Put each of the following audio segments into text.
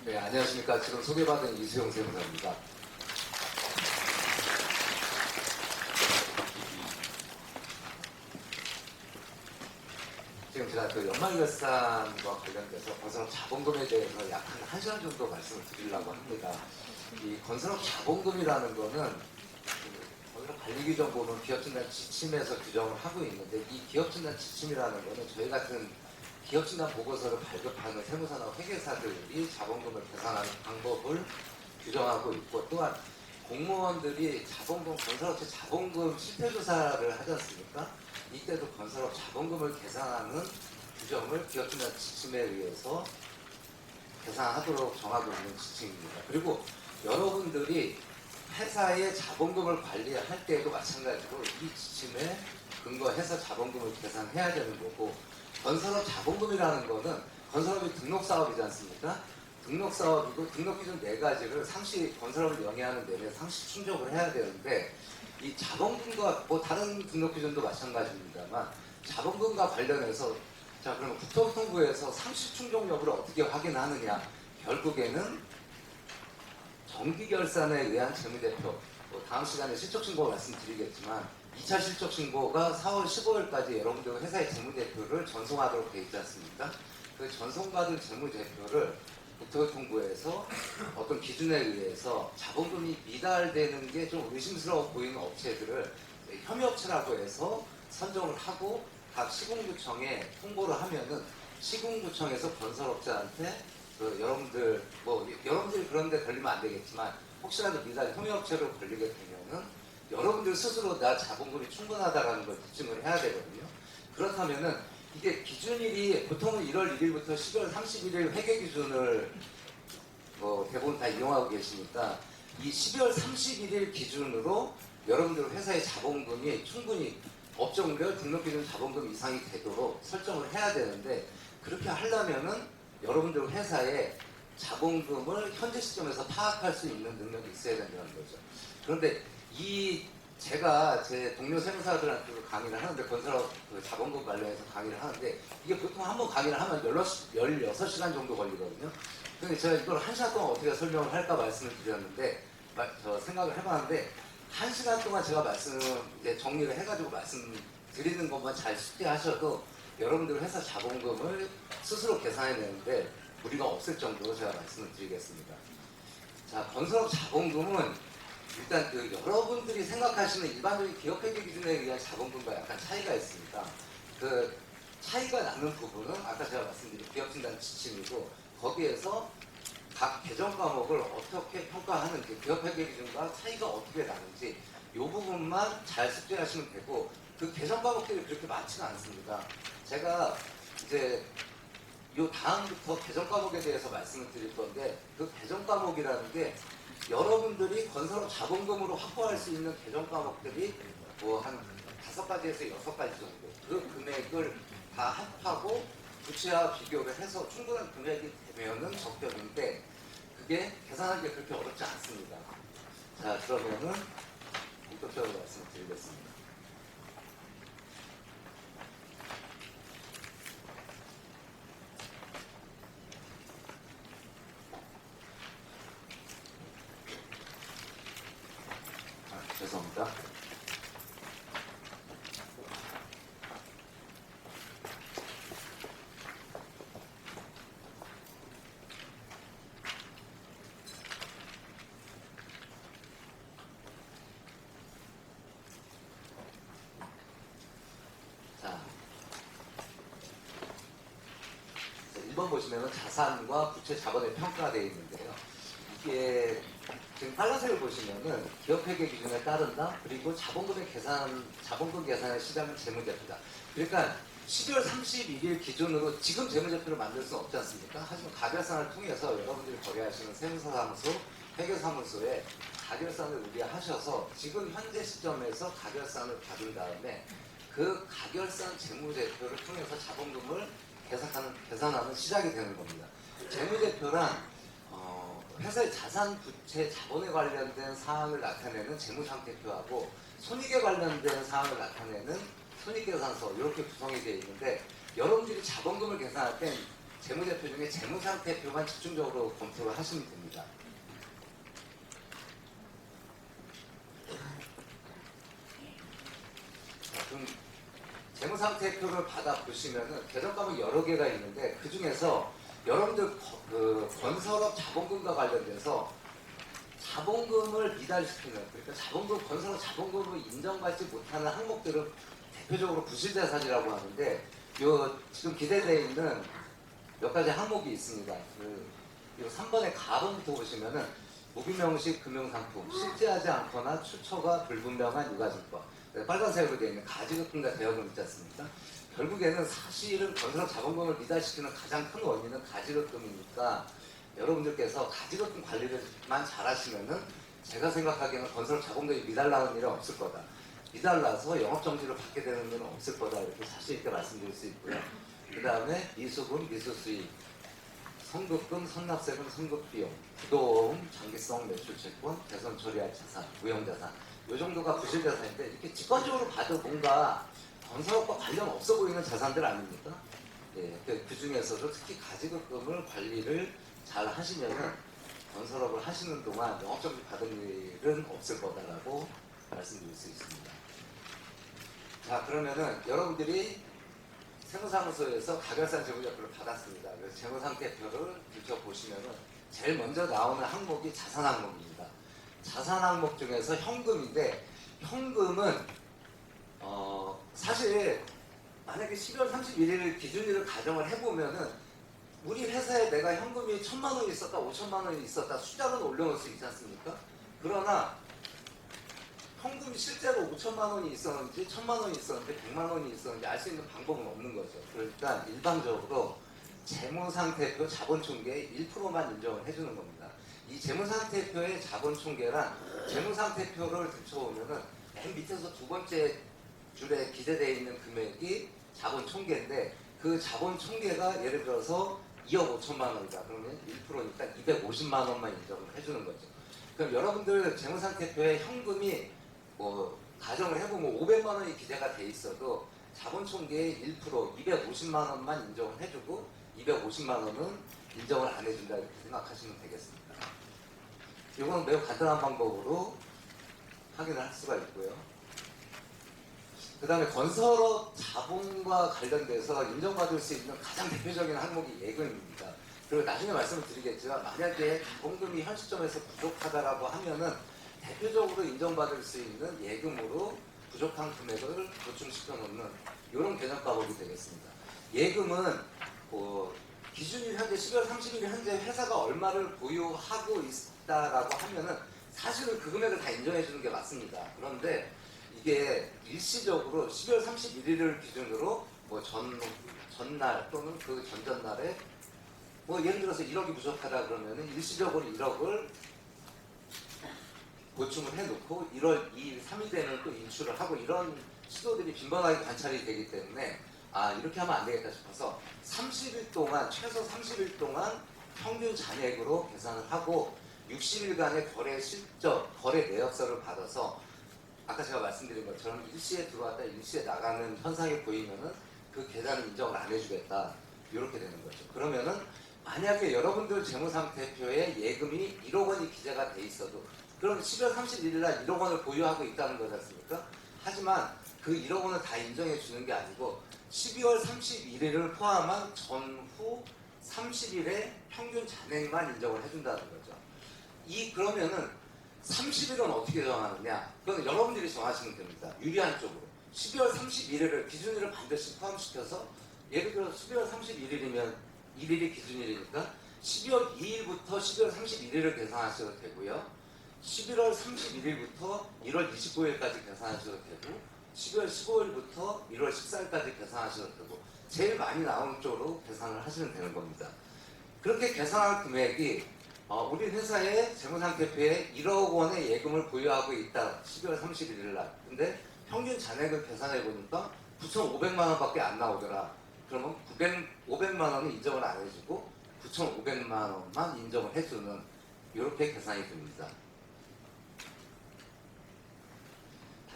네, 안녕하십니까. 지금 소개받은 이수영 세무사입니다. 지금 제가 그 연말결산과 관련돼서 건설업 자본금에 대해서 약 한 1시간 정도 말씀을 드리려고 합니다. 이 건설업 자본금이라는 거는 그 건설업 관리규정보는 기업진단 지침에서 규정을 하고 있는데, 이 기업진단 지침이라는 거는 저희 같은 기업진단 보고서를 발급하는 세무사나 회계사들이 자본금을 계산하는 방법을 규정하고 있고, 또한 공무원들이 자본금, 건설업체 자본금 실태조사를 하지 않습니까? 이때도 건설업 자본금을 계산하는 규정을 기업진단 지침에 의해서 계산하도록 정하고 있는 지침입니다. 그리고 여러분들이 회사의 자본금을 관리할 때에도 마찬가지로 이 지침에 근거해서 자본금을 계산해야 되는 거고, 건설업 자본금이라는 거는 건설업이 등록사업이지 않습니까? 등록사업이고 등록기준 4가지를 상시, 건설업을 영위하는 내내 상시 충족을 해야 되는데, 이 자본금과 뭐 다른 등록기준도 마찬가지입니다만 자본금과 관련해서, 자 그러면 국토교통부에서 상시 충족 여부를 어떻게 확인하느냐, 결국에는 정기결산에 의한 재무제표, 뭐 다음 시간에 실적신고 말씀드리겠지만 2차 실적신고가 4월 15일까지 여러분들 회사의 재무제표를 전송하도록 되어 있지 않습니까? 그 전송받은 재무제표를 국토교통부에서 어떤 기준에 의해서 자본금이 미달되는 게 좀 의심스러워 보이는 업체들을 혐의업체라고 해서 선정을 하고 각 시군구청에 통보를 하면은 시군구청에서 건설업자한테 그 여러분들이 그런데 걸리면 안 되겠지만 혹시라도 미달 혐의업체로 걸리게 되면은 여러분들 스스로 나 자본금이 충분하다라는 걸 입증을 해야 되거든요. 그렇다면은 이게 기준일이 보통은 1월 1일부터 12월 31일 회계 기준을 대부분 다 이용하고 계시니까, 이 12월 31일 기준으로 여러분들 회사의 자본금이 충분히 업종별 등록기준 자본금 이상이 되도록 설정을 해야 되는데, 그렇게 하려면은 여러분들 회사의 자본금을 현재 시점에서 파악할 수 있는 능력이 있어야 된다는 거죠. 그런데 제가 제 동료 세무사들한테도 강의를 하는데, 건설업 자본금 관련해서 강의를 하는데, 이게 보통 한번 강의를 하면 16시간 정도 걸리거든요. 근데 제가 이걸 1시간 동안 어떻게 설명을 할까 말씀을 드렸는데, 생각을 해봤는데, 1시간 동안 제가 이제 정리를 해가지고 말씀드리는 것만 잘 숙지하셔도 여러분들 회사 자본금을 스스로 계산해내는데 무리가 없을 정도로 제가 말씀을 드리겠습니다. 자, 건설업 자본금은 일단 여러분들이 생각하시는 일반적인 기업회계 기준에 의한 자본금과 약간 차이가 있습니다. 그 차이가 나는 부분은 아까 제가 말씀드린 기업진단 지침이고, 거기에서 각 개정 과목을 어떻게 평가하는지, 기업회계 기준과 차이가 어떻게 나는지 이 부분만 잘 숙지하시면 되고, 그 개정 과목들이 그렇게 많지는 않습니다. 제가 이제 요 다음부터 개정 과목에 대해서 말씀을 드릴 건데, 그 개정 과목이라는 게 여러분들이 건설업 자본금으로 확보할 수 있는 개정 과목들이 뭐 한 5가지에서 6가지 정도, 그 금액을 다 합하고 부채와 비교를 해서 충분한 금액이 되면은 적격인데, 그게 계산하기가 그렇게 어렵지 않습니다. 자, 그러면은 본격적으로 말씀을 드리겠습니다. 죄송합니다. 자, 1번 보시면은 자산과 부채 자본의 평가되어 있는데요. 이게 지금 빨간색을 보시면은 기업회계 기준에 따른다. 그리고 자본금 계산의 시작은 재무제표다. 그러니까 12월 31일 기준으로 지금 재무제표를 만들 수는 없지 않습니까? 하지만 가결산을 통해서 여러분들이 거래하시는 세무사사무소, 회계사무소에 가결산을 의뢰하셔서 지금 현재 시점에서 가결산을 받은 다음에 그 가결산 재무제표를 통해서 자본금을 계산하는 시작이 되는 겁니다. 재무제표란 회사의 자산, 부채, 자본에 관련된 사항을 나타내는 재무상태표하고, 손익에 관련된 사항을 나타내는 손익계산서, 이렇게 구성이 되어 있는데, 여러분들이 자본금을 계산할 땐 재무제표 중에 재무상태표만 집중적으로 검토를 하시면 됩니다. 그럼 재무상태표를 받아보시면은 계정 과목이 여러 개가 있는데 그 중에서 여러분들 그 건설업 자본금과 관련돼서 자본금을 미달시키는, 그러니까 자본금, 건설업 자본금을 인정받지 못하는 항목들은 대표적으로 부실자산이라고 하는데, 요 지금 기재되어 있는 몇 가지 항목이 있습니다. 요 3번의 가번부터 보시면은 무기명식 금융상품, 실제하지 않거나 출처가 불분명한 유가증권, 빨간색으로 되어 있는 가지급금과 대여금 있지 않습니까? 결국에는 사실은 건설업 자본금을 미달시키는 가장 큰 원인은 가지급금이니까 여러분들께서 가지급금 관리를만 잘하시면은 제가 생각하기에는 건설업 자본금이 미달나는 일은 없을 거다. 미달나서 영업정지를 받게 되는 일은 없을 거다. 이렇게 자신 있게 말씀드릴 수 있고요. 그 다음에 미수금, 미수수익, 선급금, 선납세금, 선급비용, 부도금, 장기성 매출채권, 대선 처리할 자산, 무형자산, 이 정도가 부실자산인데 이렇게 직관적으로 봐도 뭔가 건설업과 관련 없어 보이는 자산들 아닙니까? 예, 그 중에서도 특히 가지급금을 관리를 잘 하시면은 건설업을 하시는 동안 영업정지 받은 일은 없을 거다라고 말씀드릴 수 있습니다. 자, 그러면은 여러분들이 세무사무소에서 가결산 재무제표를 받았습니다. 그래서 재무상태표를 들춰보시면은 제일 먼저 나오는 항목이 자산 항목입니다. 자산 항목 중에서 현금인데, 현금은 사실 만약에 12월 31일 기준일을 가정을 해보면은 우리 회사에 내가 현금이 1,000만 원이 있었다, 5천만 원이 있었다 숫자는 올려놓을 수 있지 않습니까? 그러나 현금이 실제로 5천만 원이 있었는지 1,000만 원이 있었는지 100만 원이 있었는지 알 수 있는 방법은 없는 거죠. 그러니까 일반적으로 재무상태표 자본총계의 1%만 인정을 해주는 겁니다. 이 재무상태표의 자본총계란 재무상태표를 들춰오면은 맨 밑에서 두 번째 줄에 기재되어 있는 금액이 자본총계인데, 그 자본총계가 예를 들어서 2억 5천만 원이다. 그러면 1%니까 250만 원만 인정을 해주는 거죠. 그럼 여러분들 재무상태표에 현금이 가정을 해보면 500만 원이 기재가 돼 있어도 자본총계의 1% 250만 원만 인정을 해주고 250만 원은 인정을 안 해준다, 이렇게 생각하시면 되겠습니다. 이건 매우 간단한 방법으로 확인을 할 수가 있고요. 그 다음에 건설업 자본과 관련돼서 인정받을 수 있는 가장 대표적인 항목이 예금입니다. 그리고 나중에 말씀을 드리겠지만 만약에 자본금이 현 시점에서 부족하다라고 하면은 대표적으로 인정받을 수 있는 예금으로 부족한 금액을 보충시켜 놓는 이런 개념 과목이 되겠습니다. 예금은 기준일 현재 12월 30일 현재 회사가 얼마를 보유하고 있다라고 하면은 사실은 그 금액을 다 인정해 주는 게 맞습니다. 그런데 이게 일시적으로 12월 31일을 기준으로 전날 또는 그 전전날에 예를 들어서 1억이 부족하다 그러면은 일시적으로 1억을 보충을 해놓고 1월 2일, 3일 되면 또 인출을 하고, 이런 시도들이 빈번하게 관찰이 되기 때문에 이렇게 하면 안 되겠다 싶어서 30일 동안, 최소 30일 동안 평균 잔액으로 계산을 하고 60일간의 거래 실적, 거래 내역서를 받아서 아까 제가 말씀드린 것처럼 일시에 들어왔다 일시에 나가는 현상이 보이면은 그 계산을 인정을 안 해주겠다, 이렇게 되는 거죠. 그러면은 만약에 여러분들 재무상태표에 예금이 1억 원이 기재가 돼 있어도 그럼 12월 31일 날 1억 원을 보유하고 있다는 거지 않습니까? 하지만 그 1억 원을 다 인정해 주는 게 아니고 12월 31일을 포함한 전후 30일의 평균 잔액만 인정을 해준다는 거죠. 그러면은 30일은 어떻게 정하느냐? 그건 여러분들이 정하시면 됩니다. 유리한 쪽으로. 12월 31일을 기준일을 반드시 포함시켜서, 예를 들어 12월 31일이면 1일이 기준일이니까 12월 2일부터 12월 31일을 계산하셔도 되고요. 11월 31일부터 1월 29일까지 계산하셔도 되고, 12월 15일부터 1월 14일까지 계산하셔도 되고, 제일 많이 나오는 쪽으로 계산을 하시면 되는 겁니다. 그렇게 계산한 금액이 우리 회사의 재무상태표에 1억 원의 예금을 보유하고 있다. 12월 31일 날. 근데 평균 잔액을 계산해 보니까 9,500만 원밖에 안 나오더라. 그러면 500만 원은 인정을 안 해주고 9,500만 원만 인정을 해주는, 이렇게 계산이 됩니다.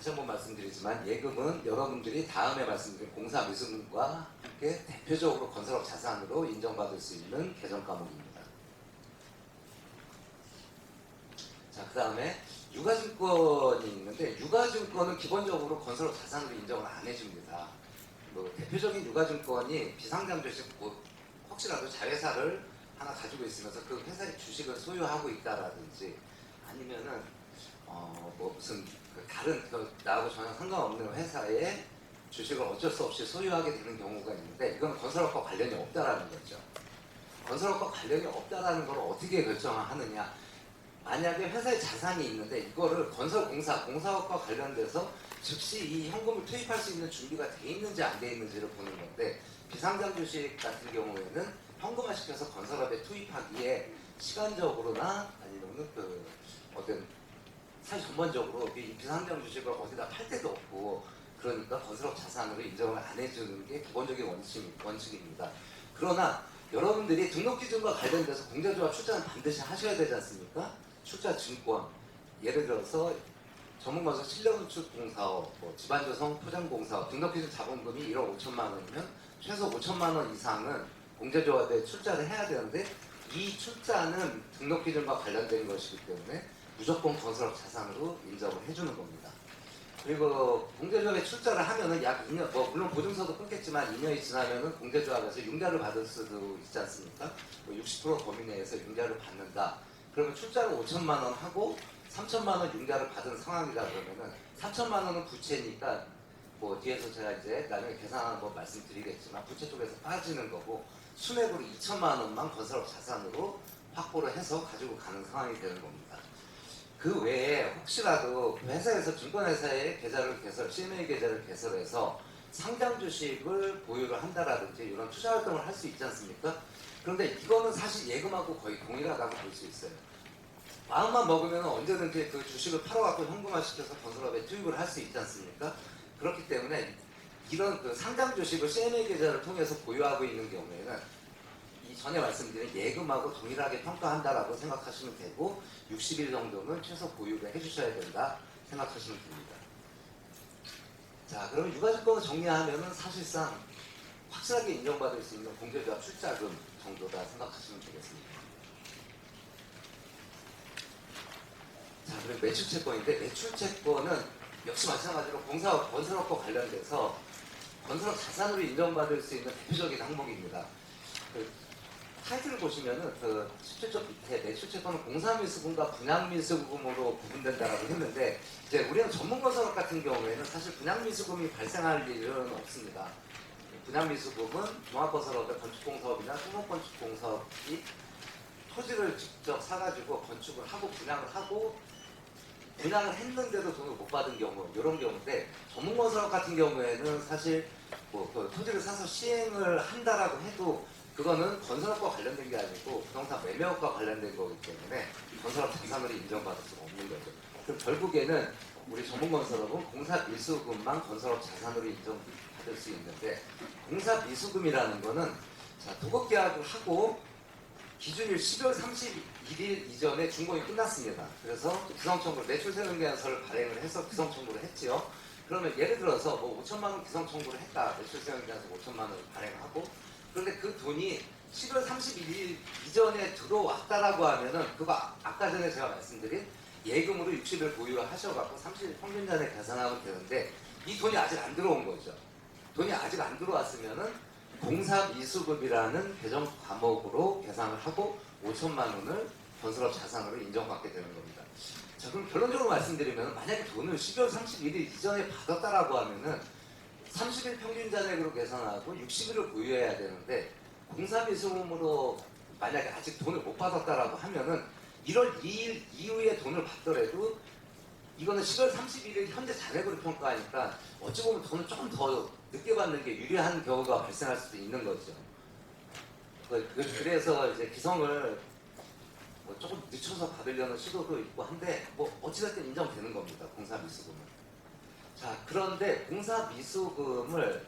다시 한번 말씀드리지만 예금은 여러분들이 다음에 말씀드린 공사 미수금과 함께 대표적으로 건설업 자산으로 인정받을 수 있는 개정 과목입니다. 자, 그 다음에 유가증권이 있는데 유가증권은 기본적으로 건설업 자산으로 인정을 안 해줍니다. 뭐 대표적인 유가증권이 비상장 주식, 뭐 혹시라도 자회사를 하나 가지고 있으면서 그 회사의 주식을 소유하고 있다라든지 아니면은 뭐 무슨 그 다른 나하고 전혀 상관없는 회사의 주식을 어쩔 수 없이 소유하게 되는 경우가 있는데 이건 건설업과 관련이 없다라는 거죠. 건설업과 관련이 없다라는 걸 어떻게 결정하느냐? 만약에 회사에 자산이 있는데 이거를 공사업과 관련돼서 즉시 이 현금을 투입할 수 있는 준비가 돼 있는지 안 돼 있는지를 보는 건데 비상장 주식 같은 경우에는 현금화시켜서 건설업에 투입하기에 시간적으로나 아니면 그 어떤 사실 전반적으로 이 비상장 주식을 어디다 팔 데도 없고 그러니까 건설업 자산으로 인정을 안 해주는 게 기본적인 원칙입니다. 그러나 여러분들이 등록 기준과 관련돼서 공제조합 출자는 반드시 하셔야 되지 않습니까? 출자 증권 예를 들어서 전문가서 실력건축공사업, 뭐 집안조성 포장공사업 등록 기준 자본금이 1억 5천만 원이면 최소 5천만 원 이상은 공제조합에 출자를 해야 되는데 이 출자는 등록 기준과 관련된 것이기 때문에 무조건 건설업 자산으로 인정을 해주는 겁니다. 그리고 공제조합에 출자를 하면은 약 2년, 뭐 물론 보증서도 끊겠지만 2년이 지나면은 공제조합에서 융자를 받을 수도 있지 않습니까? 뭐 60% 범위 내에서 융자를 받는다. 그러면 출자를 5천만 원 하고 3천만 원 융자를 받은 상황이다 그러면은 3천만 원은 부채니까 뭐 뒤에서 제가 이제 나중에 계산하는 거 말씀드리겠지만 부채 쪽에서 빠지는 거고 순액으로 2천만 원만 건설업 자산으로 확보를 해서 가지고 가는 상황이 되는 겁니다. 그 외에 혹시라도 회사에서 증권회사의 계좌를 CMA 계좌를 개설해서 상장 주식을 보유를 한다라든지 이런 투자 활동을 할 수 있지 않습니까? 그런데 이거는 사실 예금하고 거의 동일하다고 볼 수 있어요. 마음만 먹으면 언제든지 그 주식을 팔아갖고 현금화시켜서 건설업에 투입을 할 수 있지 않습니까? 그렇기 때문에 이런 그 상장 주식을 CMA 계좌를 통해서 보유하고 있는 경우에는 이 전에 말씀드린 예금하고 동일하게 평가한다라고 생각하시면 되고 60일 정도는 최소 보유를 해주셔야 된다 생각하시면 됩니다. 자, 그러면 유가증권을 정리하면은 사실상 확실하게 인정받을 수 있는 공제조합 출자금 정도다 생각하시면 되겠습니다. 자, 그리고 매출채권인데 매출채권은 역시 마찬가지로 건설업과 관련돼서 건설업 자산으로 인정받을 수 있는 대표적인 항목입니다. 그 타이틀을 보시면은 그 17쪽 밑에 매출채권은 공사미수금과 분양미수금으로 구분된다라고 했는데 이제 우리는 전문건설업 같은 경우에는 사실 분양미수금이 발생할 일은 없습니다. 분양미수금은 종합건설업의 건축공사업이나 토목건축공사업이 토지를 직접 사가지고 건축을 하고 분양을 했는데도 돈을 못 받은 경우 이런 경우인데 전문건설업 같은 경우에는 사실 그 토지를 사서 시행을 한다라고 해도 그거는 건설업과 관련된 게 아니고 부동산 매매업과 관련된 거기 때문에 건설업 자산으로 인정받을 수가 없는 거죠. 그럼 결국에는 우리 전문건설업은 공사미수금만 건설업 자산으로 인정받을 수 있는데 공사미수금이라는 거는 자, 도급계약을 하고 기준일 12월 31일 이전에 준공이 끝났습니다. 그래서 기성청구 매출세금계약서를 발행을 해서 기성청구를 했지요. 그러면 예를 들어서 뭐 5천만 원 기성청구를 했다. 매출세금계약서 5천만 원을 발행하고 그런데 그 돈이 12월 31일 이전에 들어왔다라고 하면은 그거 아까 전에 제가 말씀드린 예금으로 60일 보유를 하셔갖고 30일 평균 전에 계산하면 되는데 이 돈이 아직 안 들어온 거죠. 돈이 아직 안 들어왔으면은 공사미수금이라는 개정 과목으로 계산을 하고 5천만 원을 건설업 자산으로 인정받게 되는 겁니다. 자, 그럼 결론적으로 말씀드리면 만약에 돈을 12월 31일 이전에 받았다라고 하면은 30일 평균 잔액으로 계산하고 60일을 보유해야 되는데 공사미수금으로 만약에 아직 돈을 못 받았다라고 하면은 1월 2일 이후에 돈을 받더라도 이거는 10월 31일 현재 잔액으로 평가하니까 어찌 보면 돈을 조금 더 늦게 받는 게 유리한 경우가 발생할 수도 있는 거죠. 그래서 이제 기성을 뭐 조금 늦춰서 받으려는 시도도 있고 한데 뭐 어찌됐든 인정되는 겁니다. 공사미수금은. 자, 그런데 공사미수금을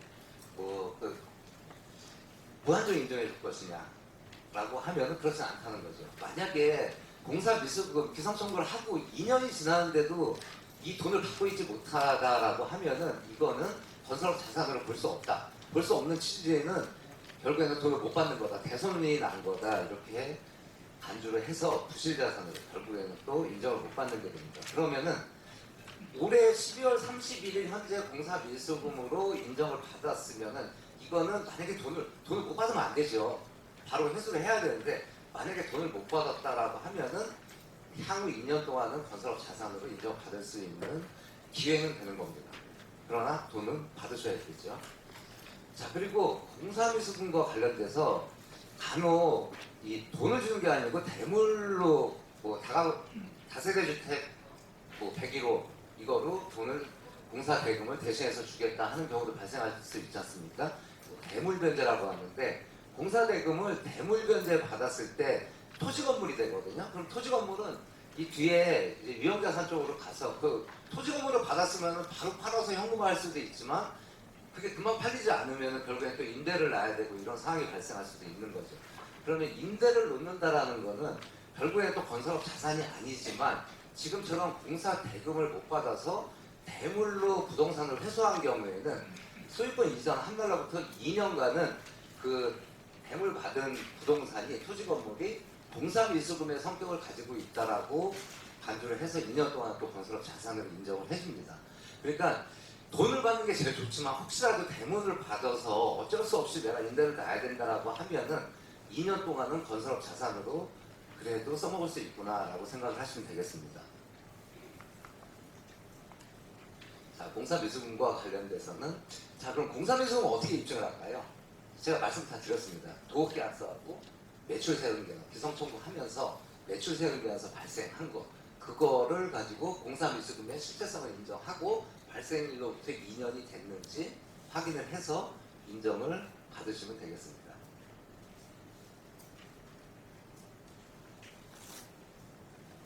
무한정 인정해 줄 것이냐라고 하면은 그렇지 않다는 거죠. 만약에 공사미수금 기성청구를 하고 2년이 지났는데도 이 돈을 갖고 있지 못하다라고 하면은 이거는 건설업 자산으로 볼 수 없다. 볼 수 없는 취지에는 결국에는 돈을 못 받는 거다. 대손이 난 거다. 이렇게 간주를 해서 부실자산으로 결국에는 또 인정을 못 받는 게 됩니다. 그러면은 올해 12월 31일 현재 공사 밀수금으로 인정을 받았으면은 이거는 만약에 돈을 못 받으면 안 되죠. 바로 회수를 해야 되는데 만약에 돈을 못 받았다라고 하면은 향후 2년 동안은 건설업 자산으로 인정받을 수 있는 기회는 되는 겁니다. 그러나 돈은 받으셔야겠죠. 자, 그리고 공사미수금과 관련돼서 간혹 이 돈을 주는 게 아니고 대물로 뭐 다세대주택 뭐 101호 이거로 돈을 공사 대금을 대신해서 주겠다 하는 경우도 발생할 수 있지 않습니까? 대물 변제라고 하는데 공사 대금을 대물 변제 받았을 때 토지 건물이 되거든요. 그럼 토지 건물은 이 뒤에 이제 위험자산 쪽으로 가서 그 토지 건물을 받았으면 바로 팔아서 현금화할 수도 있지만 그게 금방 팔리지 않으면 결국엔 또 임대를 놔야 되고 이런 상황이 발생할 수도 있는 거죠. 그러면 임대를 놓는다라는 거는 결국엔 또 건설업 자산이 아니지만 지금처럼 공사 대금을 못 받아서 대물로 부동산을 회수한 경우에는 소유권 이전 한 날로부터 2년간은 그 대물 받은 부동산이 토지 건물이 공사 밀수금의 성격을 가지고 있다라고 간주를 해서 2년 동안 또 건설업 자산으로 인정을 해줍니다. 그러니까 돈을 받는 게 제일 좋지만 혹시라도 대물을 받아서 어쩔 수 없이 내가 임대를 놔야 된다라고 하면은 2년 동안은 건설업 자산으로 그래도 써먹을 수 있구나라고 생각을 하시면 되겠습니다. 자, 공사미수금과 관련돼서는 자, 그럼 공사미수금은 어떻게 입증을 할까요? 제가 말씀 다 드렸습니다. 도급계약서하고 매출세금계약 기성청구하면서 매출세금계약서 발생한 거 그거를 가지고 공사미수금의 실제성을 인정하고 발생일로부터 2년이 됐는지 확인을 해서 인정을 받으시면 되겠습니다.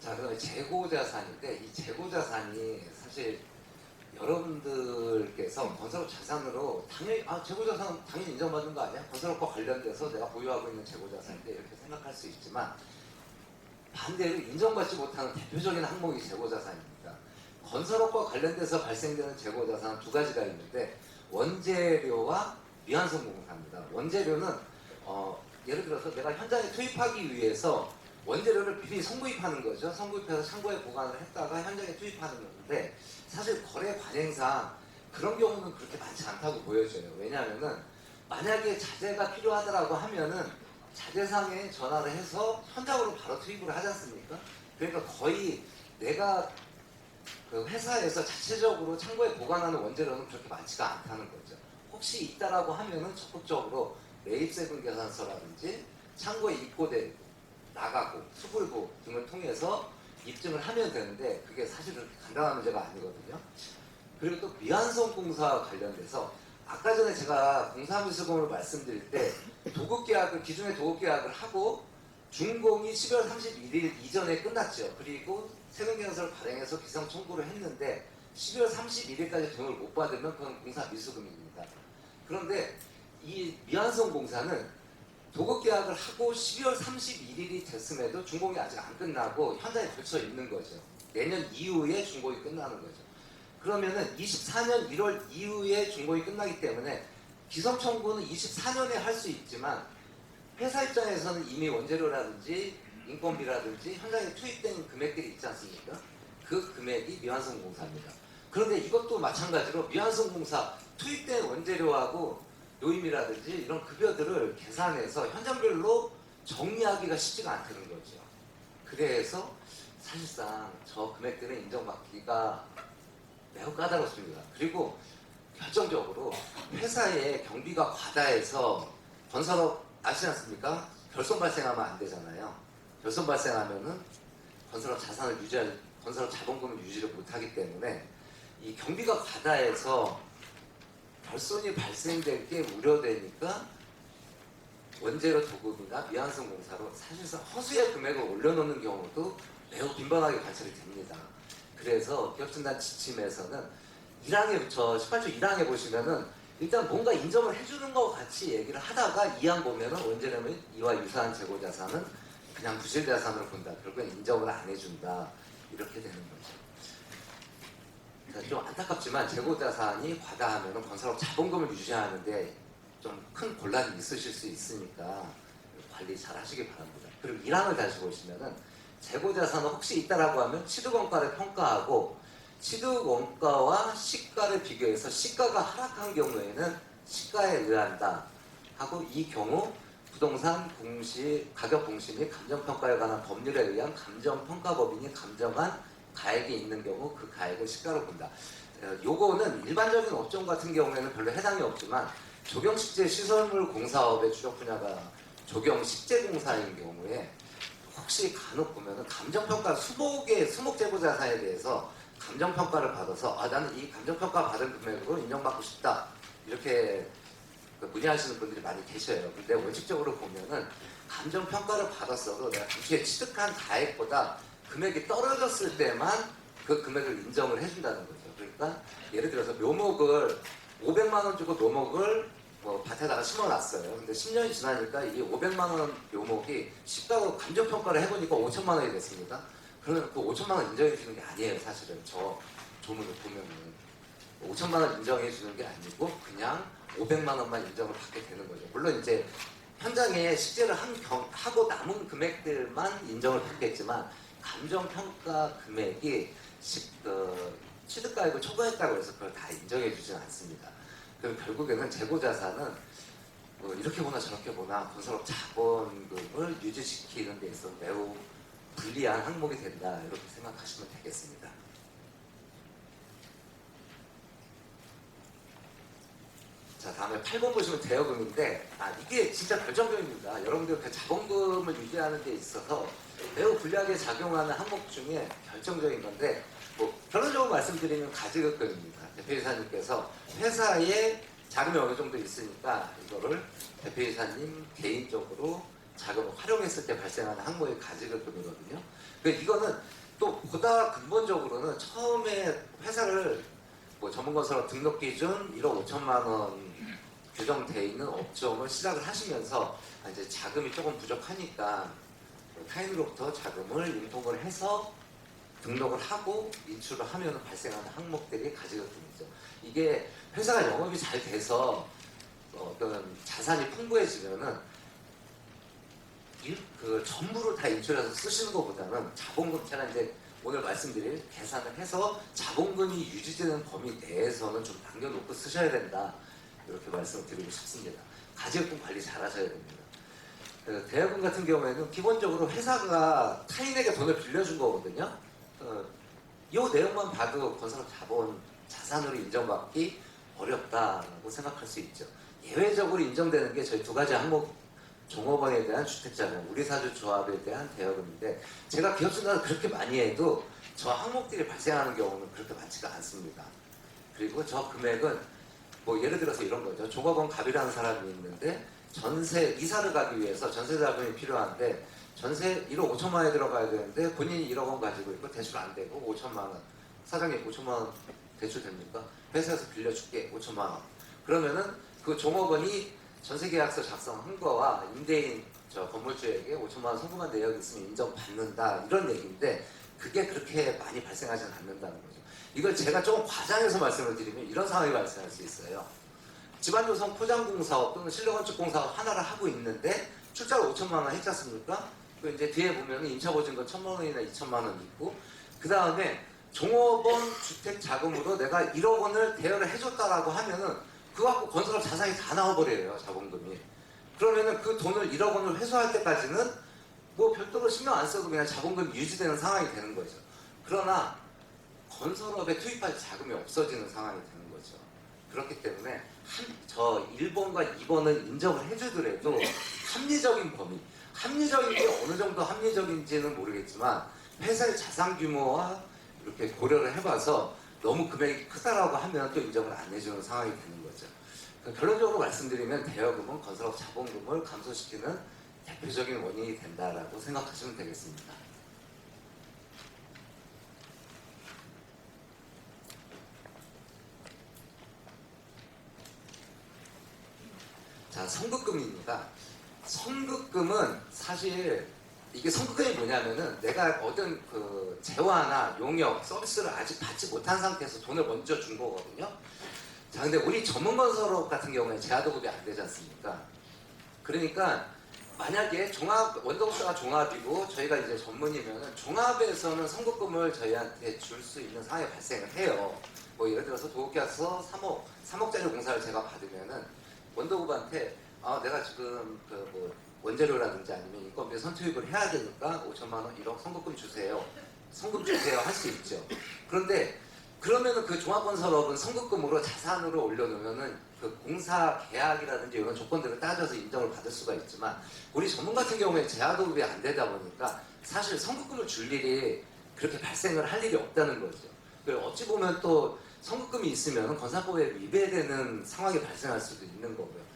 자, 그다음에 재고자산인데 이 재고자산이 사실 여러분들께서 건설업 자산으로 당연히 재고자산 당연히 인정받는 거 아니야? 건설업과 관련돼서 내가 보유하고 있는 재고자산인데 이렇게 생각할 수 있지만 반대로 인정받지 못하는 대표적인 항목이 재고자산입니다. 건설업과 관련돼서 발생되는 재고자산은 두 가지가 있는데 원재료와 미완성 공사입니다. 원재료는 예를 들어서 내가 현장에 투입하기 위해서 원재료를 미리 선구입하는 거죠. 선구입해서 창고에 보관을 했다가 현장에 투입하는 건데 사실 거래 관행상 그런 경우는 그렇게 많지 않다고 보여져요. 왜냐하면은 만약에 자재가 필요하다라고 하면은 자재상에 전화를 해서 현장으로 바로 투입을 하지 않습니까? 그러니까 거의 내가 그 회사에서 자체적으로 창고에 보관하는 원재료는 그렇게 많지가 않다는 거죠. 혹시 있다라고 하면은 적극적으로 매입세금 계산서라든지 창고에 입고된 나가고 수불고 등을 통해서 입증을 하면 되는데 그게 사실 그렇게 간단한 문제가 아니거든요. 그리고 또 미완성 공사와 관련돼서 아까 전에 제가 공사미수금을 말씀드릴 때 도급계약을 기존의 도급계약을 하고 준공이 12월 31일 이전에 끝났죠. 그리고 세금계약서를 발행해서 기성 청구를 했는데 12월 31일까지 돈을 못 받으면 그건 공사미수금입니다. 그런데 이 미완성 공사는 도급계약을 하고 12월 31일이 됐음에도 준공이 아직 안 끝나고 현장에 걸쳐 있는 거죠. 내년 이후에 준공이 끝나는 거죠. 그러면은 24년 1월 이후에 준공이 끝나기 때문에 기성 청구는 24년에 할 수 있지만 회사 입장에서는 이미 원재료라든지 인건비라든지 현장에 투입된 금액들이 있지 않습니까? 그 금액이 미완성 공사입니다. 그런데 이것도 마찬가지로 미완성 공사 투입된 원재료하고 요임이라든지 이런 급여들을 계산해서 현장별로 정리하기가 쉽지가 않다는 거죠. 그래서 사실상 저 금액들은 인정받기가 매우 까다롭습니다. 그리고 결정적으로 회사의 경비가 과다해서 건설업 아시지 않습니까? 결손 발생하면 안 되잖아요. 결손 발생하면은 건설업 자산을 유지할, 건설업 자본금을 유지를 못하기 때문에 이 경비가 과다해서 결손이 발생될 게 우려되니까 원재료 도급이나 미완성 공사로 사실상 허수의 금액을 올려놓는 경우도 매우 빈번하게 관찰이 됩니다. 그래서 기업진단 지침에서는 18조 1항에 보시면은 일단 뭔가 인정을 해주는 것 같이 얘기를 하다가 2항 보면은 원재료는 이와 유사한 재고자산은 그냥 부실자산으로 본다. 결국엔 인정을 안 해준다. 이렇게 되는 거죠. 좀 안타깝지만 재고자산이 과다하면 건설업 자본금을 유지하는데 좀 큰 곤란이 있으실 수 있으니까 관리 잘 하시기 바랍니다. 그리고 1항을 다시 보시면은 재고자산은 혹시 있다라고 하면 취득원가를 평가하고 취득원가와 시가를 비교해서 시가가 하락한 경우에는 시가에 의한다 하고, 이 경우 부동산 공시, 가격 공시 및 감정평가에 관한 법률에 의한 감정평가법인이 감정한 가액이 있는 경우 그 가액을 시가로 본다. 요거는 일반적인 업종 같은 경우에는 별로 해당이 없지만 조경식재 시설물 공사업의 주력 분야가 조경식재공사인 경우에 혹시 간혹 보면은 감정평가 수목 재고자산에 대해서 감정평가를 받아서 나는 이 감정평가 받은 금액으로 인정받고 싶다 이렇게 문의하시는 분들이 많이 계셔요. 근데 원칙적으로 보면은 감정평가를 받았어도 내가 당시에 취득한 가액보다 금액이 떨어졌을 때만 그 금액을 인정을 해준다는 거죠. 그러니까 예를 들어서 묘목을 500만 원 주고 묘목을 밭에다가 심어놨어요. 근데 10년이 지나니까 이 500만 원 묘목이 시가로 감정평가를 해보니까 5천만 원이 됐습니다. 그러면 그 5천만 원 인정해 주는 게 아니에요. 사실은 저 조문을 보면은 5천만 원 인정해 주는 게 아니고 그냥 500만 원만 인정을 받게 되는 거죠. 물론 이제 현장에 식재를 하고 남은 금액들만 인정을 받겠지만 감정평가 금액이 취득가액을 초과했다고 해서 그걸 다 인정해 주지는 않습니다. 그럼 결국에는 재고자산은 이렇게 보나 저렇게 보나 건설업 자본금을 유지시키는 데 있어서 매우 불리한 항목이 된다, 이렇게 생각하시면 되겠습니다. 자, 다음에 8번 보시면 대여금인데 이게 진짜 결정적입니다. 여러분들 그 자본금을 유지하는 데 있어서 매우 불리하게 작용하는 항목 중에 결정적인 건데, 결론적으로 말씀드리면 가지급금입니다. 대표이사님께서 회사에 자금이 어느 정도 있으니까 이거를 대표이사님 개인적으로 자금을 활용했을 때 발생하는 항목이 가지급금이거든요. 이거는 또 보다 근본적으로는 처음에 회사를 전문건설업 등록 기준 1억 5천만 원 규정되어 있는 업종을 시작을 하시면서 이제 자금이 조금 부족하니까 타인으로부터 자금을 융통을 해서 등록을 하고 인출을 하면 발생하는 항목들이 가지급금이죠. 이게 회사가 영업이 잘 돼서 어떤 자산이 풍부해지면은 그 전부를 다 인출해서 쓰시는 것보다는 자본금, 제가 이제 오늘 말씀드릴 계산을 해서 자본금이 유지되는 범위 내에서는 좀 남겨놓고 쓰셔야 된다, 이렇게 말씀을 드리고 싶습니다. 가지급금 관리 잘 하셔야 됩니다. 대여금 같은 경우에는 기본적으로 회사가 타인에게 돈을 빌려준 거거든요. 이 내용만 봐도 건설업 자본 자산으로 인정받기 어렵다고 생각할 수 있죠. 예외적으로 인정되는 게 저희 두 가지 항목, 종업원에 대한 주택자금, 우리사주조합에 대한 대여금인데, 제가 기업순환을 그렇게 많이 해도 저 항목들이 발생하는 경우는 그렇게 많지가 않습니다. 그리고 저 금액은 예를 들어서 이런 거죠. 종업원 갑이라는 사람이 있는데 전세 이사를 가기 위해서 전세 자금이 필요한데 전세 1억 5천만 원에 들어가야 되는데 본인이 1억 원 가지고 있고 대출 안 되고 5천만 원, 사장님 5천만 원 대출 됩니까? 회사에서 빌려줄게 5천만 원. 그러면은 그 종업원이 전세계약서 작성한 거와 임대인 건물주에게 5천만 원 송금한 내역이 있으면 인정받는다, 이런 얘기인데 그게 그렇게 많이 발생하지는 않는다는 거죠. 이걸 제가 조금 과장해서 말씀을 드리면 이런 상황이 발생할 수 있어요. 집안조성 포장공사업 또는 실내건축공사업 하나를 하고 있는데 출자로 5천만 원 했지 않습니까? 그 이제 뒤에 보면 임차보증금 1,000만 원이나 2천만 원 있고, 그 다음에 종업원 주택 자금으로 내가 1억 원을 대여를 해줬다라고 하면은 그거 갖고 건설업 자산이 다 나와버려요, 자본금이. 그러면은 그 돈을 1억 원을 회수할 때까지는 별도로 신경 안 써도 그냥 자본금이 유지되는 상황이 되는 거죠. 그러나 건설업에 투입할 자금이 없어지는 상황이 되는 거죠. 그렇기 때문에 저 1번과 2번을 인정을 해주더라도 합리적인 범위, 합리적인 게 어느 정도 합리적인지는 모르겠지만 회사의 자산 규모와 이렇게 고려를 해봐서 너무 금액이 크다라고 하면 또 인정을 안 해주는 상황이 되는 거죠. 결론적으로 말씀드리면 대여금은 건설업 자본금을 감소시키는 대표적인 원인이 된다라고 생각하시면 되겠습니다. 자, 선급금입니다. 선급금은 사실 이게 선급금이 뭐냐면은 내가 얻은 그 재화나 용역, 서비스를 아직 받지 못한 상태에서 돈을 먼저 준 거거든요. 자, 근데 우리 전문건설업 같은 경우에 재화도급이 안 되지 않습니까? 그러니까 만약에 원동사가 종합이고 저희가 이제 전문이면은 종합에서는 선급금을 저희한테 줄 수 있는 상황이 발생을 해요. 뭐 예를 들어서 도급계약서 3억짜리 공사를 제가 받으면은 원도급한테 내가 지금 그 뭐 원재료라든지 아니면 인건비 선투입을 해야 되니까 5천만 원 1억 선급금 주세요. 선금 주세요 할 수 있죠. 그런데 그러면은 그 종합건설업은 선급금으로 자산으로 올려놓으면은 그 공사 계약이라든지 이런 조건들을 따져서 인정을 받을 수가 있지만 우리 전문 같은 경우에 재화도급이 안 되다 보니까 사실 선급금을 줄 일이 그렇게 발생을 할 일이 없다는 거죠. 그리고 어찌 보면 또 선급금이 있으면 건설법에 위배되는 상황이 발생할 수도 있는 거고요.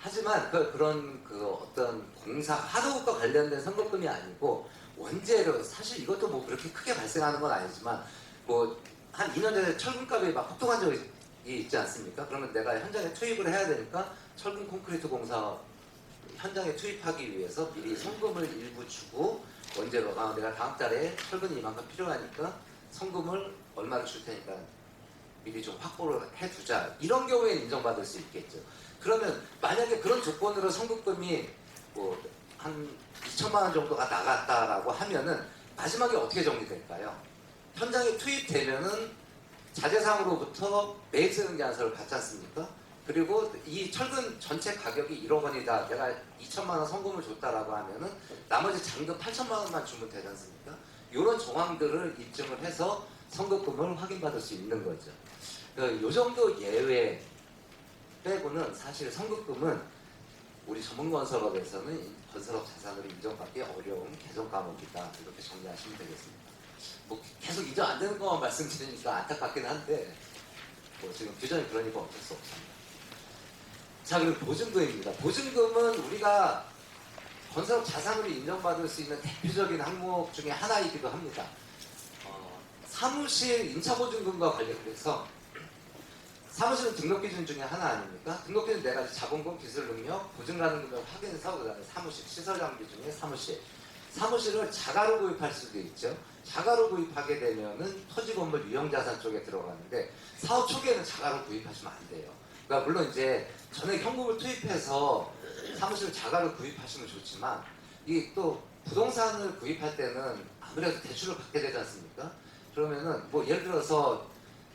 하지만 그런 어떤 공사 하도급과 관련된 선급금이 아니고 원재료 사실 이것도 뭐 그렇게 크게 발생하는 건 아니지만 뭐 한 2년 전에 철근값이 막 폭등한 적이 있지 않습니까? 그러면 내가 현장에 투입을 해야 되니까 철근 콘크리트 공사 현장에 투입하기 위해서 미리 성금을 일부 주고 원재료 내가 다음 달에 철근이 이만큼 필요하니까 성금을 얼마를 줄 테니까 미리 좀 확보를 해두자. 이런 경우에 인정받을 수 있겠죠. 그러면 만약에 그런 조건으로 성급금이 뭐 한 2천만 원 정도가 나갔다라고 하면은 마지막에 어떻게 정리될까요? 현장에 투입되면은 자재상으로부터 매입세 계약서를 받지 않습니까? 그리고 이 철근 전체 가격이 1억 원이다. 내가 2천만 원 성금을 줬다라고 하면은 나머지 잔금 8천만 원만 주면 되지 않습니까? 이런 정황들을 입증을 해서 성급금을 확인받을 수 있는 거죠. 이 정도 예외 빼고는 사실 성급금은 우리 전문건설업에서는 건설업 자산으로 인정받기 어려운 개정 과목이다. 이렇게 정리하시면 되겠습니다. 뭐 계속 인정 안 되는 것만 말씀드리니까 안타깝긴 한데 뭐 지금 규정이 그러니까 어쩔 수 없습니다. 자, 그리고 보증금입니다. 보증금은 우리가 건설업 자산으로 인정받을 수 있는 대표적인 항목 중에 하나이기도 합니다. 사무실 임차보증금과 관련돼서 사무실은 등록기준 중에 하나 아닙니까? 등록기준 네 가지: 자본금, 기술능력, 보증가능 금액 확인서, 그다음에 사무실, 시설장비 중에 사무실. 사무실을 자가로 구입할 수도 있죠. 자가로 구입하게 되면은 토지 건물 유형자산 쪽에 들어가는데 사업 초기에는 자가로 구입하시면 안 돼요. 그러니까 물론 이제 전액 현금을 투입해서 사무실을 자가로 구입하시면 좋지만 이게 또 부동산을 구입할 때는 아무래도 대출을 받게 되지 않습니까? 그러면은 뭐 예를 들어서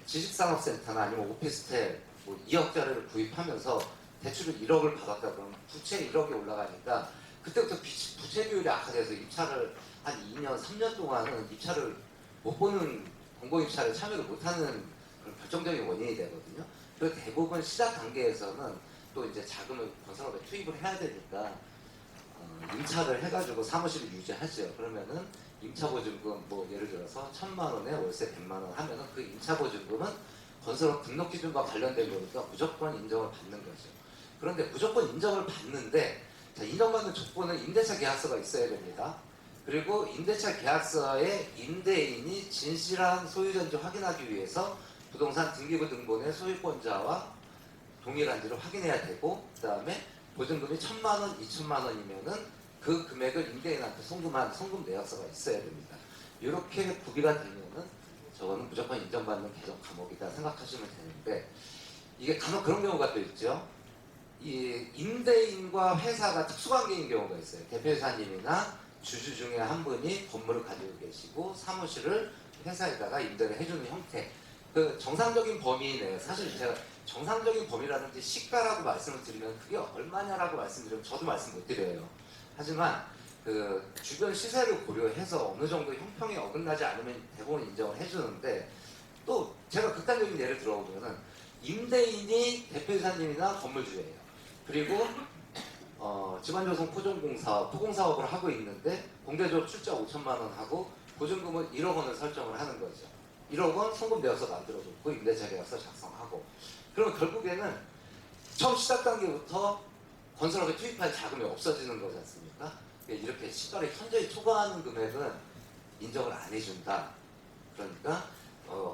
지식산업센터나 아니면 오피스텔 뭐 2억짜리를 구입하면서 대출을 1억을 받았다 그러면 부채 1억이 올라가니까 그때부터 부채 비율이 악화돼서 입찰을 한 2년, 3년 동안은 입찰을 못 보는, 공공입찰에 참여를 못하는 그런 결정적인 원인이 되거든요. 그리고 대부분 시작 단계에서는 또 이제 자금을 건설업에 투입을 해야 되니까 임차를 해가지고 사무실을 유지하죠. 그러면은 임차보증금 뭐 예를 들어서 1,000만 원에 월세 100만 원 하면은 그 임차보증금은 건설업 등록기준과 관련된 거니까 무조건 인정을 받는 거죠. 그런데 무조건 인정을 받는데 자, 인정받는 조건은 임대차 계약서가 있어야 됩니다. 그리고 임대차 계약서에 임대인이 진실한 소유자인지 확인하기 위해서 부동산 등기부 등본의 소유권자와 동일한지를 확인해야 되고, 그 다음에 보증금이 1,000만 원, 2천만 원이면은 그 금액을 임대인한테 송금한 송금 내역서가 있어야 됩니다. 이렇게 구비가 되면은 저거는 무조건 인정받는 개정 과목이다 생각하시면 되는데, 이게 간혹 그런 경우가 또 있죠. 이 임대인과 회사가 특수관계인 경우가 있어요. 대표이사님이나 주주 중에 한 분이 건물을 가지고 계시고 사무실을 회사에다가 임대를 해주는 형태. 그 정상적인 범위는 사실 제가 정상적인 범위라든지 시가라고 말씀을 드리면 그게 얼마냐라고 말씀드리면 저도 말씀 못 드려요. 하지만 그 주변 시세를 고려해서 어느 정도 형평이 어긋나지 않으면 대부분 인정을 해주는데, 또 제가 극단적인 예를 들어보면은 임대인이 대표이사님이나 건물주예요. 그리고 집안조성 토공사업을 하고 있는데 공대적 출자 5천만 원 하고 보증금은 1억 원을 설정을 하는 거죠. 1억 원 송금 내역서 만들어줬고 임대차 계약서 작성하고, 그러면 결국에는 처음 시작 단계부터 건설업에 투입할 자금이 없어지는 거지 않습니까? 이렇게 시가를 현저히 초과하는 금액은 인정을 안 해준다. 그러니까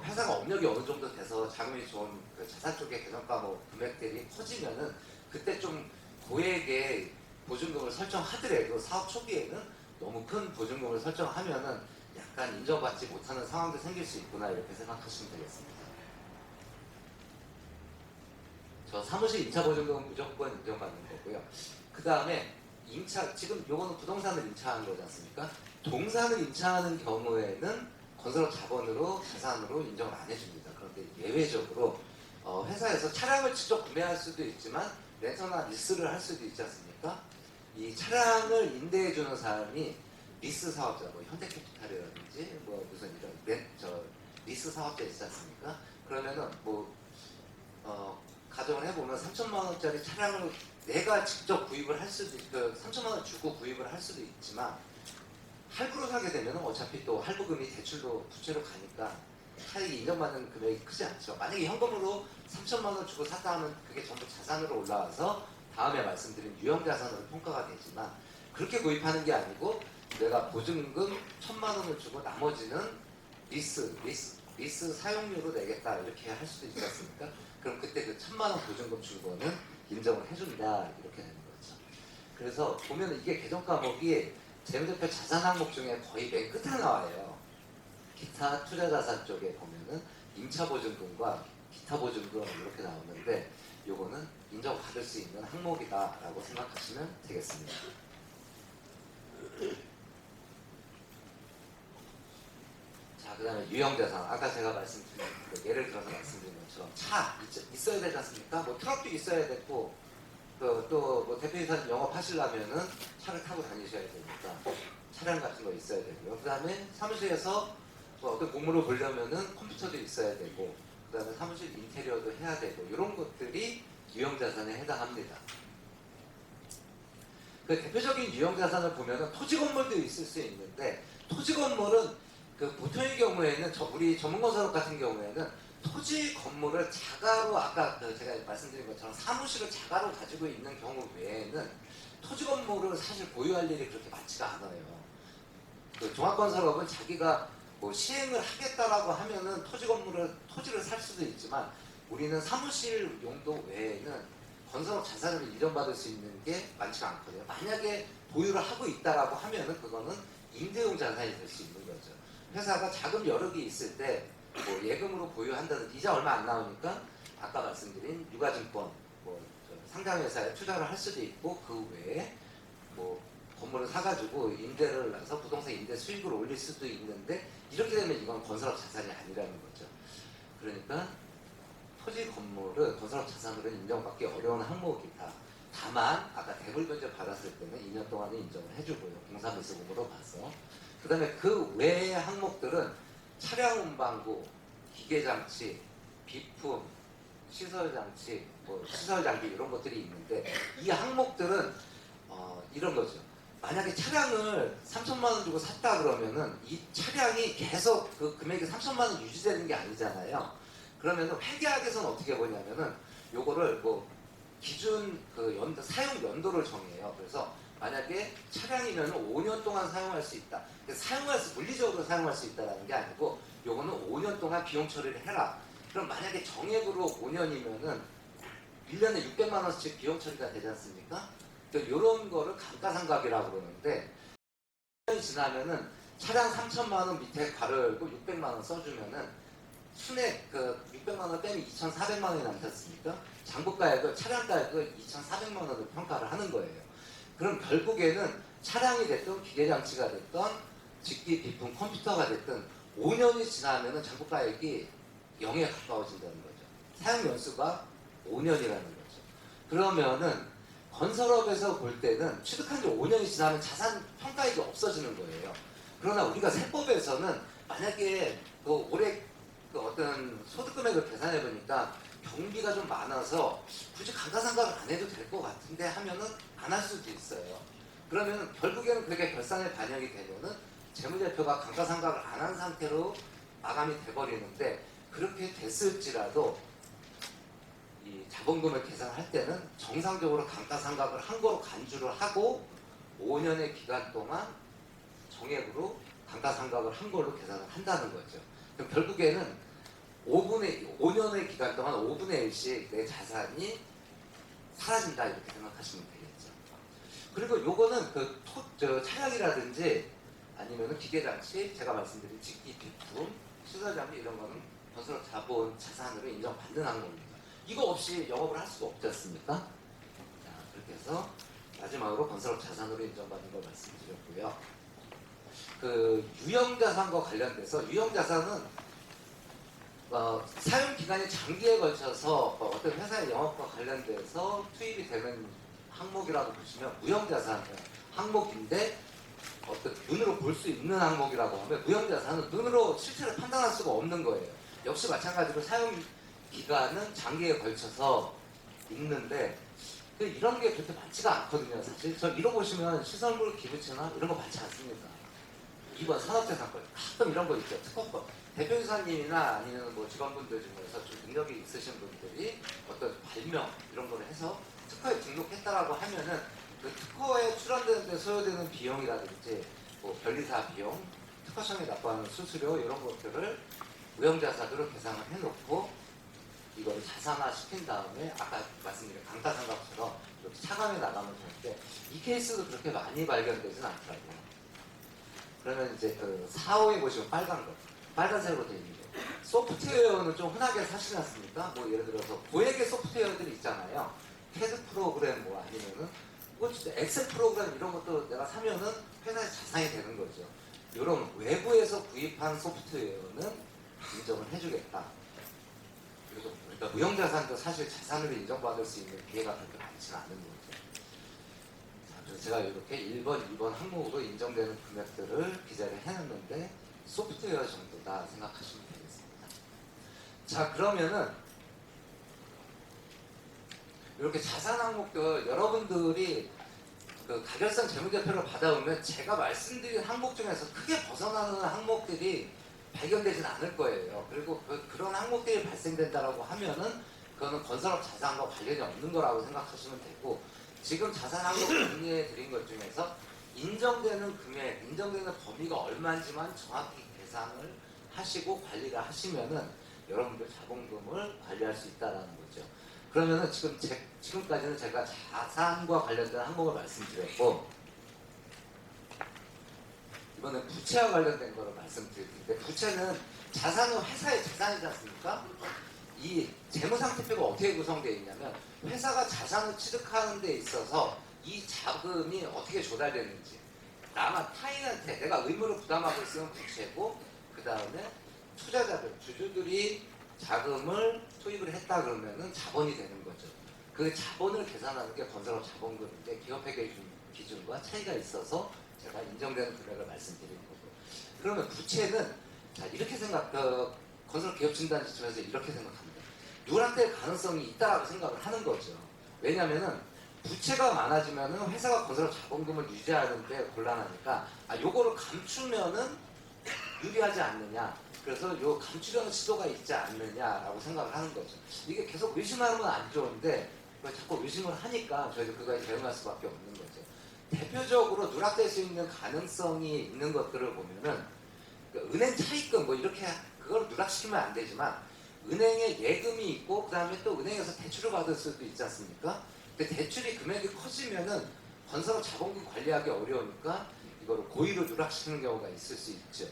회사가 업력이 어느 정도 돼서 자금이 좋은 그 자산 쪽의 개정가 뭐 금액들이 커지면은 그때 좀 고액의 보증금을 설정하더라도 사업 초기에는 너무 큰 보증금을 설정하면은 약간 인정받지 못하는 상황도 생길 수 있구나 이렇게 생각하시면 되겠습니다. 저 사무실 임차 보증금은 무조건 인정받는 거고요. 그 다음에 임차, 지금 요거는 부동산을 임차하는 거지 않습니까? 동산을 임차하는 경우에는 건설업 자본으로 자산으로 인정을 안 해줍니다. 그런데 예외적으로 회사에서 차량을 직접 구매할 수도 있지만 렌터나 리스를 할 수도 있지 않습니까? 이 차량을 임대해주는 사람이 리스 사업자, 뭐 현대캐피탈이라든지 뭐 무슨 이런 리스 사업자 있지 않습니까? 그러면은 뭐 가정을 해보면 3천만 원짜리 차량을 내가 직접 구입을 할 수도 있고 3천만 원 주고 구입을 할 수도 있지만 할부로 사게 되면 어차피 또 할부금이 대출로 부채로 가니까 차익이 인정받는 금액이 크지 않죠. 만약에 현금으로 3천만 원 주고 샀다 하면 그게 전부 자산으로 올라와서 다음에 말씀드린 유형자산으로 평가가 되지만 그렇게 구입하는 게 아니고 내가 보증금 1,000만 원을 주고 나머지는 리스 사용료로 내겠다 이렇게 할 수도 있지 않습니까? 그럼 그때 그 1,000만 원 보증금 준 거는 인정을 해준다 이렇게 되는 거죠. 그래서 보면 이게 개정 과목이 재무제표 자산 항목 중에 거의 맨 끝에 나와요. 기타 투자자산 쪽에 보면은 임차 보증금과 기타 보증금 이렇게 나오는데 요거는 인정받을 수 있는 항목이다라고 생각하시면 되겠습니다. 자, 그 다음에 유형자산. 아까 제가 말씀드린 예를 들어서 말씀드린 것처럼 차 있어야 되지 않습니까? 뭐 트럭도 있어야 되고 또 뭐 대표이사님 영업하시려면은 차를 타고 다니셔야 되니까 차량 같은 거 있어야 되고요. 그 다음에 사무실에서 뭐 어떤 공무를 보려면은 컴퓨터도 있어야 되고 그 다음에 사무실 인테리어도 해야 되고 이런 것들이 유형자산에 해당합니다. 그 대표적인 유형자산을 보면은 토지 건물도 있을 수 있는데 토지 건물은 그 보통의 경우에는 우리 전문건설업 같은 경우에는 토지 건물을 자가로 아까 제가 말씀드린 것처럼 사무실을 자가로 가지고 있는 경우 외에는 토지 건물을 사실 보유할 일이 그렇게 많지가 않아요. 그 종합건설업은 자기가 뭐 시행을 하겠다라고 하면은 토지를 살 수도 있지만 우리는 사무실 용도 외에는 건설업 자산을 인정받을 수 있는 게 많지가 않거든요. 만약에 보유를 하고 있다라고 하면은 그거는 임대용 자산이 될 수 있는 거죠. 회사가 자금 여력이 있을 때 뭐 예금으로 보유한다든지 이자 얼마 안 나오니까 아까 말씀드린 유가증권 뭐 상장회사에 투자를 할 수도 있고 그 외에 뭐 건물을 사가지고 임대를 해서 부동산 임대 수익을 올릴 수도 있는데 이렇게 되면 이건 건설업 자산이 아니라는 거죠. 그러니까 토지 건물은 건설업 자산으로 인정받기 어려운 항목이다. 다만 아까 대물 변제 받았을 때는 2년 동안은 인정을 해주고요. 공사미수금으로 봐서. 그 다음에 그 외의 항목들은 차량 운반구, 기계장치, 비품, 시설장치, 뭐 시설장비 이런 것들이 있는데 이 항목들은 이런 거죠. 만약에 차량을 3천만 원 주고 샀다 그러면은 이 차량이 계속 그 금액이 3천만 원 유지되는 게 아니잖아요. 그러면은 회계학에서는 어떻게 보냐면은 요거를 뭐 기준 그 사용 연도를 정해요. 그래서 만약에 차량이면 5년 동안 사용할 수 있다. 물리적으로 사용할 수 있다는 게 아니고 요거는 5년 동안 비용 처리를 해라. 그럼 만약에 정액으로 5년이면은 1년에 600만 원씩 비용 처리가 되지 않습니까? 이런 거를 감가상각이라고 그러는데 1년이 지나면은 차량 3천만 원 밑에 괄호 열고 600만 원 써주면은 순액 그 600만 원 빼면 2,400만 원이 남지 않습니까? 장부가액을 차량가액을 2,400만 원으로 평가를 하는 거예요. 그럼 결국에는 차량이 됐든 기계장치가 됐든 직기 비품 컴퓨터가 됐든 5년이 지나면은 장부가액이 0에 가까워진다는 거죠. 사용 연수가 5년이라는 거죠. 그러면은 건설업에서 볼 때는 취득한 지 5년이 지나면 자산 평가액이 없어지는 거예요. 그러나 우리가 세법에서는 만약에 그 올해 그 어떤 소득 금액을 계산해 보니까 경비가 좀 많아서 굳이 감가상각을 안 해도 될 것 같은데 하면은 안 할 수도 있어요. 그러면 결국에는 그게 결산에 반영이 되면은 재무제표가 감가상각을 안 한 상태로 마감이 돼버리는데 그렇게 됐을지라도 이 자본금을 계산할 때는 정상적으로 감가상각을 한 거로 간주를 하고 5년의 기간 동안 정액으로 감가상각을 한 걸로 계산을 한다는 거죠. 그럼 결국에는 5년의 기간 동안 5분의 1씩 내 자산이 사라진다 이렇게 생각하시면 되겠죠. 그리고 요거는 그 저 차량이라든지 아니면 기계장치, 제가 말씀드린 직기 비품, 시설장비 이런 거는 건설 자본 자산으로 인정받는 항목입니다. 이거 없이 영업을 할 수가 없지 않습니까? 자, 그렇게 해서 마지막으로 건설업 자산으로 인정받는 걸 말씀드렸고요. 그 유형자산과 관련돼서 유형자산은 사용 기간이 장기에 걸쳐서 어떤 회사의 영업과 관련돼서 투입이 되는 항목이라고 보시면 무형자산 항목인데 어떤 눈으로 볼 수 있는 항목이라고 하면 무형자산은 눈으로 실체를 판단할 수가 없는 거예요. 역시 마찬가지로 사용 기간은 장기에 걸쳐서 있는데 이런 게 그렇게 많지가 않거든요. 사실 저 이런 거 보시면 시설물 기부채나 이런 거 많지 않습니다. 이번 산업재산권 가끔 이런 거 있죠. 특허법 대표이사님이나 아니면 뭐 직원분들 중에서 좀 능력이 있으신 분들이 어떤 발명 이런 거를 해서 특허에 등록했다라고 하면은 그 특허에 출원되는데 소요되는 비용이라든지 뭐 변리사 비용, 특허청에 납부하는 수수료 이런 것들을 무형자산으로 계산을 해놓고 이거를 자산화 시킨 다음에 아까 말씀드린 강타상각처럼 이렇게 차감해 나가면 되는데 이 케이스도 그렇게 많이 발견되진 않더라고요. 그러면 이제 그 4호에 보시면 빨간색으로 되어 있는 거. 소프트웨어는 좀 흔하게 사시지 않습니까? 뭐 예를 들어서 고액의 소프트웨어들이 있잖아요. 캐드 프로그램 뭐 아니면은 뭐 진짜 엑셀 프로그램 이런 것도 내가 사면은 회사의 자산이 되는 거죠. 이런 외부에서 구입한 소프트웨어는 인정을 해주겠다. 그리고 그러니까 무형자산도 사실 자산으로 인정받을 수 있는 기회가 그렇게 많지는 않은 거죠. 자, 그래서 제가 이렇게 1번, 2번 항목으로 인정되는 금액들을 기재를 해놨는데 소프트웨어 정도다 생각하시면 되겠습니다. 자, 그러면은 이렇게 자산 항목들 여러분들이 그 가결성 재무제표를 받아오면 제가 말씀드린 항목 중에서 크게 벗어나는 항목들이 발견되진 않을 거예요. 그리고 그런 항목들이 발생된다라고 하면은 그거는 건설업 자산과 관련이 없는 거라고 생각하시면 되고 지금 자산 항목 정리해 드린 것 중에서 인정되는 금액, 인정되는 범위가 얼마인지만 정확히 계산을 하시고 관리를 하시면은 여러분들 자본금을 관리할 수 있다라는 거죠. 그러면은 지금까지는 제가 자산과 관련된 항목을 말씀드렸고 이번엔 부채와 관련된 거를 말씀드릴 텐데 부채는 자산은 회사의 자산이지 않습니까? 이 재무상태표가 어떻게 구성되어 있냐면 회사가 자산을 취득하는 데 있어서 이 자금이 어떻게 조달되는지 타인한테 내가 의무를 부담하고 있으면 부채고 그 다음에 투자자들, 주주들이 자금을 투입을 했다 그러면은 자본이 되는 거죠. 그 자본을 계산하는 게 건설업 자본금인데 기업회계 기준과 차이가 있어서 제가 인정되는 금액을 말씀드리는 거고. 그러면 부채는 자 이렇게 건설기업진단지침에서 이렇게 생각합니다. 누락될 가능성이 있다라고 생각을 하는 거죠. 왜냐하면은 부채가 많아지면은 회사가 건설업 자본금을 유지하는데 곤란하니까 요거를 감추면은 유리하지 않느냐. 그래서 요 감추려는 시도가 있지 않느냐라고 생각을 하는 거죠. 이게 계속 의심하는 건 안 좋은데 자꾸 의심을 하니까 저희도 그거에 대응할 수밖에 없는 거죠. 대표적으로 누락될 수 있는 가능성이 있는 것들을 보면은 은행 차입금 뭐 이렇게 그걸 누락시키면 안 되지만 은행에 예금이 있고 그 다음에 또 은행에서 대출을 받을 수도 있지 않습니까? 근데 대출이 금액이 커지면은 건설업 자본금 관리하기 어려우니까 이거를 고의로 누락시키는 경우가 있을 수 있죠.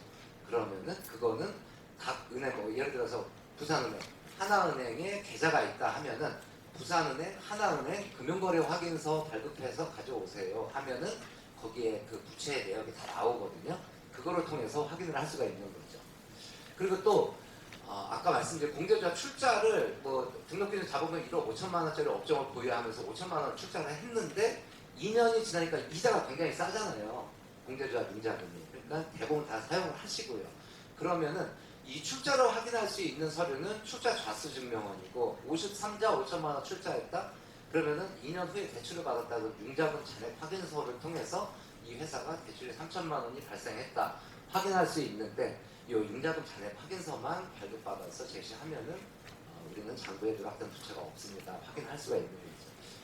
그러면은 그거는 각 은행 뭐 예를 들어서 부산은행, 하나은행에 계좌가 있다 하면은 부산은행, 하나은행 금융거래 확인서 발급해서 가져오세요 하면은 거기에 그 부채 내역이 다 나오거든요. 그거를 통해서 확인을 할 수가 있는 거죠. 그리고 또 아까 말씀드린 공제주와 출자를 뭐 등록기준 자본금 1억 5천만 원짜리 업종을 보유하면서 5천만 원 출자를 했는데 2년이 지나니까 이자가 굉장히 싸잖아요. 공제주와 융자금이. 그러니까 대부분 다 사용을 하시고요. 그러면은 이 출자를 확인할 수 있는 서류는 출자 좌수 증명원이고 53자 5천만 원 출자했다? 그러면은 2년 후에 대출을 받았다고 융자금 잔액 확인서를 통해서 이 회사가 대출이 3천만 원이 발생했다 확인할 수 있는데 이 융자금 잔액 확인서만 발급받아서 제시하면은 우리는 장부에 누락된 부채가 없습니다 확인할 수가 있는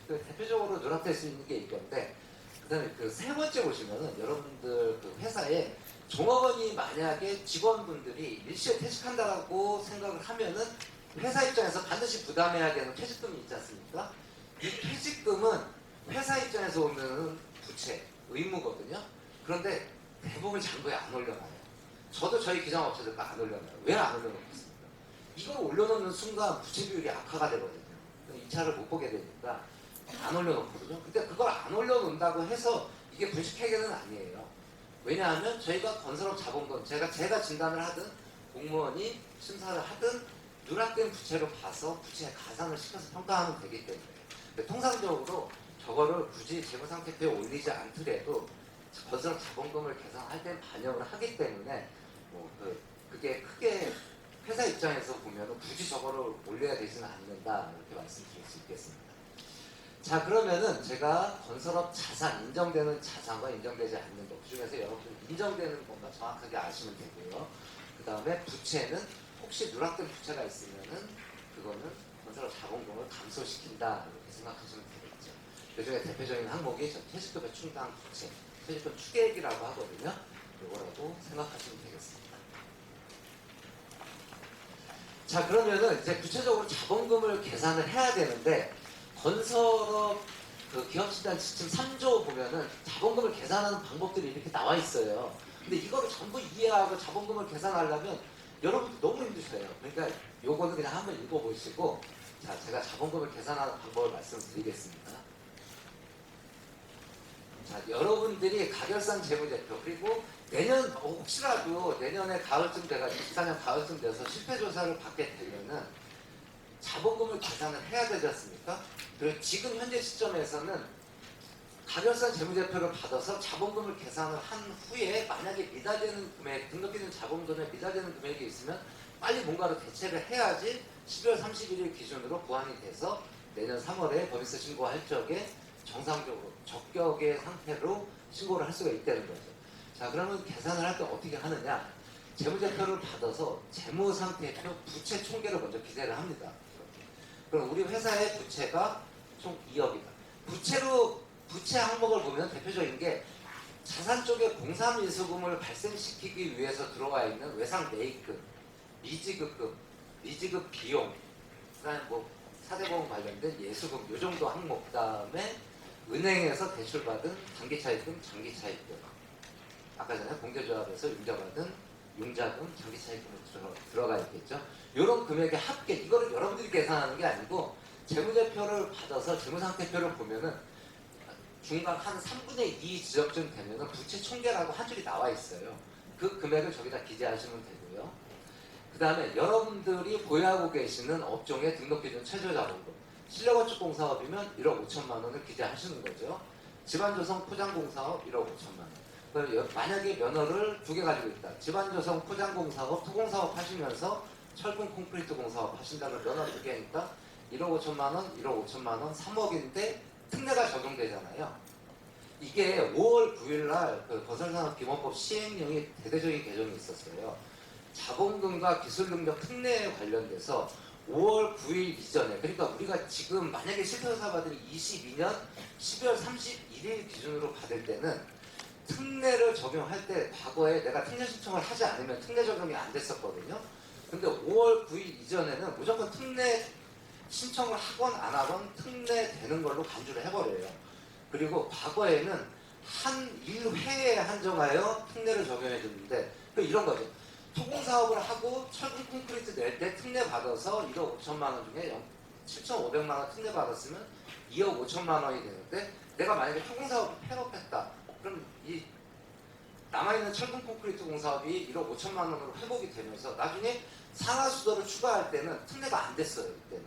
거죠. 대표적으로 누락될 수 있는 게 이건데 그다음에 그 세 번째 보시면은 여러분들 그 회사에 종업원이 만약에 직원분들이 일시에 퇴직한다라고 생각을 하면은 회사 입장에서 반드시 부담해야 되는 퇴직금이 있지 않습니까? 이 퇴직금은 회사 입장에서 오는 부채, 의무거든요. 그런데 대부분 장부에 안 올려놔요. 저도 저희 기장업체들 안 올려놔요. 왜 안 올려놓겠습니까? 이걸 올려놓는 순간 부채 비율이 악화가 되거든요. 이 차를 못 보게 되니까 안 올려놓거든요. 근데 그걸 안 올려놓는다고 해서 이게 불식회계는 아니에요. 왜냐하면 저희가 건설업 자본금, 제가 진단을 하든 공무원이 심사를 하든 누락된 부채로 봐서 부채 가산을 시켜서 평가하면 되기 때문에 통상적으로 저거를 굳이 재무상태표에 올리지 않더라도 건설업 자본금을 계산할 때 반영을 하기 때문에 그게 크게 회사 입장에서 보면 굳이 저거를 올려야 되지는 않는다 이렇게 말씀드릴 수 있겠습니다. 자, 그러면은 제가 건설업 자산, 인정되는 자산과 인정되지 않는 것 중에서 여러분 인정되는 것만 정확하게 아시면 되고요. 그 다음에 부채는 혹시 누락된 부채가 있으면은 그거는 건설업 자본금을 감소시킨다 이렇게 생각하시면 되겠죠. 그 중에 대표적인 항목이 퇴직급여 충당 부채, 퇴직금 추계액이라고 하거든요. 이거라고 생각하시면 되겠습니다. 자, 그러면은 이제 구체적으로 자본금을 계산을 해야 되는데 건설업 그 기업진단 지침 3조 보면은 자본금을 계산하는 방법들이 이렇게 나와 있어요. 근데 이거를 전부 이해하고 자본금을 계산하려면 여러분들 너무 힘드셔요. 그러니까 요거는 그냥 한번 읽어보시고 자, 제가 자본금을 계산하는 방법을 말씀드리겠습니다. 자, 여러분들이 가결산 재무제표 그리고 내년 혹시라도 내년에 가을쯤 돼가 24년 가을쯤 돼서 실패조사를 받게 되면은 자본금을 계산을 해야 되지 않습니까? 그리고 지금 현재 시점에서는 가결산 재무제표를 받아서 자본금을 계산을 한 후에 만약에 미달되는 금액, 등록기준 자본금에 미달되는 금액이 있으면 빨리 뭔가로 대체를 해야지 12월 31일 기준으로 보완이 돼서 내년 3월에 법인세 신고할 적에 정상적으로 적격의 상태로 신고를 할 수가 있다는 거죠. 자, 그러면 계산을 할 때 어떻게 하느냐? 재무제표를 받아서 재무상태표 부채 총계를 먼저 기재를 합니다. 그럼 우리 회사의 부채가 총 2억이다. 부채 항목을 보면 대표적인 게 자산 쪽에 공사미수금을 발생시키기 위해서 들어와 있는 외상 매입금, 미지급 비용, 그다음에 뭐 사대보험 관련된 예수금 요 정도 항목, 그다음에 은행에서 대출받은 단기차입금, 장기차입금, 아까 전에 공제조합에서 융자받은 융자금, 장기차입금이 들어가 있겠죠. 이런 금액의 합계, 이거를 여러분들이 계산하는 게 아니고 재무제표를 받아서 재무상태표를 보면은 중간 한 3분의 2 지점쯤 되면은 부채 총계라고 한 줄이 나와 있어요. 그 금액을 저기다 기재하시면 되고요. 그 다음에 여러분들이 보유하고 계시는 업종의 등록기준 최저자본금, 실내건축공사업이면 1억 5천만 원을 기재하시는 거죠. 집안조성 포장공사업 1억 5천만 원. 만약에 면허를 2개 가지고 있다. 집안조성 포장공사업, 토공사업 하시면서 철근 콘크리트 공사업 하신다면 면허 2개니까 1억 5천만 원, 1억 5천만 원, 3억인데 특례가 적용되잖아요. 이게 5월 9일 날 그 건설산업기본법 시행령이 대대적인 개정이 있었어요. 자본금과 기술능력 특례에 관련돼서 5월 9일 이전에, 그러니까 우리가 지금 만약에 실패조사 받은 22년 12월 31일 기준으로 받을 때는 특례를 적용할 때 과거에 내가 특례 신청을 하지 않으면 특례 적용이 안 됐었거든요. 근데 5월 9일 이전에는 무조건 특례 신청을 하건 안 하건 특례 되는 걸로 간주를 해버려요. 그리고 과거에는 한 1회에 한정하여 특례를 적용해 줬는데 이런 거죠. 토공사업을 하고 철근 콘크리트 낼 때 특례 받아서 1억 5천만 원 중에 7,500만 원 특례 받았으면 2억 5천만 원이 되는데 내가 만약에 토공사업을 폐업했다. 그럼 이 남아있는 철근 콘크리트 공사업이 1억 5천만 원으로 회복이 되면서 나중에 상하수도를 추가할 때는 특례가 안 됐어요. 그때는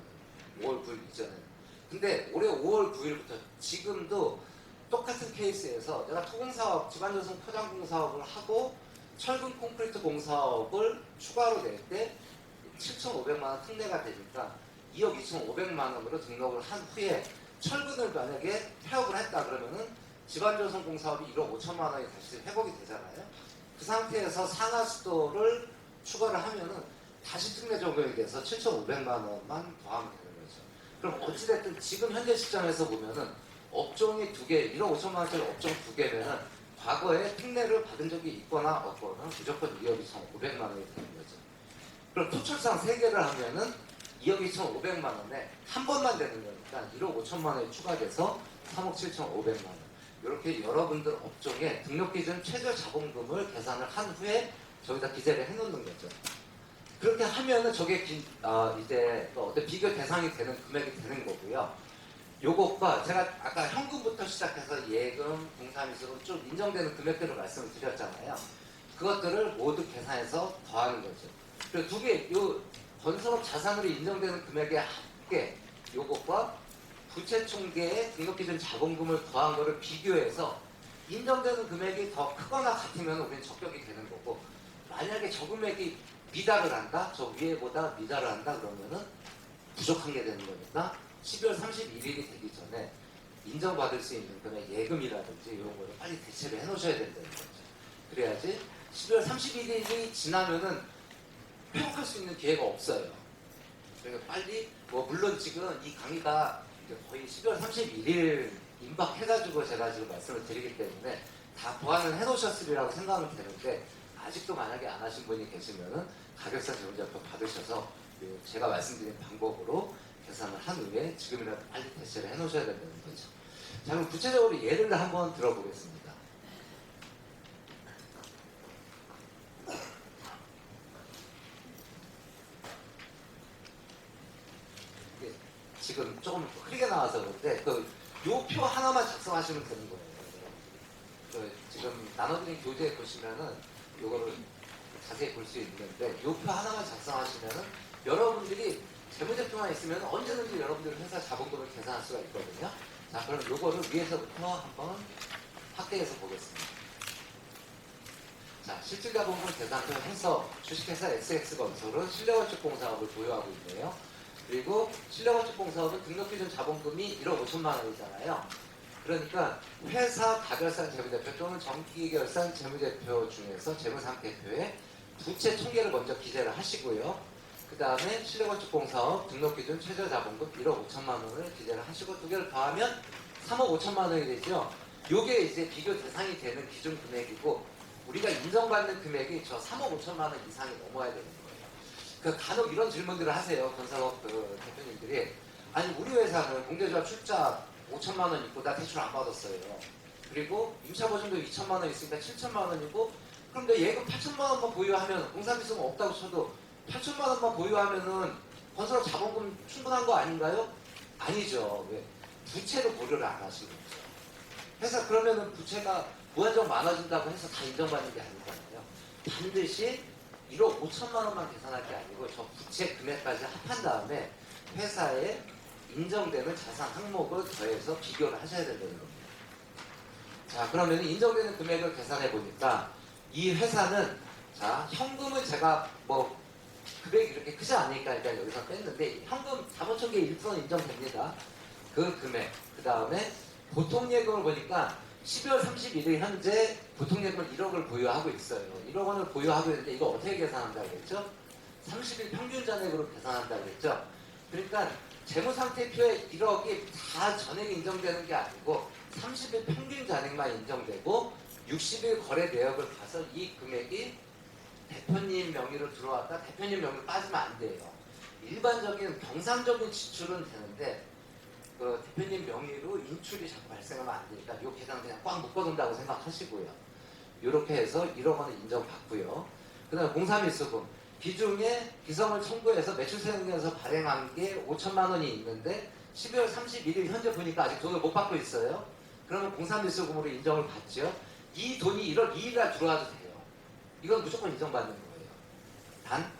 5월 9일 이전에는. 근데 올해 5월 9일부터 지금도 똑같은 케이스에서 내가 토공사업, 집안조성 포장공사업을 하고 철근 콘크리트 공사업을 추가로 낼 때 7,500만 원 특례가 되니까 2억 2,500만 원으로 등록을 한 후에 철근을 만약에 폐업을 했다 그러면은 집안조성 공사업이 1억 5천만 원이 다시 회복이 되잖아요. 그 상태에서 상하수도를 추가를 하면은 다시 특례 적용이 돼서 7,500만 원만 더하면 되는 거죠. 그럼 어찌됐든 지금 현재 시점에서 보면은 업종이 2개, 1억 5천만 원짜리 업종 2개면은 과거에 특례를 받은 적이 있거나 없거나 무조건 2억 2,500만 원이 되는 거죠. 그럼 토출상 3개를 하면은 2억 2,500만 원에 한 번만 되는 거니까 1억 5천만 원이 추가돼서 3억 7,500만 원. 이렇게 여러분들 업종에 등록기준 최저 자본금을 계산을 한 후에 저기다 기재를 해놓는 거죠. 그렇게 하면은 저게 이제 어떤 비교 대상이 되는 금액이 되는 거고요. 요것과 제가 아까 현금부터 시작해서 예금, 공사미수금 쭉 인정되는 금액들을 말씀을 드렸잖아요. 그것들을 모두 계산해서 더하는 거죠. 그리고 두 개, 요 건설업 자산으로 인정되는 금액의 합계, 요것과 부채 총계의 등록기준 자본금을 더한 거를 비교해서 인정되는 금액이 더 크거나 같으면 우리는 적격이 되는 거고, 만약에 저 금액이 미달을 한다, 저 위에보다 미달을 한다 그러면은 부족한 게 되는 거니까 12월 31일이 되기 전에 인정받을 수 있는 금액 예금이라든지 이런 거를 빨리 대체를 해놓으셔야 된다는 거죠. 그래야지 12월 31일이 지나면은 회복할 수 있는 기회가 없어요. 그러니까 빨리 물론 지금 이 강의가 거의 12월 31일 임박해가지고 제가 지금 말씀을 드리기 때문에 다 보완을 해놓으셨으리라고 생각은 되는데, 아직도 만약에 안 하신 분이 계시면은 가격상 재무제표 받으셔서 제가 말씀드린 방법으로 계산을 한 후에 지금이라도 빨리 대체를 해놓으셔야 된다는 거죠. 자, 그럼 구체적으로 예를 한번 들어보겠습니다. 지금 조금 흐리게 나와서 그런데 요 표 하나만 작성하시면 되는 거예요. 지금 나눠드린 교재에 보시면은 요거를 자세히 볼 수 있는데 요 표 하나만 작성하시면은 여러분들이 재무제표만 있으면 언제든지 여러분들 회사 자본금을 계산할 수가 있거든요. 자, 그럼 요거를 위에서부터 한번 확대해서 보겠습니다. 자, 실질자본금 계산표 해서 주식회사 SX건설은 실내건축공사업을 보유하고 있네요. 그리고 실내건축공사업은 등록기준 자본금이 1억 5천만 원이잖아요. 그러니까 회사 가결산 재무제표 또는 정기결산 재무제표 중에서 재무상태표에 부채 총계를 먼저 기재를 하시고요. 그 다음에 실내건축공사업 등록기준 최저자본금 1억 5천만 원을 기재를 하시고 두 개를 더하면 3억 5천만 원이 되죠. 요게 이제 비교 대상이 되는 기준 금액이고, 우리가 인정받는 금액이 저 3억 5천만 원 이상이 넘어야 되는 거예요. 간혹 이런 질문들을 하세요. 건설업 대표님들이. 아니, 우리 회사는 공제조합 출자 5천만 원 있고 나 대출 안 받았어요. 그리고 임차보증도 2천만 원 있으니까 7천만 원이고, 그럼 내 예금 8천만 원만 보유하면, 공사비수금 없다고 쳐도 8천만 원만 보유하면은 건설업 자본금 충분한 거 아닌가요? 아니죠. 왜? 부채로 고려를 안 하시는 거죠. 회사 그러면은 부채가 무한정 많아진다고 해서 다 인정받는 게 아니잖아요. 반드시 1억 5천만 원만 계산할 게 아니고 저 부채 금액까지 합한 다음에 회사에 인정되는 자산 항목을 더해서 비교를 하셔야 된다는 겁니다. 자, 그러면 인정되는 금액을 계산해 보니까 이 회사는, 자, 현금은 제가 금액이 이렇게 크지 않으니까 일단 여기서 뺐는데, 현금 자본총계 1%는 인정됩니다. 그 금액. 그 다음에 보통예금을 보니까 12월 31일 현재 보통예금을 1억을 보유하고 있어요. 1억 원을 보유하고 있는데 이거 어떻게 계산한다고 했죠? 30일 평균 잔액으로 계산한다고 했죠? 그러니까 재무상태표에 1억이 다 전액이 인정되는 게 아니고 30일 평균 잔액만 인정되고 60일 거래 내역을 봐서 이 금액이 대표님 명의로 들어왔다, 대표님 명의로 빠지면 안 돼요. 일반적인 정상적인 지출은 되는데 그 대표님 명의로 인출이 자꾸 발생하면 안 되니까 이 계산 그냥 꽉 묶어둔다고 생각하시고요. 이렇게 해서 1억 원을 인정받고요. 그 다음에 공사미수금 비중에 기성을 청구해서 매출세금에서 발행한 게 5천만 원이 있는데 12월 31일 현재 보니까 아직 돈을 못 받고 있어요. 그러면 공사미수금으로 인정을 받죠. 이 돈이 1월 2일 날 들어와도 돼요. 이건 무조건 인정받는 거예요. 단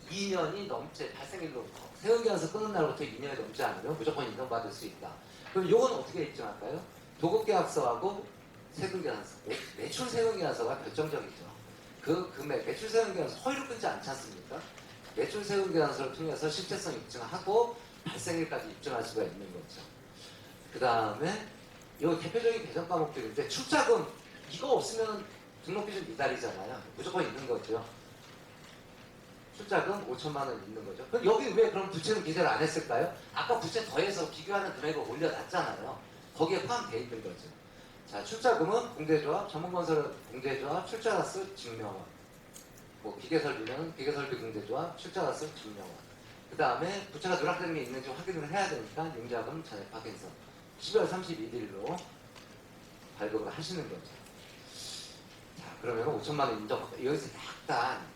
2년이 넘지, 발생일로부터 세금계산서 끊은 날부터 2년이 넘지 않으면 무조건 인정받을 수 있다. 그럼 이건 어떻게 입증할까요? 도급계약서하고 세금계산서, 매출세금계산서가 결정적이죠. 그 금액, 매출세금계산서 허위로 끊지 않지 않습니까? 매출세금계산서를 통해서 실체성 입증하고 발생일까지 입증할 수가 있는 거죠. 그 다음에 이 대표적인 배정 과목들인데, 출자금 이거 없으면 등록기준 미달이잖아요. 무조건 있는 거죠. 출자금 5천만 원 있는 거죠. 그럼 여기 왜 그럼 부채는 기재를 안 했을까요? 아까 부채 더해서 비교하는 금액을 올려놨잖아요. 거기에 포함되어 있는 거죠. 자, 출자금은 공제조합, 전문건설 공제조합, 출자가스 증명원. 기계설비는 기계설비 공제조합, 출자가스 증명원. 그 다음에 부채가 누락되는 게 있는지 확인을 해야 되니까 융자금 잔액 확인서. 12월 31일로 발급을 하시는 거죠. 자, 그러면 5천만 원 인정. 여기서 약간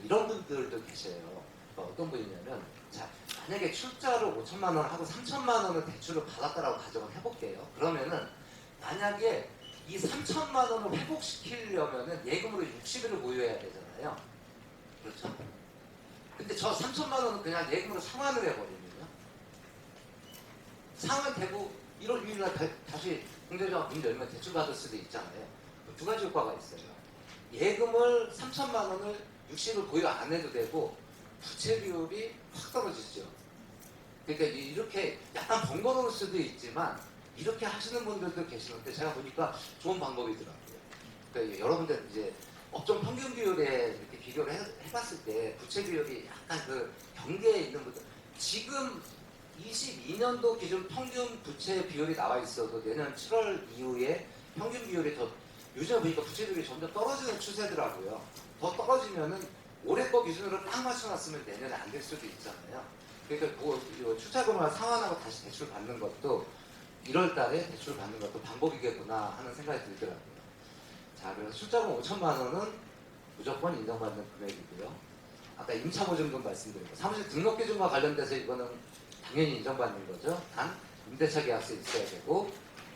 이런 분들도 계셔요. 어떤 분이냐면, 자, 만약에 출자로 5천만 원 하고 3천만 원을 대출을 받았다라고 가정을 해볼게요. 그러면은 만약에 이 3천만 원을 회복시키려면은 예금으로 60일을 보유해야 되잖아요. 그렇죠? 근데 저 3천만 원은 그냥 예금으로 상환을 해버리면요. 상환되고 1월 6일 날 다시 공제조합 문 열면 대출 받을 수도 있잖아요. 두 가지 효과가 있어요. 예금을 3천만 원을 60일 보유 안 해도 되고 부채 비율이 확 떨어지죠. 그러니까 이렇게 약간 번거로울 수도 있지만 이렇게 하시는 분들도 계시는데 제가 보니까 좋은 방법이더라고요. 그러니까 여러분들 이제 업종 평균 비율에 이렇게 비교를 해봤을 때 부채 비율이 약간 그 경계에 있는 분들, 지금 22년도 기준 평균 부채 비율이 나와 있어도 내년 7월 이후에 평균 비율이 더, 요즘 보니까 부채 비율이 점점 떨어지는 추세더라고요. 더 떨어지면은 올해 거 기준으로 딱 맞춰놨으면 내년에 안 될 수도 있잖아요. 그러니까 뭐 출자금을 상환하고 다시 대출 받는 것도 1월 달에 대출 받는 것도 방법이겠구나 하는 생각이 들더라고요. 자, 그래서 출자금 5천만 원은 무조건 인정받는 금액이고요. 아까 임차보증금 말씀드린 거, 사무실 등록 기준과 관련돼서 이거는 당연히 인정받는 거죠. 단 임대차 계약서 있어야 되고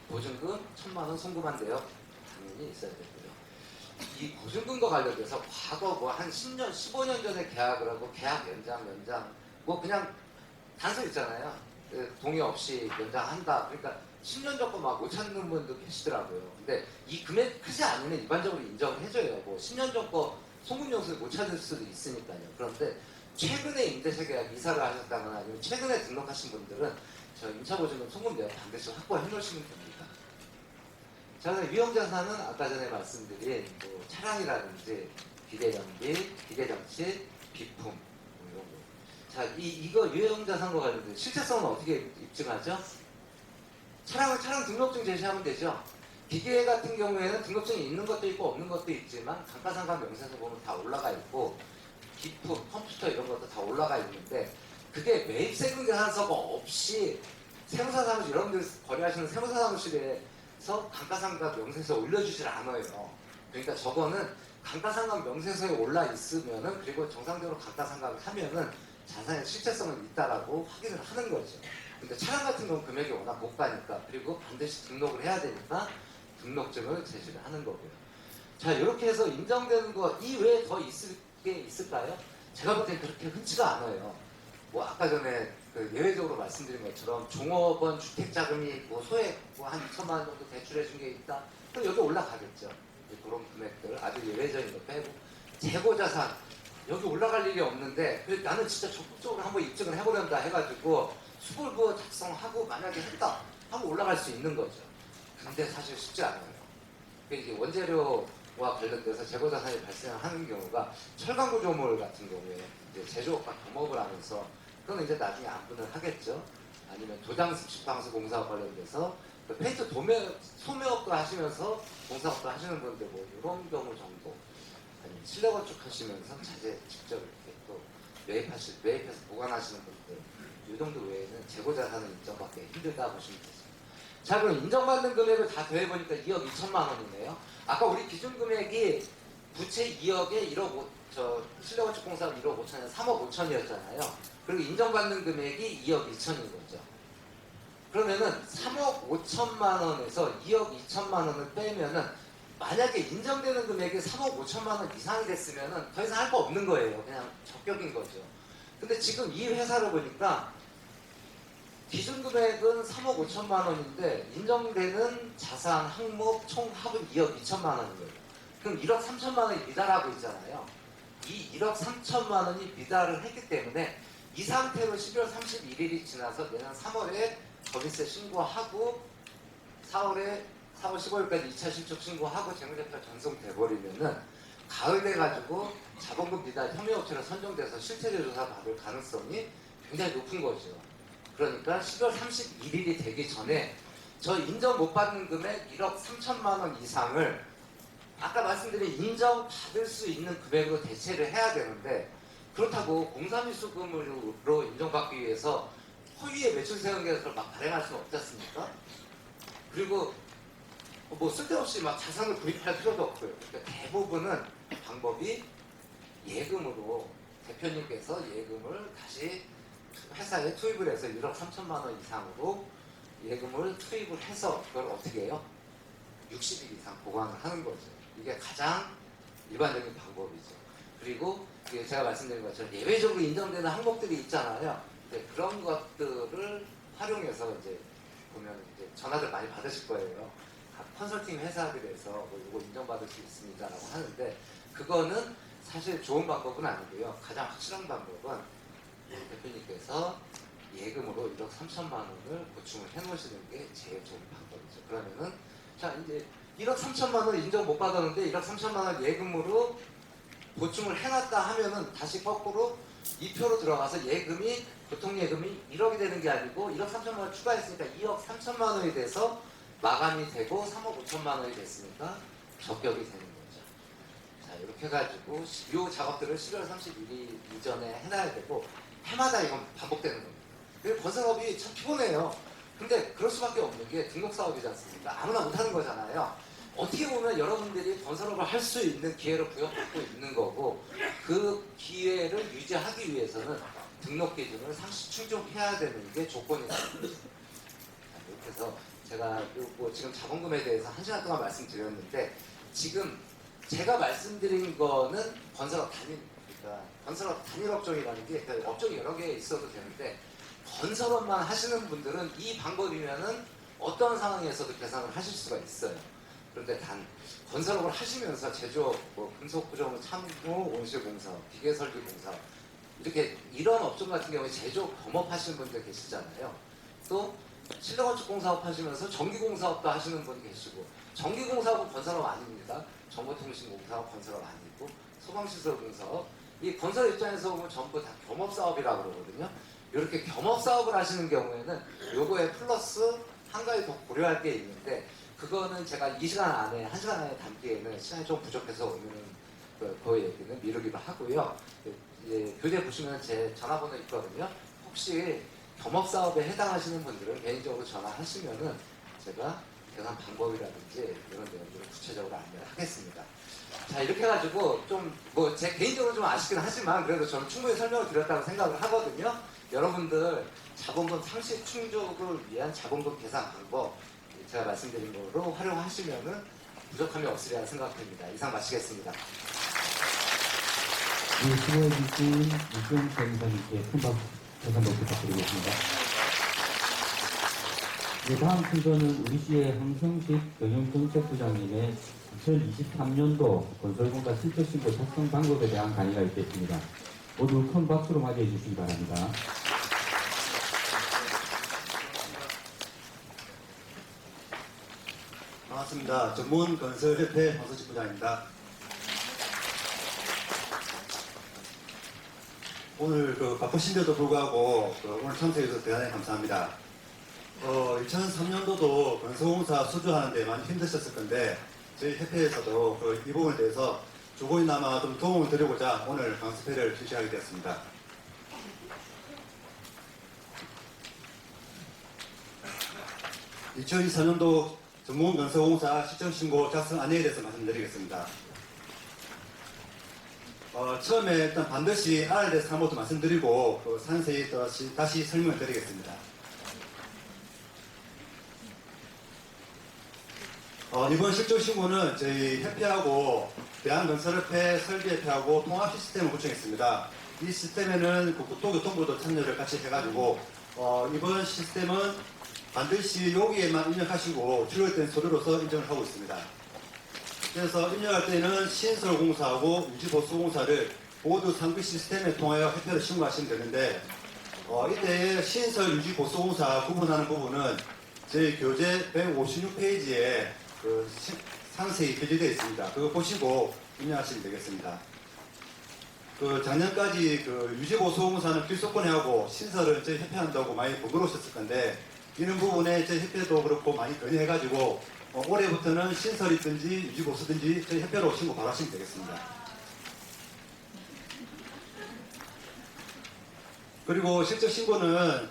보증금 1천만 원 송금한대요. 당연히 있어야 되고요. 이 보증금과 관련돼서 과거 뭐 한 10년, 15년 전에 계약을 하고 계약 연장 뭐 그냥 단서 있잖아요. 동의 없이 연장한다. 그러니까 10년 전거 막 못 찾는 분도 계시더라고요. 근데 이 금액 크지 않으면 일반적으로 인정을 해줘요. 뭐 10년 전거 송금 영수를 못 찾을 수도 있으니까요. 그런데 최근에 임대차 계약 이사를 하셨다거나 아니면 최근에 등록하신 분들은 저 임차보증금 송금 내역 반드시 확보해 놓으시면 됩니다. 자, 위험자산은 아까 전에 말씀드린 뭐 차량이라든지 비대전기, 비대정치, 비품 뭐 이런 거. 자, 이거 유형자산과 관련된 실체성은 어떻게 입증하죠? 차량 등록증 제시하면 되죠. 기계 같은 경우에는 등록증이 있는 것도 있고 없는 것도 있지만 감가상각 명세서 보면 다 올라가 있고 기품, 컴퓨터 이런 것도 다 올라가 있는데 그게 매입세금 계산서가 없이 세무사 사무실, 여러분들 거래하시는 세무사 사무실에서 감가상각 명세서 올려주질 않아요. 그러니까 저거는 감가상각 명세서에 올라 있으면은, 그리고 정상적으로 감가상각을 하면은 자산의 실체성은 있다라고 확인을 하는 거죠. 근데 차량 같은 경우는 금액이 워낙 못 가니까, 그리고 반드시 등록을 해야 되니까 등록증을 제시를 하는 거고요. 자, 이렇게 해서 인정되는 거 이외에 더 있을 게 있을까요? 제가 볼 땐 그렇게 흔치가 않아요. 뭐 아까 전에 그 예외적으로 말씀드린 것처럼 종업원 주택자금이 뭐 소액 뭐 한 2천만 원 정도 대출해 준 게 있다. 그럼 여기 올라가겠죠. 그런 금액들 아주 예외적인 거 빼고, 재고자산 여기 올라갈 일이 없는데 나는 진짜 적극적으로 한번 입증을 해보련다 해가지고 수불부어 작성하고 만약에 했다 하고 올라갈 수 있는 거죠. 근데 사실 쉽지 않아요. 이게 원재료와 관련돼서 재고자산이 발생하는 경우가 철강구조물 같은 경우에 이제 제조업과 겸업을 하면서, 그건 이제 나중에 안분을 하겠죠. 아니면 도장 습식방수 공사와 관련돼서 페인트 소매업도 하시면서 공사업도 하시는 분들 뭐 이런 경우 정도, 아니면 실내 건축 하시면서 자재 직접 이렇게 또 매입해서 보관하시는 분들, 이 정도 외에는 재고자산을 인정받기 힘들다 보시면 되죠. 자, 그럼 인정받는 금액을 다 더해보니까 2억 2천만 원이네요. 아까 우리 기준금액이 부채 2억에 1억 5, 실내 건축 공사업 1억 5천에 3억 5천이었잖아요. 그리고 인정받는 금액이 2억 2천인 거죠. 그러면은 3억 5천만 원에서 2억 2천만 원을 빼면은, 만약에 인정되는 금액이 3억 5천만 원 이상이 됐으면은 더 이상 할 거 없는 거예요. 그냥 적격인 거죠. 근데 지금 이 회사를 보니까 기준 금액은 3억 5천만 원인데 인정되는 자산 항목 총 합은 2억 2천만 원인 거예요. 그럼 1억 3천만 원이 미달하고 있잖아요. 이 1억 3천만 원이 미달을 했기 때문에 이 상태로 12월 31일이 지나서 내년 3월에 법인세 신고하고 4월 15일까지 2차 실적 신고하고 재무제표 전송돼버리면은 가을 돼가지고 자본금 미달 혐의업체로 선정돼서 실체조 조사 받을 가능성이 굉장히 높은 거죠. 그러니까 12월 31일이 되기 전에 저 인정 못 받는 금액 1억 3천만 원 이상을 아까 말씀드린 인정받을 수 있는 금액으로 대체를 해야 되는데, 그렇다고 공사미수금으로 인정받기 위해서 허위의 매출세금계획서를 막 발행할 수는 없지 않습니까? 그리고 뭐 쓸데없이 막 자산을 구입할 필요도 없고요. 그러니까 대부분은 방법이 예금으로 대표님께서 예금을 다시 회사에 투입을 해서 1억 3천만 원 이상으로 예금을 투입을 해서 그걸 어떻게 해요? 60일 이상 보관을 하는 거죠. 이게 가장 일반적인 방법이죠. 그리고 제가 말씀드린 것처럼 예외적으로 인정되는 항목들이 있잖아요. 그런 것들을 활용해서 이제 보면 이제 전화들 많이 받으실 거예요. 각 컨설팅 회사들에서 뭐 이거 인정받을 수 있습니다라고 하는데 그거는 사실 좋은 방법은 아니고요. 가장 확실한 방법은 대표님께서 예금으로 1억 3천만 원을 보충을 해놓으시는 게 제일 좋은 방법이죠. 그러면은 자 이제 1억 3천만 원 인정 못 받았는데 1억 3천만 원 예금으로 보충을 해놨다 하면은 다시 거꾸로 2표로 들어가서 예금이 보통 예금이 1억이 되는 게 아니고 1억 3천만 원 추가했으니까 2억 3천만 원이 돼서 마감이 되고 3억 5천만 원이 됐으니까 적격이 되는 거죠. 자 이렇게 해가지고 이 작업들을 11월 31일 이전에 해놔야 되고 해마다 이건 반복되는 겁니다. 그리고 건설업이 참 피곤해요. 근데 그럴 수밖에 없는 게 등록사업이지 않습니까? 아무나 못하는 거잖아요. 어떻게 보면 여러분들이 건설업을 할 수 있는 기회를 부여받고 있는 거고 그 기회를 유지하기 위해서는 등록 기준을 상시 충족해야 되는 게 조건이다. 이렇게 해서 제가 뭐 지금 자본금에 대해서 1시간 동안 말씀드렸는데 지금 제가 말씀드린 거는 건설업 단위, 그러니까 건설업 단일 업종이라는 게 그러니까 업종이 여러 개 있어도 되는데 건설업만 하시는 분들은 이 방법이면은 어떤 상황에서도 계산을 하실 수가 있어요. 그런데 단 건설업을 하시면서 제조업, 뭐 금속구조물, 참고, 온실공사, 기계설계공사 이렇게 이런 업종 같은 경우에 제조업 겸업하시는 분들 계시잖아요. 또 실내건축공사업 하시면서 전기공사업도 하시는 분 계시고 전기공사업은 건설업 아닙니다. 정보통신공사업 건설업 아니고 소방시설공사업 이 건설 입장에서 보면 전부 다 겸업사업이라고 그러거든요. 이렇게 겸업사업을 하시는 경우에는 요거에 플러스 한 가지 더 고려할 게 있는데 그거는 제가 2시간 안에 1시간 안에 담기에는 시간이 좀 부족해서 오늘은 그 얘기는 미루기로 하고요. 교재 보시면 제 전화번호 있거든요. 혹시 겸업사업에 해당하시는 분들은 개인적으로 전화하시면은 제가 계산 방법이라든지 이런 내용들을 구체적으로 안내를 하겠습니다. 자 이렇게 해가지고 좀 뭐 제 개인적으로 좀 아쉽긴 하지만 그래도 저는 충분히 설명을 드렸다고 생각을 하거든요. 여러분들 자본금 상시 충족을 위한 자본금 계산 방법 제가 말씀드린 거로 활용하시면은 부족함이 없으리라 생각됩니다. 이상 마치겠습니다. 이 수고해주신 이종철 이사님께 큰 박수 다시 한번 부탁드리겠습니다. 네, 다음 순서는 우리시의 황성식 경영정책부장님의 2023년도 건설공사 실적신고 작성 방법에 대한 강의가 있겠습니다. 모두 큰 박수로 맞이해 주시기 바랍니다. 반갑습니다. 전문건설협회 황성식 부장입니다. 오늘 바쁘신데도 불구하고 오늘 참석해주셔서 대단히 감사합니다. 2003년도도 건설공사 수주하는데 많이 힘드셨을 건데 저희 협회에서도 이 부분에 대해서 조금이나마 좀 도움을 드리고자 오늘 강습회를 실시하게 되었습니다. (2024년도) 전문건설공사 실적신고 작성 안내에 대해서 말씀드리겠습니다. 처음에 일단 반드시 알아야 될 사항부터 말씀드리고 상세히 다시 설명을 드리겠습니다. 이번 실적신고는 저희 협회하고 대한건설협회, 설계협회하고 통합 시스템을 구축했습니다. 이 시스템에는 국토교통부도 참여를 같이 해가지고 이번 시스템은 반드시 여기에만 입력하시고 출력된 서류로서 인정을 하고 있습니다. 그래서 입력할 때는 신설공사하고 유지보수공사를 모두 상비 시스템에 통하여 협회를 신고하시면 되는데 이때 신설 유지보수공사 구분하는 부분은 저희 교재 156페이지에 상세히 표시되어 있습니다. 그거 보시고 입력하시면 되겠습니다. 작년까지 유지보수공사는 필수권에 하고 신설은 저희 협회 한다고 많이 번거로우셨을 건데 이런 부분에 저희 협회도 그렇고 많이 건의해가지고 올해부터는 신설이든지 유지보수든지 저희 협회로 신고 바로 하시면 되겠습니다. 그리고 실적 신고는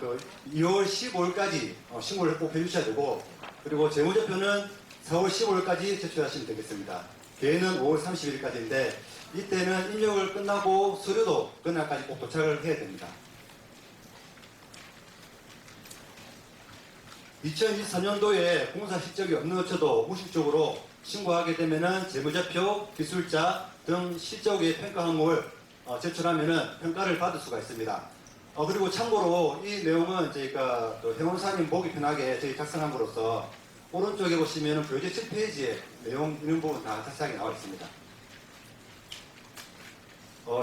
2월 15일까지 신고를 꼭 해주셔야 되고 그리고 재무제표는 4월 15일까지 제출하시면 되겠습니다. 개회는 5월 30일까지인데 이때는 입력을 끝나고 서류도 그날까지 꼭 도착을 해야 됩니다. 2023년도에 공사 실적이 없는 업체도 무실적으로 신고하게 되면은 재무제표, 기술자 등 실적의 평가 항목을 제출하면은 평가를 받을 수가 있습니다. 그리고 참고로 이 내용은 저희가 회원사님 보기 편하게 저희 작성함으로써 오른쪽에 보시면은 교재 7페이지에 내용 있는 부분 다 자세하게 나와 있습니다.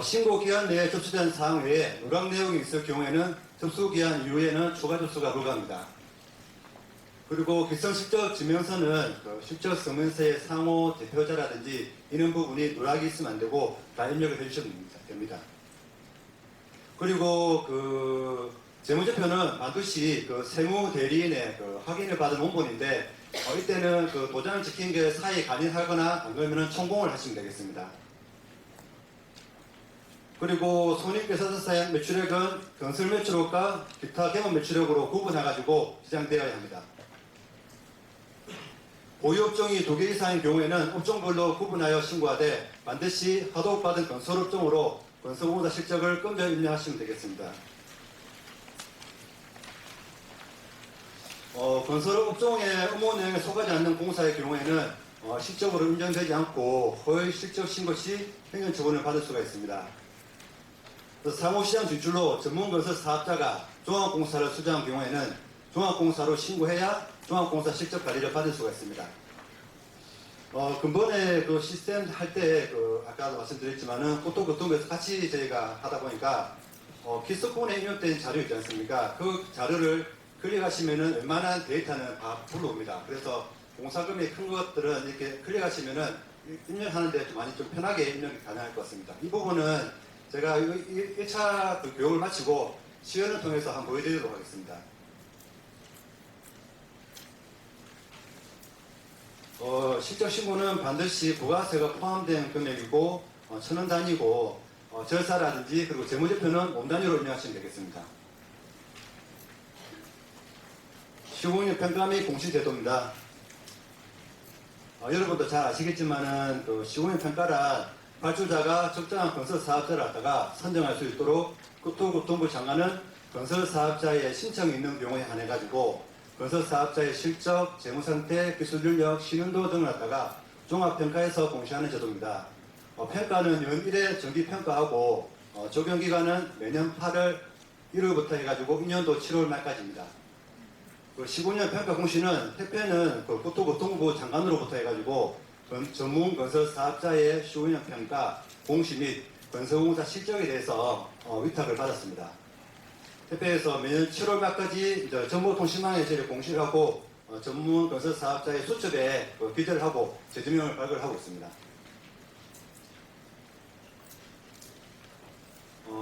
신고 기한 내에 접수된 사항 외에 누락 내용이 있을 경우에는 접수 기한 이후에는 추가 접수가 불가합니다. 그리고 기성실적 증명서는 실적 서면서의 상호 대표자라든지 이런 부분이 누락이 있으면 안 되고 다 입력을 해주시면 됩니다. 그리고 재무제표는 반드시 세무대리인의 확인을 받은 원본인데 이때는 도장을 지킨 게 사이 간이하거나 안 그러면充공을 하시면 되겠습니다. 그리고 손익계산서상 매출액은 건설 매출액과 기타 개업 매출액으로 구분해가지고 지정되어야 합니다. 보유업종이 2개 이상인 경우에는 업종별로 구분하여 신고하되 반드시 하도받은 건설업종으로 건설공사 실적을 검정 입력하시면 되겠습니다. 건설업종의 업무 내용에 속하지 않는 공사의 경우에는 실적으로 인정되지 않고 허위 실적 신고 시 행정처분을 받을 수가 있습니다. 사무시장 진출로 전문건설 사업자가 종합공사를 수주한 경우에는 종합공사로 신고해야 종합공사 실적 관리를 받을 수가 있습니다. 근본에 시스템 할 때 아까도 말씀드렸지만은 고토교통부에서 같이 저희가 하다 보니까 기스폰에 입력된 자료 있지 않습니까? 그 자료를 클릭하시면은 웬만한 데이터는 다 불러옵니다. 그래서 공사금이 큰 것들은 이렇게 클릭하시면은 입력하는데 좀 많이 좀 편하게 입력이 가능할 것 같습니다. 이 부분은 제가 1차 교육을 마치고 시연을 통해서 한번 보여드리도록 하겠습니다. 실적 신고는 반드시 부가세가 포함된 금액이고 1,000원 단위고 절사라든지 그리고 재무제표는 원 단위로 입력하시면 되겠습니다. 시공인 평가 및 공시 제도입니다. 여러분도 잘 아시겠지만은 시공인 평가란 발주자가 적정한 건설 사업자를 갖다가 선정할 수 있도록 국토교통부 장관은 건설 사업자의 신청이 있는 경우에 한해 가지고 건설 사업자의 실적, 재무상태, 기술인력, 신용도 등을 갖다가 종합평가해서 공시하는 제도입니다. 평가는 연 1회 정기평가하고 적용기간은 매년 8월 1월부터 해가지고 2년도 7월 말까지입니다. 15년 평가 공시는 협회는 국토교통부 장관으로부터 해가지고 전문 건설 사업자의 15년 평가 공시 및 건설공사 실적에 대해서 위탁을 받았습니다. 협회에서 매년 7월 말까지 정보통신망에 저희 공시를 하고 전문 건설 사업자의 수첩에 기재를 하고 재증명을 발급을 하고 있습니다.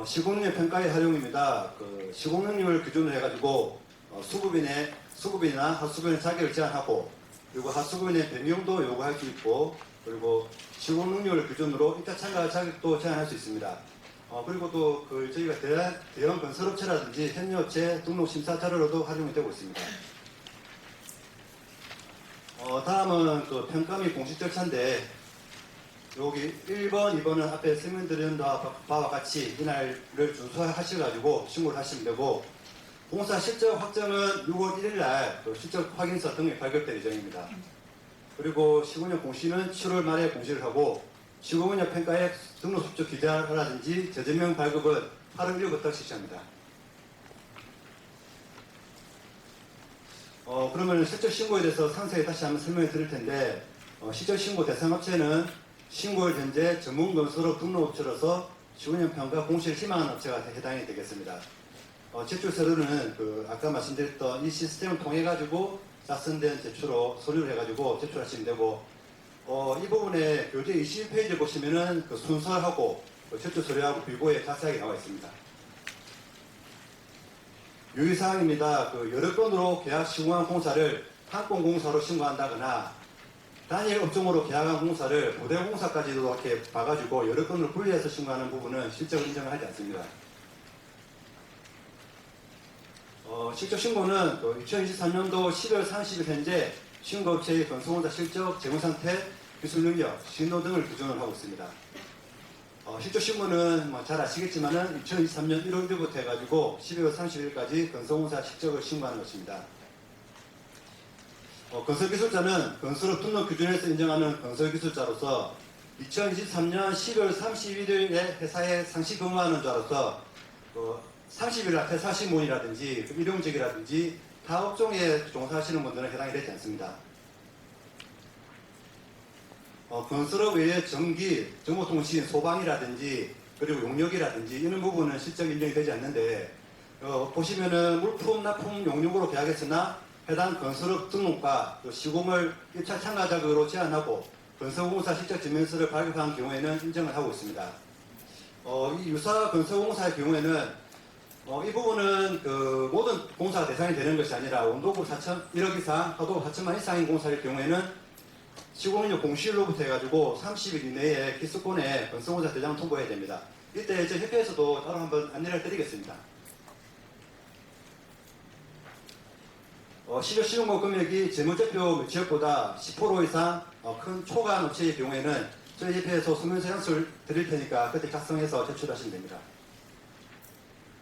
시공능력 평가의 활용입니다. 시공능력을 기준으로 해가지고 수급인이나 하수급인의 자격을 제한하고 그리고 하수급인의 변경도 요구할 수 있고 그리고 시공능력을 기준으로 1차 참가 자격도 제한할 수 있습니다. 그리고 또 저희가 대형 건설업체라든지 협력업체 등록 심사 자료로도 활용이 되고 있습니다. 다음은 평가 및 공식 절차인데 여기 1번, 2번은 앞에 설명드린 바와 같이 이날을 준수하셔가지고 신고를 하시면 되고 공사 실적 확정은 6월 1일 날 실적 확인서 등이 발급될 예정입니다. 그리고 시공년 공시는 7월 말에 공시를 하고 시공년 평가액 등록 수표 기재라든지 재증명 발급은 8월 1일부터 실시합니다. 그러면 실적 신고에 대해서 상세히 다시 한번 설명해 드릴 텐데 실적 신고 대상 업체는 신고일 현재 전문 건설업 등록업체로서 시공년 평가 공시를 희망하는 업체가 해당이 되겠습니다. 제출 서류는 아까 말씀드렸던 이 시스템을 통해 가지고 작성된 제출로 서류를 해가지고 제출하시면 되고 이 부분에 교재 21페이지 보시면은 순서하고 제출 서류하고 비고에 자세하게 나와 있습니다. 유의사항입니다. 여러 건으로 계약 시공한 공사를 한 건 공사로 신고한다거나 단일 업종으로 계약한 공사를 부대 공사까지도 이렇게 봐가지고 여러 건으로 분리해서 신고하는 부분은 실적을 인정을 하지 않습니다. 실적 신고는 2023년도 10월 30일 현재 신고업체의 건설공사 실적, 재무상태, 기술 능력, 신호 등을 규정을 하고 있습니다. 실적신고는 잘 아시겠지만은 2023년 1월 1일부터 해가지고 12월 30일까지 건설공사 실적을 신고하는 것입니다. 건설기술자는 건설업 등록 기준에서 인정하는 건설기술자로서 2023년 12월 31일에 회사에 상시 근무하는 자로서 30일 퇴사 신문이라든지 일용직이라든지 타 업종에 종사하시는 분들은 해당이 되지 않습니다. 건설업 외에 전기, 정보통신, 소방이라든지 그리고 용역이라든지 이런 부분은 실적 인정이 되지 않는데 보시면은 물품, 납품, 용역으로 계약했으나 해당 건설업 등록과 시공을 1차 참가 자격으로 제한하고 건설공사 실적 증명서를 발급한 경우에는 인정을 하고 있습니다. 이 유사 건설공사의 경우에는 이 부분은 모든 공사가 대상이 되는 것이 아니라 원도급 1억 이상, 하도급 4천만 이상인 공사일 경우에는 시공인력 공시일로부터 해가지고 30일 이내에 기수권에 건설공사 대장을 통보해야 됩니다. 이때 저희 협회에서도 따로 한번 안내를 드리겠습니다. 실효 시공고 금액이 재무제표 지역보다 10% 이상 큰 초과한 업체의 경우에는 저희 협회에서 소면서 양수를 드릴 테니까 그때 작성해서 제출하시면 됩니다.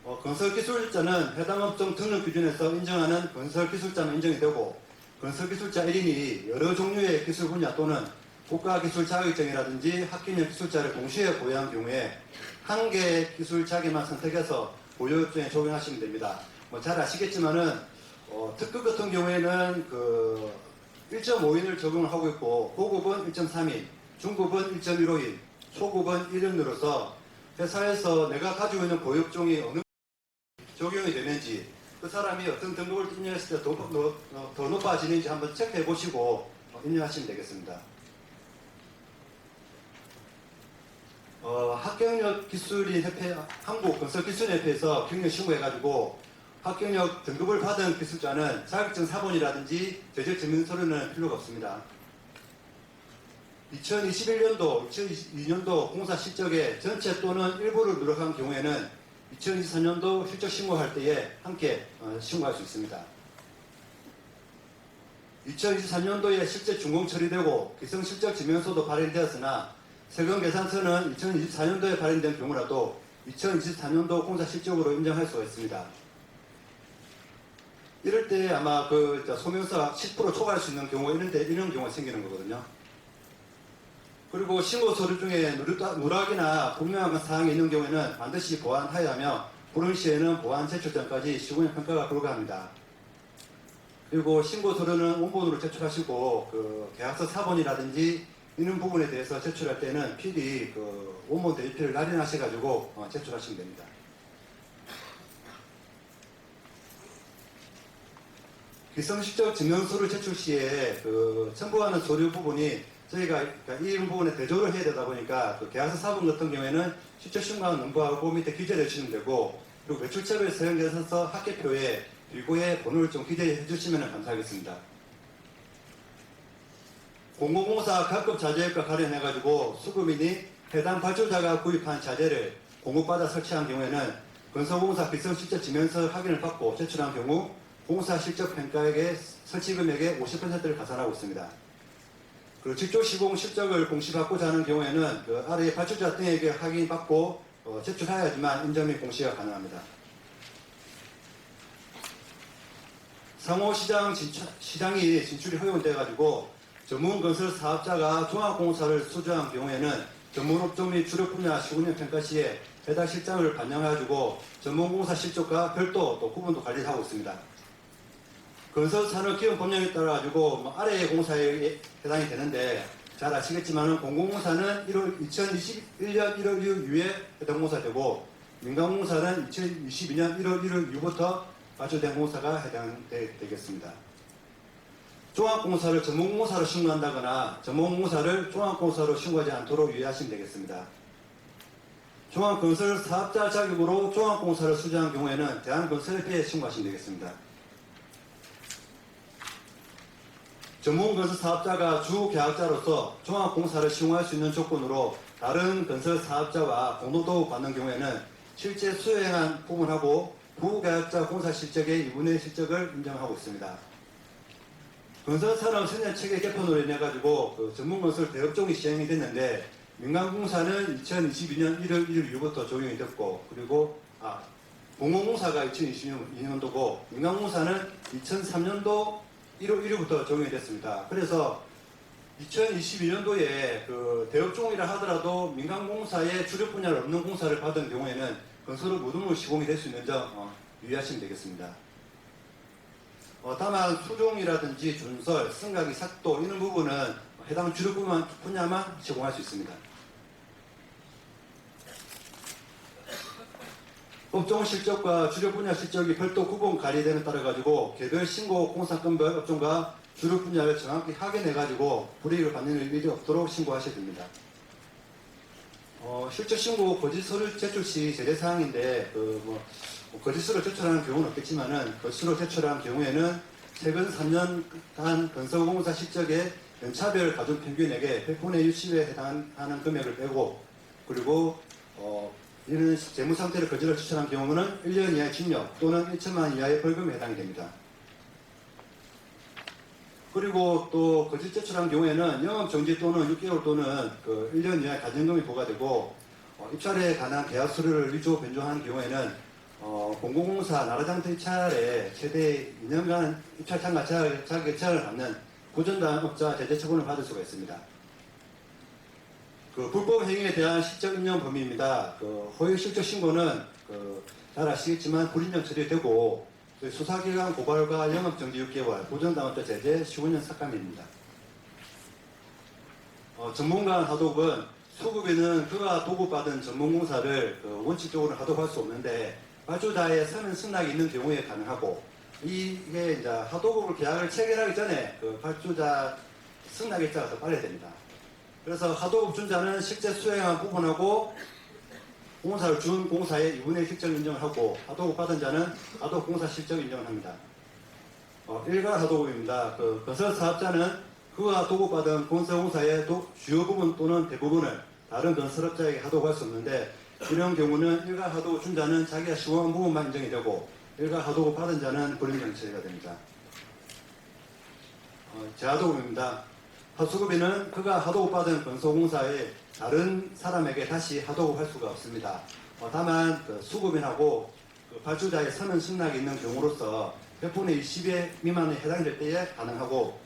건설기술자는 해당 업종 등록 기준에서 인정하는 건설기술자만 인정이 되고 건설기술자 1인이 여러 종류의 기술 분야 또는 국가기술 자격증이라든지 학기년 기술자를 동시에 보유한 경우에 한 개의 기술 자격만 선택해서 보유 업종에 적용하시면 됩니다. 잘 아시겠지만은 특급 같은 경우에는 1.5인을 적용을 하고 있고 고급은 1.3인, 중급은 1.15인, 초급은 1인으로서 회사에서 내가 가지고 있는 보유 업종이 어느 적용이 되는지 그 사람이 어떤 등급을 인정했을 때 더 높아지는지 한번 체크해 보시고 인정하시면 되겠습니다. 학경력 기술인 협회, 한국건설기술협회에서 경력 신고해가지고 학경력 등급을 받은 기술자는 자격증 사본이라든지 재적 증명서류는 필요가 없습니다. 2021년도, 2022년도 공사 실적의 전체 또는 일부를 누락한 경우에는 2024년도 실적 신고할 때에 함께 신고할 수 있습니다. 2023년도에 실제 준공 처리되고 기성 실적 증명서도 발행되었으나 세금 계산서는 2024년도에 발행된 경우라도 2024년도 공사 실적으로 인정할 수가 있습니다. 이럴 때 아마 소명서 10% 초과할 수 있는 경우 이런 경우가 생기는 거거든요. 그리고 신고 서류 중에 누락이나 불명확한 사항이 있는 경우에는 반드시 보완하여야 하며 불응 시에는 보완 제출 전까지 시공의 평가가 불가합니다. 그리고 신고 서류는 원본으로 제출하시고 계약서 사본이라든지 이런 부분에 대해서 제출할 때는 필히 원본 대비표를 날인하셔가지고 제출하시면 됩니다. 기성실적 증명서를 제출 시에 첨부하는 서류 부분이 저희가 이 부분에 대조를 해야 되다 보니까 계약서 사본 같은 경우에는 실적 신고한 넘버하고 밑에 기재를 해주시면 되고 그리고 매출처별 사용계산서 합계표에 일고의 번호를 좀 기재해 주시면 감사하겠습니다. 공공공사 각급 자재과 관련해가지고 수급인이 해당 발주자가 구입한 자재를 공급받아 설치한 경우에는 건설공사 기성실적 증명서 확인을 받고 제출한 경우 공사 실적 평가액의 설치 금액의 50%를 가산하고 있습니다. 그리고 직조 시공 실적을 공시받고자 하는 경우에는 아래의 발주자 등에게 확인받고 제출하여야지만 인정 및 공시가 가능합니다. 상호 시장이 진출이 허용돼가지고 전문 건설 사업자가 종합공사를 수주한 경우에는 전문 업종 및 주력 분야 시군형 평가 시에 해당 실장을 반영해가지고 전문공사 실적과 별도 또 구분도 관리하고 있습니다. 건설산업기본법령에 따라 가지고 아래의 공사에 해당이 되는데 잘 아시겠지만 공공공사는 2021년 1월 1일 이후에 해당 공사되고 민간공사는 2022년 1월 1일 이후부터 발주된 공사가 해당되겠습니다. 종합공사를 전문공사로 신고한다거나 전문공사를 종합공사로 신고하지 않도록 유의하시면 되겠습니다. 종합건설 사업자 자격으로 종합공사를 수주한 경우에는 대한건설협회에 신고하시면 되겠습니다. 전문건설 사업자가 주 계약자로서 종합공사를 시공할 수 있는 조건으로 다른 건설 사업자와 공동도급 받는 경우에는 실제 수행한 부분하고 부계약자 공사 실적의 2분의 1 실적을 인정하고 있습니다. 건설산업 선년 체계 개편으로 인해 가지고 그 전문건설 대업종이 시행이 됐는데 민간공사는 2022년 1월 1일 이후부터 적용이 됐고 그리고 공공공사가 2022년도고 민간공사는 2003년도 1월 1일부터 적용이 됐습니다. 그래서 2022년도에 그 대업종이라 하더라도 민간공사의 주력 분야를 없는 공사를 받은 경우에는 건설업 무등록 시공이 될 수 있는 점 유의하시면 되겠습니다. 다만 수종이라든지 준설, 승각이, 삭도 이런 부분은 해당 주력 분야만 시공할 수 있습니다. 업종 실적과 주력 분야 실적이 별도 구분 관리됨에 따라 가지고 개별 신고 공사건별 업종과 주력 분야를 정확히 확인해 가지고 불이익을 받는 일이 없도록 신고하셔야 됩니다. 실적 신고 거짓 서류 제출 시 제재 사항인데 거짓서를 제출하는 경우는 없겠지만은 거짓서를 제출한 경우에는 최근 3년간 건설공사 실적의 연차별 가중 평균액의 100분의 60에 해당하는 금액을 빼고 그리고 이는 재무 상태를 거짓을 제출한 경우는 1년 이하의 징역 또는 1천만 원 이하의 벌금에 해당이 됩니다. 그리고 또 거짓 제출한 경우에는 영업 정지 또는 6개월 또는 1년 이하의 가중금이 부과되고 입찰에 관한 계약 서류를 위조 변조한 경우에는 공공공사 나라장터 입찰에 최대 2년간 입찰 참가 자격 제한을 받는 부전당업자 제재 처분을 받을 수가 있습니다. 불법 행위에 대한 실적 인정 범위입니다. 허위 실적 신고는 잘 아시겠지만 불인정 처리되고 수사기관 고발과 영업정지 6개월, 부전당업자 제재 15년 삭감입니다. 전문가 하도급은 수급에는 그가 도급받은 전문공사를 원칙적으로 하도할 수 없는데 발주자의 서면 승낙이 있는 경우에 가능하고 이게 이제 하도급을 계약을 체결하기 전에 발주자 승낙 일자가 더 빨라야 됩니다. 그래서 하도급 준자는 실제 수행한 부분하고 공사를 준 공사의 2분의 1 실적 인정을 하고 하도급 받은 자는 하도급 공사 실적 인정을 합니다. 일괄 하도급입니다. 건설 사업자는 그가 도급받은 건설공사의 주요 부분 또는 대부분을 다른 건설업자에게 하도급할 수 없는데 이런 경우는 일괄 하도급 준 자는 자기가 시공한 부분만 인정이 되고 일괄 하도급 받은 자는 불인정 처리가 됩니다. 재하도급입니다. 하수급에는 그가 하도급 받은 건설공사의 다른 사람에게 다시 하도급할 수가 없습니다. 다만 수급인하고 발주자의 서면 승낙이 있는 경우로서 100분의 20의 미만에 해당될 때에 가능하고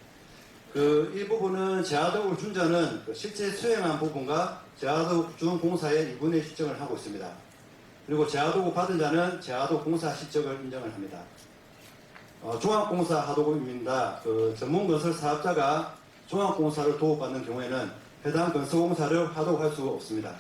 이 부분은 재하도급을 준 자는 실제 수행한 부분과 재하도급 준 공사의 2분의 1 실적을 하고 있습니다. 그리고 재하도급 받은 자는 재하도급 공사 실적을 인정을 합니다. 종합공사 하도급입니다. 전문건설 사업자가 종합공사를 도급받는 경우에는 해당 건설공사를 하도급할 수 없습니다.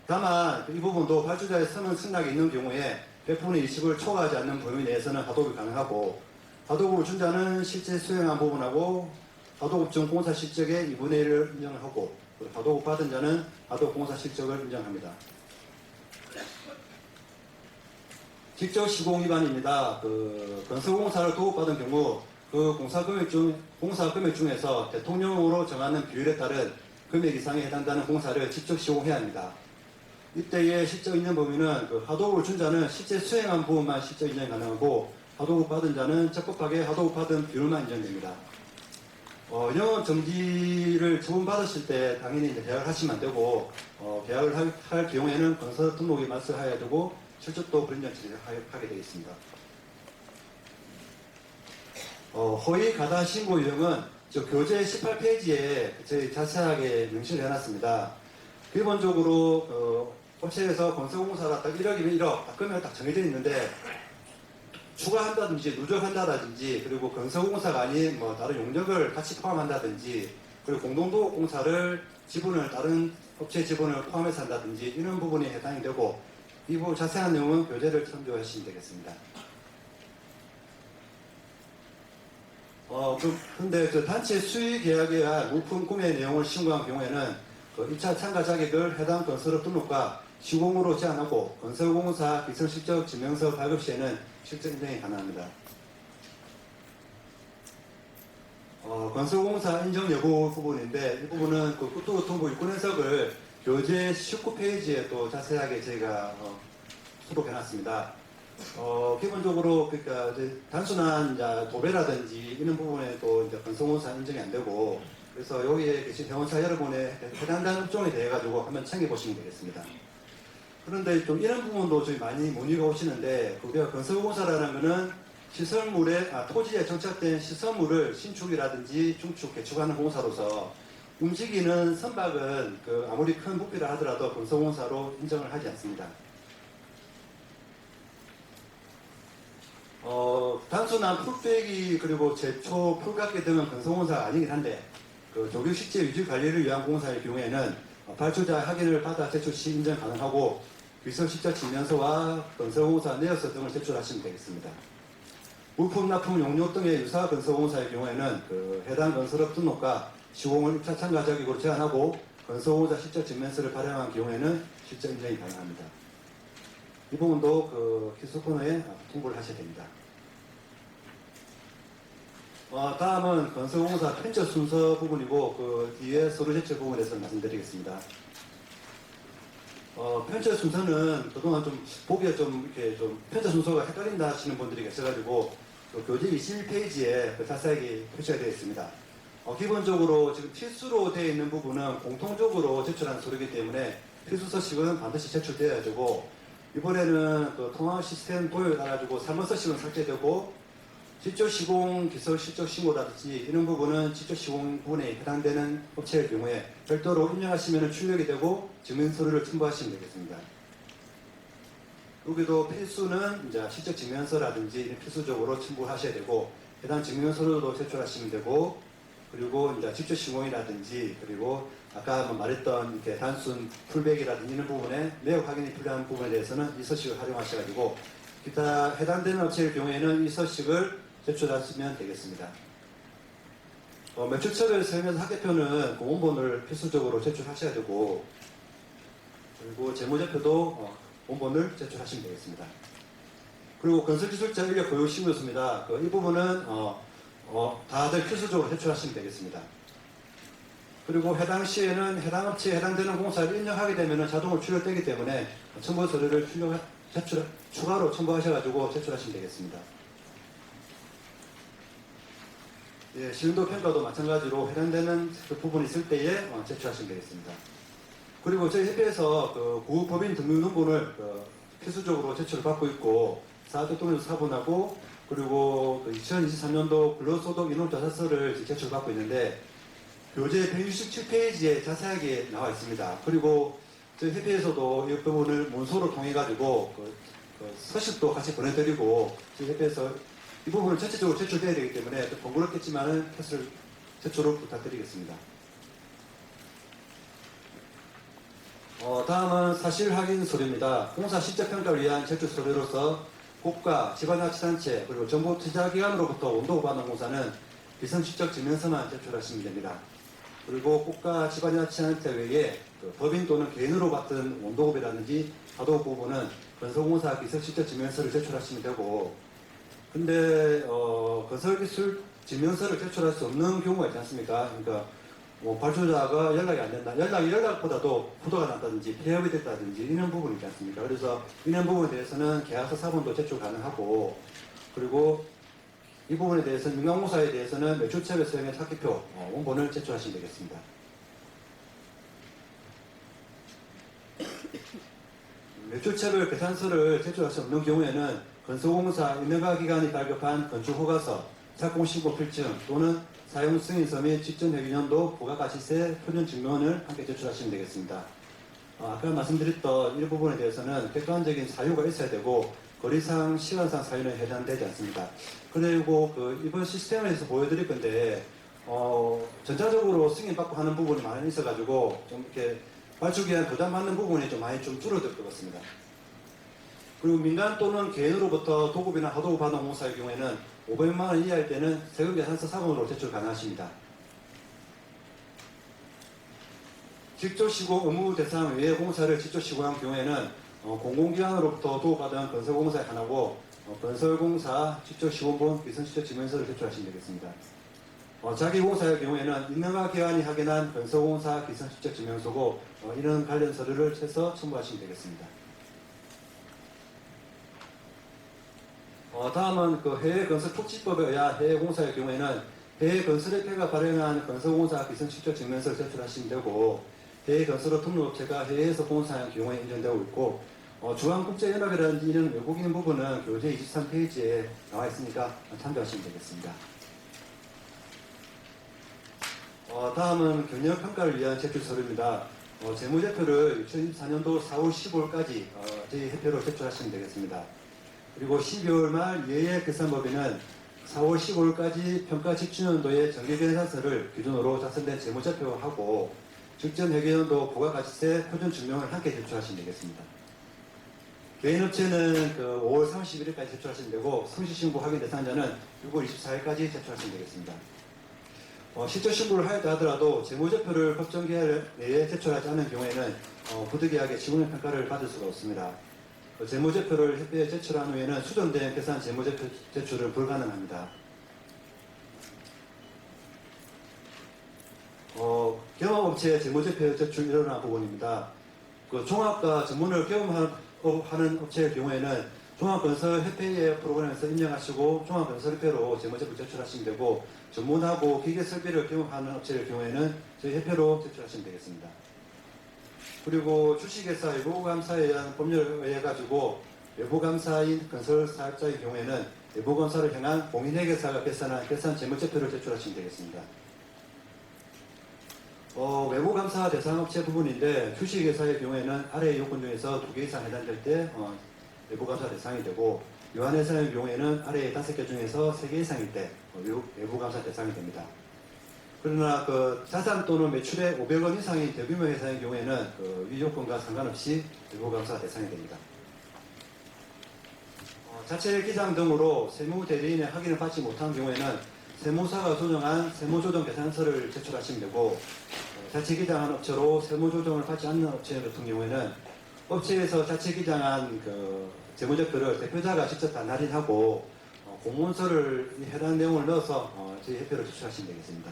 다만 이 부분도 발주자의 서면 승낙이 있는 경우에 100분의 20을 초과하지 않는 범위 내에서는 하도급이 가능하고 하도급을 준 자는 실제 수행한 부분하고 하도급 중 공사 실적의 2분의 1을 인정을 하고 하도급 받은 자는 하도급 공사 실적을 인정합니다. 직접 시공 위반입니다. 건설공사를 도급받은 경우 공사 금액 중에서 대통령으로 정하는 비율에 따른 금액 이상에 해당되는 공사를 직접 시공해야 합니다. 이때의 실적 인정 범위는 하도급을 준 자는 실제 수행한 부분만 실적 인정이 가능하고 하도급 받은 자는 적법하게 하도급 받은 비율만 인정됩니다. 영업 정지를 처분받으실 때 당연히 이제 계약을 하시면 안 되고 계약을 할 경우에는 건설 등록에 맞서야 되고 실적도 불인정 처리를 하게 되어 있습니다. 허위 가다 신고 유형은 교재 18페이지에 저희 자세하게 명시를 해놨습니다. 기본적으로 업체에서 건설공사가 딱 1억이면 1억 딱 금액이 딱 정해져 있는데 추가한다든지 누적한다든지 그리고 건설공사가 아닌 다른 용역을 같이 포함한다든지 그리고 공동도급공사를 지분을 다른 업체 지분을 포함해서 한다든지 이런 부분이 해당이 되고 이 부분 자세한 내용은 교재를 참조하시면 되겠습니다. 근데 단체 수의 계약에 의한 물품 구매 내용을 신고한 경우에는 1차 참가 자격을 해당 건설업 등록과 시공으로 제한하고 건설공사 비성실적 증명서 발급 시에는 실적 인정이 가능합니다. 건설공사 인정 여부 부분인데 이 부분은 국토교통부 유권해석을 교재 19페이지에 또 자세하게 저희가 수록해놨습니다. 기본적으로 그러니까 이제 단순한 이제 도배라든지 이런 부분에 또 이제 건설공사 인정이 안 되고 그래서 여기에 계신 회원사 여러분의 해당되는 업종에 대해 가지고 한번 챙겨 보시면 되겠습니다. 그런데 좀 이런 부분도 저희 많이 문의가 오시는데 우리가 건설공사라는 거는 시설물에 토지에 정착된 시설물을 신축이라든지 중축, 개축하는 공사로서 움직이는 선박은 그 아무리 큰 부피를 하더라도 건설공사로 인정을 하지 않습니다. 단순한 풀빼기 그리고 제초, 풀깎기 등은 건설공사가 아니긴 한데 그 조교 실제 유지 관리를 위한 공사의 경우에는 발주자 확인을 받아 제출 시 인정 가능하고 위설 실적 증명서와 건설공사 내역서 등을 제출하시면 되겠습니다. 물품 납품 용료 등의 유사 건설공사의 경우에는 그 해당 건설업 등록과 시공을 1차 참가 자격으로 제한하고 건설공사 실적 증명서를 발행한 경우에는 실적 인정이 가능합니다. 이 부분도 그 기술 코너에 통보를 하셔야 됩니다. 다음은 건설공사 편차 순서 부분이고 그 뒤에 서류 제출 부분에서 말씀드리겠습니다. 편차 순서는 그동안 좀 보기에 좀 이렇게 좀 편차 순서가 헷갈린다 하시는 분들이 계셔가지고 그 교재 21페이지에 그 자세하게 표시가 되어 있습니다. 기본적으로 지금 필수로 되어 있는 부분은 공통적으로 제출한 서류이기 때문에 필수 서식은 반드시 제출되어야 되고 이번에는 그 통합 시스템 도입에 따라가지고 3번 서식은 삭제되고 직접 시공 기술 실적 신고라든지 이런 부분은 직접 시공 부분에 해당되는 업체의 경우에 별도로 인정하시면 출력이 되고 증명서류를 첨부하시면 되겠습니다. 여기도 필수는 이제 실적 증명서라든지 필수적으로 첨부하셔야 되고 해당 증명서류도 제출하시면 되고 그리고 이제 직접 시공이라든지 그리고 아까 말했던 이렇게 단순 풀백이라든지 이런 부분에 내역 확인이 필요한 부분에 대해서는 이 서식을 활용하셔가지고 기타 해당되는 업체의 경우에는 이 서식을 제출하시면 되겠습니다. 매출처를 세면서 학계표는 공원본을 필수적으로 제출하셔야 되고 그리고 재무제표도 원본을 제출하시면 되겠습니다. 그리고 건설기술자 인력 고유 신고서입니다. 이 부분은 다들 필수적으로 제출하시면 되겠습니다. 그리고 해당 시에는 해당 업체에 해당되는 공사를 인정하게 되면 자동으로 출력되기 때문에 첨부 서류를 추가로 첨부하셔가지고 제출하시면 되겠습니다. 예, 실도 평가도 마찬가지로 해당되는 그 부분이 있을 때에 제출하시면 되겠습니다. 그리고 저희 협회에서 그 구법인 등록등본을 필수적으로 제출을 받고 있고 사업동료 사본하고 그리고 2023년도 근로소득 인원조사서를 제출받고 있는데 교재 167페이지에 자세하게 나와 있습니다. 그리고 저희 협회에서도 이 부분을 문서로 통해 가지고 서식도 같이 보내드리고 저희 협회에서 이 부분을 전체적으로 제출돼야 되기 때문에 번거롭겠지만은 제출을 부탁드리겠습니다. 다음은 사실 확인 서류입니다. 공사 실적 평가를 위한 제출 서류로서 국가, 지방자치단체, 그리고 정부 투자기관으로부터 원도 받는 공사는 비선실적 증명서만 제출하시면 됩니다. 그리고 국가, 지방자치단체 외에 법인 또는 개인으로 받은 원도급이라든지 하도급 부분은 건설공사 비선실적 증명서를 제출하시면 되고 근데 건설기술 증명서를 제출할 수 없는 경우가 있지 않습니까? 그러니까 발주자가 연락이 안 된다. 연락보다도 부도가 났다든지 폐업이 됐다든지 이런 부분이 있지 않습니까? 그래서 이런 부분에 대해서는 계약서 사본도 제출 가능하고 그리고 이 부분에 대해서는 민간공사에 대해서는 매출처배 수행의 사기표 원본을 제출하시면 되겠습니다. 매출처별 계산서를 제출할 수 없는 경우에는 건설공사 인허가기관이 발급한 건축허가서, 착공신고 필증 또는 사용승인서 및 직전회계년도 부가가치세 표준증명을 함께 제출하시면 되겠습니다. 아까 말씀드렸던 이 부분에 대해서는 객관적인 사유가 있어야 되고 거리상, 시간상 사유는 해당되지 않습니다. 그리고 이번 시스템에서 보여드릴 건데 전자적으로 승인받고 하는 부분이 많이 있어가지고 좀 이렇게 발주기한 부담받는 부분이 좀 많이 좀 줄어들 것 같습니다. 그리고 민간 또는 개인으로부터 도급이나 하도급 받은 공사의 경우에는 500만 원 이하일 때는 세금 계산서 사본으로 제출 가능하십니다. 직접 시공 의무 대상 외의 공사를 직접 시공한 경우에는 공공기관으로부터 도급받은 건설공사에 한하고 건설공사 직접 시공본 비선실적 증명서를 제출하시면 되겠습니다. 자기공사의 경우에는 인허가기관이 확인한 건설공사 비선실적 증명서고 이런 관련 서류를 해서 첨부하시면 되겠습니다. 다음은 그 해외 건설 특집법에 의한 해외 공사의 경우에는 해외 건설협회가 발행한 건설공사 비성실적 증명서를 제출하시면 되고, 해외 건설업 등록업체가 해외에서 공사한 경우에 인정되고 있고, 중앙국제연합이라든지 이런 외국인 부분은 교재 23페이지에 나와 있으니까 참조하시면 되겠습니다. 다음은 경영평가를 위한 제출 서류입니다. 재무제표를 2024년도 4월 15일까지 저희 협회로 제출하시면 되겠습니다. 그리고 12월 말 예외決算법인은 4월 15일까지 평가 집주년도의 정기계산서를 기준으로 작성된 재무제표하고 직전 회계연도 부가가치세 표준 증명을 함께 제출하시면 되겠습니다. 개인업체는 5월 31일까지 제출하시면 되고 성실신고 확인 대상자는 6월 24일까지 제출하시면 되겠습니다. 실적신고를 하였다 하더라도 재무제표를 법정기한 내에 제출하지 않은 경우에는 부득이하게 직원의 평가를 받을 수가 없습니다. 재무제표를 협회에 제출한 후에는 수정된 계산 재무제표 제출은 불가능합니다. 경험업체 재무제표 제출 일어난 부분입니다. 종합과 전문을 경험하는 업체의 경우에는 종합건설협회의 프로그램에서 인정하시고 종합건설협회로 재무제표 제출하시면 되고, 전문하고 기계설비를 경험하는 업체의 경우에는 저희 협회로 제출하시면 되겠습니다. 그리고 주식회사 외부감사에 의한 법률에 의해 가지고 외부감사인 건설사업자의 경우에는 외부감사를 향한 공인회계사가 계산한 계산 재무제표를 제출하시면 되겠습니다. 외부감사 대상업체 부분인데 주식회사의 경우에는 아래 요건 중에서 2개 이상 해당될 때 외부감사 대상이 되고, 유한회사의 경우에는 아래 5개 중에서 3개 이상일 때 외부감사 대상이 됩니다. 그러나 자산 또는 매출의 500원 이상인 대규모 회사의 경우에는 위 요건과 상관없이 외부감사 대상이 됩니다. 자체 기장 등으로 세무대리인의 확인을 받지 못한 경우에는 세무사가 조정한 세무조정 계산서를 제출하시면 되고, 자체 기장한 업체로 세무조정을 받지 않는 업체 같은 경우에는 업체에서 자체 기장한 재무제표를 대표자가 직접 단할인하고 공문서를 해당 내용을 넣어서 저희 협회로 제출하시면 되겠습니다.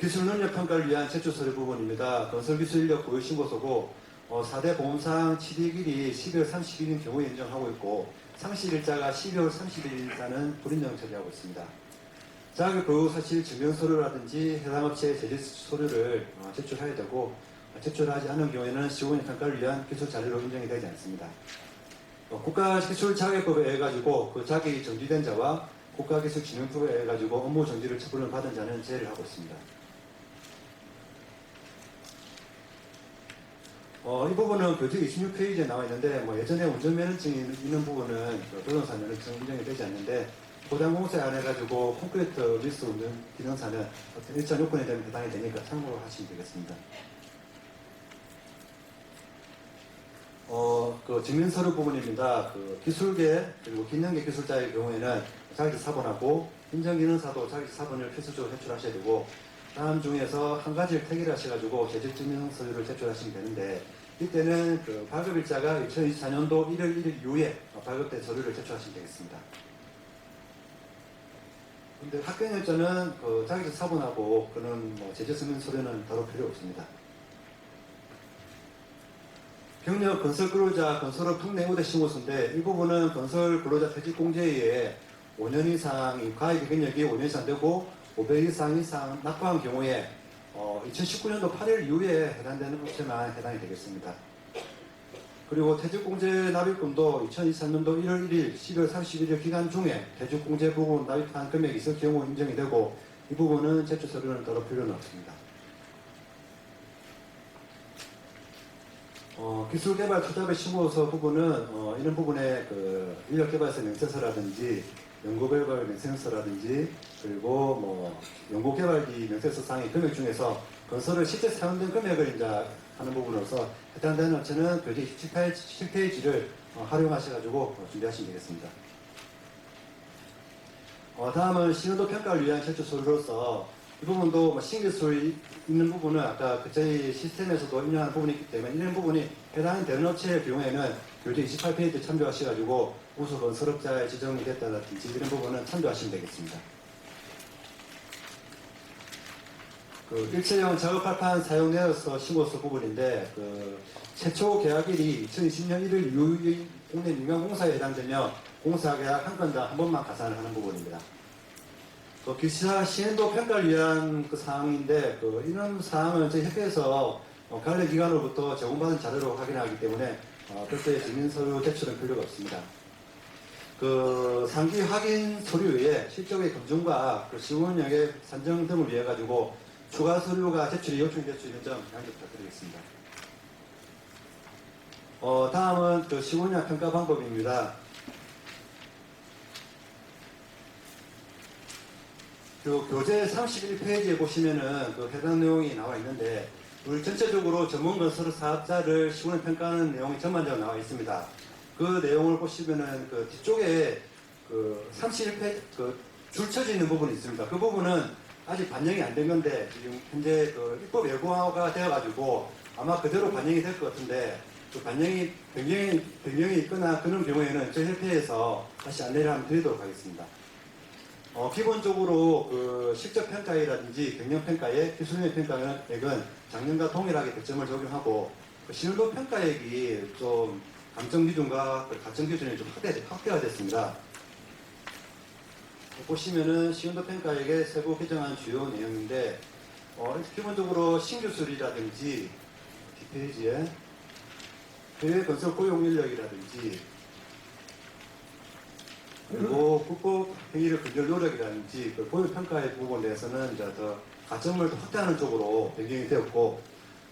기술능력평가를 위한 제출서류 부분입니다. 건설기술인력 고유신고서고 4대 보험상 7일이 12월 30일인 경우에 인정하고 있고, 상실일자가 12월 30일이라는 불인정 처리하고 있습니다. 자격보유사실 증명서류라든지 해당 업체의 제재서류를 제출해야 되고, 제출하지 않은 경우에는 시공의 평가를 위한 기술자료로 인정이 되지 않습니다. 국가기술자격법에 의해 가지고 그 자격이 정지된 자와 국가기술진흥법에 의해 가지고 업무 정지를 처분을 받은 자는 제외를 하고 있습니다. 이 부분은 교재 26페이지에 나와 있는데, 예전에 운전면허증이 있는 부분은 도전사 면허증 인정이 되지 않는데, 포장공사에 안 해가지고 콘크리트 리스 운전 기능사는 어떤 일정 요건에 대한 해당이 되니까 참고를 하시면 되겠습니다. 증명서류 부분입니다. 기술계 그리고 기능계 기술자의 경우에는 자격증 사본하고 인정기능사도 자격증 사본을 필수적으로 제출하셔야 되고, 다음 중에서 한 가지를 택일 하셔가지고 재직증명서류를 제출하시면 되는데, 이때는 발급일자가 2024년도 1월 1일 이후에 발급된 서류를 제출하시면 되겠습니다. 근데 합격일자는 자격증 사본하고 그런 재직증명서류는 따로 필요 없습니다. 경력 건설근로자 건설업 특례우대 신고서인데, 이 부분은 건설근로자 퇴직공제에 의해 5년 이상 가입 경력이 5년 이상 되고 500 이상 납부한 경우에 2019년도 8일 이후에 해당되는 업체만 해당이 되겠습니다. 그리고 퇴직공제 납입금도 2023년도 1월 1일, 12월 31일 기간 중에 퇴직공제 부분 납입한 금액이 있을 경우 인정이 되고, 이 부분은 제출 서류는 따로 필요는 없습니다. 기술개발 투자비 신고서 부분은 이런 부분에 인력개발서 명세서라든지 연구개발 명세서라든지 그리고 연구개발비 명세서상의 금액 중에서 건설을 실제 사용된 금액을 이제 하는 부분으로서 해당되는 업체는 교재 27페이지를 활용하셔가지고 준비하시면 되겠습니다. 다음은 신용도 평가를 위한 제출 서류로서 이 부분도 신기술이 있는 부분은 아까 저희 시스템에서도 인정하는 부분이 있기 때문에 이런 부분이 해당되는 업체의 경우에는 교재 28페이지 참조하셔가지고 우수 건설업자에 지정이 됐다든지 이런 부분은 참조하시면 되겠습니다. 그 일체형 작업발판 사용되어서 신고서 부분인데 그 최초 계약일이 2020년 1월 2일 국내 민간공사에 해당되며 공사계약 한 건당 한 번만 가산을 하는 부분입니다. 또 기사 시행도 평가를 위한 그 사항인데 이런 사항은 저희 협회에서 관련 기관으로부터 제공받은 자료로 확인하기 때문에 별도의 증인 서류 제출은 필요가 없습니다. 그 상기 확인 서류에 실적의 검증과 그 시군역의 산정 등을 위해 가지고 추가 서류가 제출이 요청될 수 있는 점 양해 부탁드리겠습니다. 다음은 그 시군역 평가 방법입니다. 그 교재 31페이지에 보시면은 그 해당 내용이 나와 있는데 우리 전체적으로 전문 건설 사업자를 시군에 평가하는 내용이 전반적으로 나와 있습니다. 그 내용을 보시면은 그 뒤쪽에 그 31페이지 그 줄쳐져 있는 부분이 있습니다. 그 부분은 아직 반영이 안 된 건데 지금 현재 그 입법 예고가 되어가지고 아마 그대로 반영이 될 것 같은데 그 변경이 있거나 그런 경우에는 저희 협회에서 다시 안내를 한번 드리도록 하겠습니다. 기본적으로 그 실적 평가액이라든지 경영 평가액, 기술력 평가액은 작년과 동일하게 배점을 적용하고 그 신도 평가액이 좀 감정 기준과 그 가정 기준이 좀 확대가 됐습니다. 보시면은 시운도 평가액의 세부 개정한 주요 내용인데 기본적으로 신규술이라든지 뒷페이지에 해외 건설 고용 인력이라든지 그리고 국법 회의를 근절 노력이라든지 그 고용 평가의 부분에 대해서는 이제 더 가점을 더 확대하는 쪽으로 변경이 되었고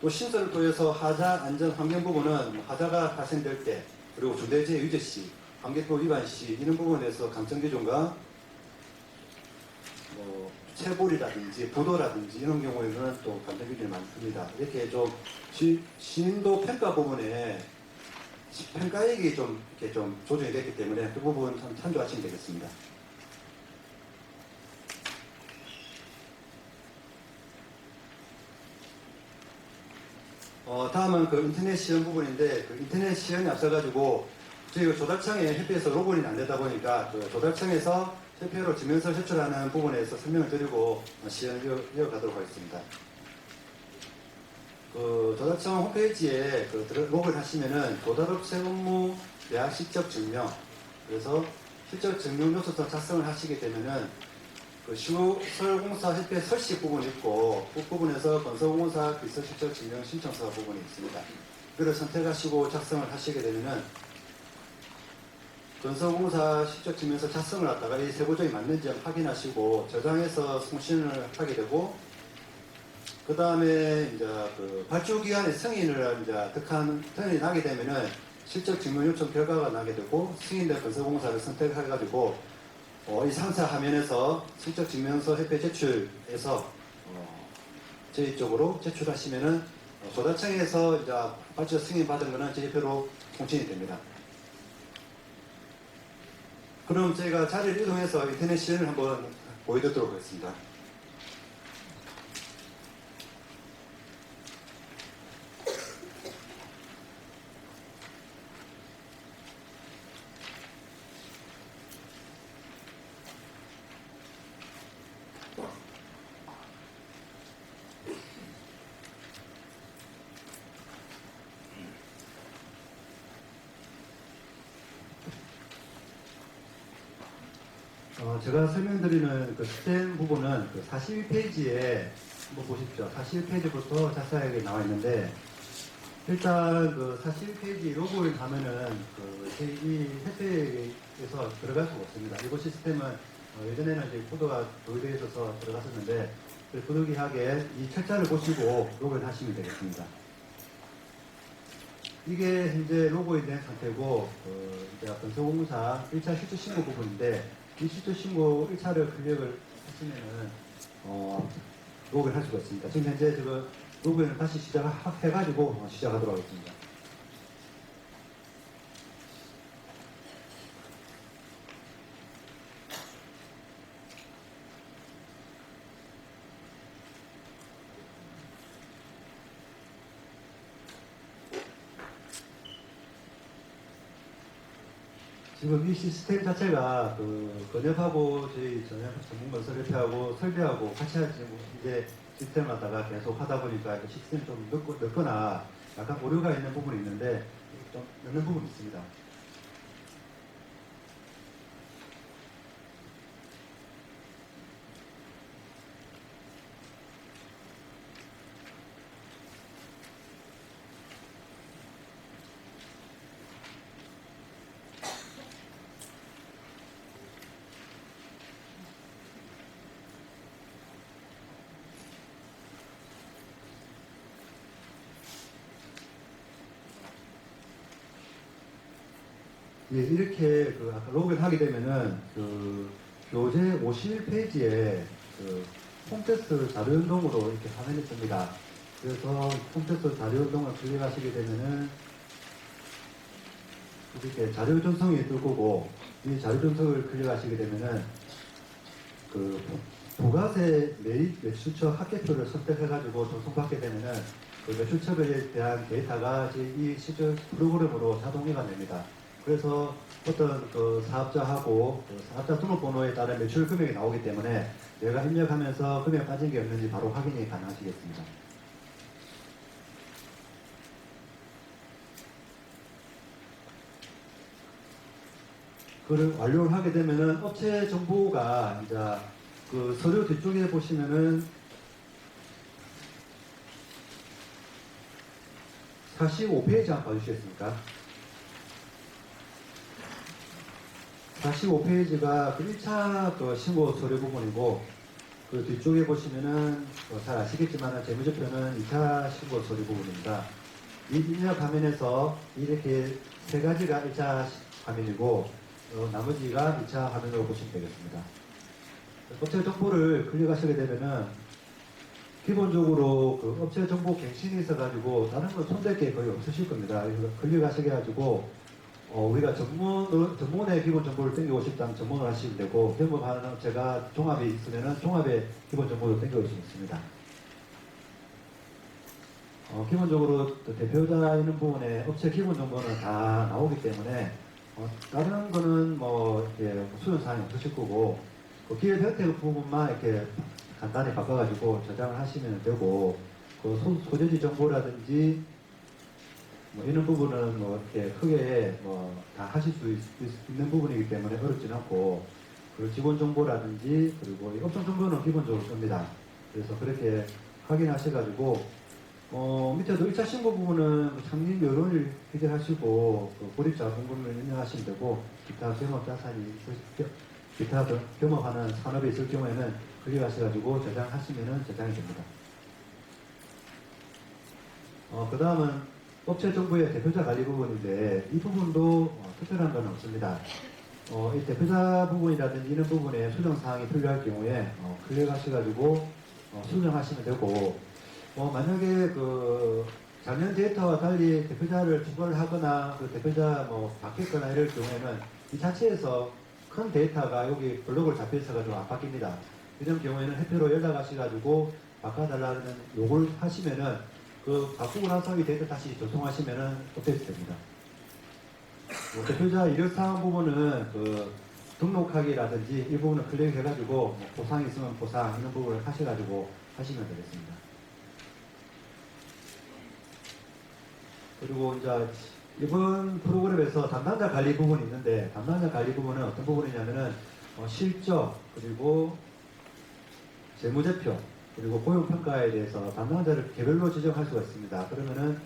또 신설을 통해서 하자 안전 환경 부분은 하자가 발생될 때 그리고 중대재해 유죄 시, 관계법 위반 시 이런 부분에 대해서 감정 기준과 체불이라든지 부도라든지 이런 경우에는 또 감정 기준이 많습니다. 이렇게 좀 신도 평가 부분에 평가액이 좀 이렇게 좀 조정이 됐기 때문에 그 부분 참 참조하시면 되겠습니다. 다음은 그 인터넷 시연 부분인데 그 인터넷 시연에 앞서가지고 저희가 조달청에 협회에서 로그인이 안 되다 보니까 그 조달청에서 협회로 지면서 제출하는 부분에서 설명을 드리고 시연을 이어가도록 하겠습니다. 그 조달청 홈페이지에 그 로그인 하시면은 조달업체 업무 계약 실적 증명 그래서 실적 증명 요소서 작성을 하시게 되면은 그 시설공사 협회 설식 부분이 있고 그 부분에서 건설공사 비서 실적 증명 신청서 부분이 있습니다. 이거를 선택하시고 작성을 하시게 되면은 건설공사 실적 증명서 작성을 하다가 이 세부적이 맞는지 확인하시고 저장해서 송신을 하게 되고 그 다음에 이제 그 발주기관의 승인을 이제 승인이 나게 되면은 실적 증명 요청 결과가 나게 되고 승인된 건설공사를 선택해가지고 이 상세 화면에서 실적 증명서 협회 제출해서 저희 쪽으로 제출하시면은 조달청에서 이제 발주 승인 받은 거는 저희 협회로 송신이 됩니다. 그럼 저희가 자리를 이동해서 인터넷 시연을 한번 보여드리도록 하겠습니다. 제가 설명드리는 그 스템 부분은 그 41페이지에 한번 보십시오. 41페이지부터 자세하게 나와 있는데, 일단 그 41페이지 로그인 하면은 그 이 협회에서 들어갈 수가 없습니다. 이거 시스템은 예전에는 이제 코드가 도입되어 있어서 들어갔었는데, 부득이하게 이 철자를 보시고 로그인 하시면 되겠습니다. 이게 현재 로그인된 상태고, 이제 건설공사 1차 실질 신고 부분인데, 이 실질 신고 1차를 클릭을 하시면은, 로그인 할 수가 있습니다. 지금 현재 지금 로그인을 다시 시작해가지고 시작하도록 하겠습니다. 지금 이 시스템 자체가 그 건협하고 저희 전문건설협회하고 설비하고 같이 이제 시스템을 갖다가 계속 하다 보니까 그 시스템이 좀 늦거나 약간 오류가 있는 부분이 있는데 좀 늦는 부분이 있습니다. 예, 이렇게 그 아까 로그인 하게 되면은 그 교재 51페이지에 그 홈테스트 자료연동으로 이렇게 화면이 뜹니다. 그래서 홈테스트 자료연동을 클릭하시게 되면은 이렇게 자료 전송이 뜰 거고, 이 자료 전송을 클릭하시게 되면은 그 부가세 매입 매출처 합계표를 선택해가지고 전송받게 되면은 그 매출처에 대한 데이터가 이제 이 시절 프로그램으로 자동화가 됩니다. 그래서 어떤 그 사업자하고 그 사업자 등록번호에 따른 매출 금액이 나오기 때문에 내가 입력하면서 금액 빠진 게 없는지 바로 확인이 가능하시겠습니다. 그걸 완료를 하게 되면은 업체 정보가 이제 그 서류 뒤쪽에 보시면은 45페이지 한번 봐주시겠습니까? 45페이지가 그 1차 그 신고 서류 부분이고, 그 뒤쪽에 보시면은 잘 아시겠지만 재무제표는 2차 신고 서류 부분입니다. 이 입력 화면에서 이렇게 세 가지가 1차 화면이고, 나머지가 2차 화면으로 보시면 되겠습니다. 업체 정보를 클릭하시게 되면은 기본적으로 그 업체 정보 갱신이 있어가지고 다른 건 손댈 게 거의 없으실 겁니다. 그래서 클릭하시게 해가지고 우리가 전문의 기본 정보를 땡기고 싶다면 전문을 하시면 되고, 경험하는 업체가 종합이 있으면은 종합의 기본 정보를 땡겨올 수 있습니다. 기본적으로 대표자 있는 부분에 업체 기본 정보는 다 나오기 때문에 다른 거는 뭐 이렇게 수용 사항이 없으실 거고, 그 기획 혜택 부분만 이렇게 간단히 바꿔가지고 저장을 하시면 되고, 그 소재지 정보라든지 뭐 이런 부분은 뭐 이렇게 크게 뭐 다 하실 수 있는 부분이기 때문에 어렵진 않고, 그 기본 정보라든지 그리고 이 업종 정보는 기본적으로 씁니다. 그래서 그렇게 확인하셔가지고 밑에도 1차 신고 부분은 창립 여론을 기재하시고 그 고립자 공고를 입력하시면 되고, 기타 경험 자산이 기타 경험하는 산업이 있을 경우에는 클릭하셔가지고 저장하시면은 저장이 됩니다. 그 다음은 업체 정보의 대표자 관리 부분인데, 이 부분도 특별한 건 없습니다. 이 대표자 부분이라든지 이런 부분에 수정사항이 필요할 경우에 클릭하셔가지고 수정하시면 되고, 만약에 그 작년 데이터와 달리 대표자를 추가를 하거나 그 대표자 뭐 바뀌었거나 이럴 경우에는 이 자체에서 큰 데이터가 여기 블록을 잡혀 있어가지고 안 바뀝니다. 이런 경우에는 해표로 연락하셔가지고 바꿔달라는 요구를 하시면은 그 바꾸고 나서 이 데이터 다시 전송하시면은 업데이트 됩니다. 대표자 이력사항 부분은 그 등록하기라든지 이 부분을 클릭해가지고 뭐 보상이 있으면 보상 이런 부분을 하셔가지고 하시면 되겠습니다. 그리고 이제 이번 프로그램에서 담당자 관리 부분이 있는데, 담당자 관리 부분은 어떤 부분이냐면은 실적 그리고 재무제표 그리고 고용평가에 대해서 담당자를 개별로 지정할 수가 있습니다. 그러면은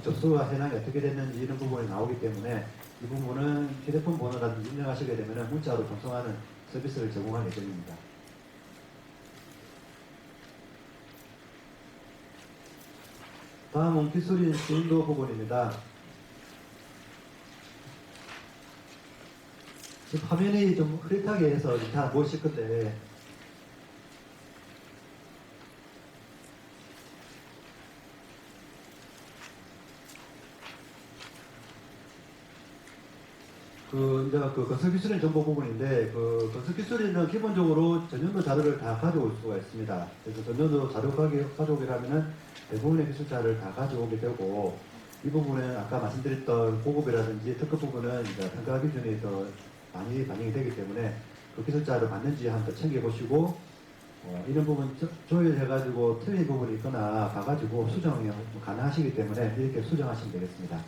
접수가 해당이 어떻게 됐는지 이런 부분이 나오기 때문에 이 부분은 휴대폰 번호라든지 입력하시게 되면은 문자로 전송하는 서비스를 제공할 예정입니다. 다음은 기술인 수인도 부분입니다. 지금 화면이 좀 흐릿하게 해서 다 못 보실 건데, 이제 건설기술인 정보 부분인데, 건설기술인은 기본적으로 전년도 자료를 다 가져올 수가 있습니다. 그래서 전년도 자료 가져오기를 하면은 대부분의 기술자를 다 가져오게 되고, 이 부분은 아까 말씀드렸던 보급이라든지 특급 부분은 이제 평가 기준이 더 많이 반영이 되기 때문에 그 기술자를 맞는지 한번 챙겨보시고, 이런 부분 조율해가지고 틀린 부분이 있거나 봐가지고 수정이 가능하시기 때문에 이렇게 수정하시면 되겠습니다.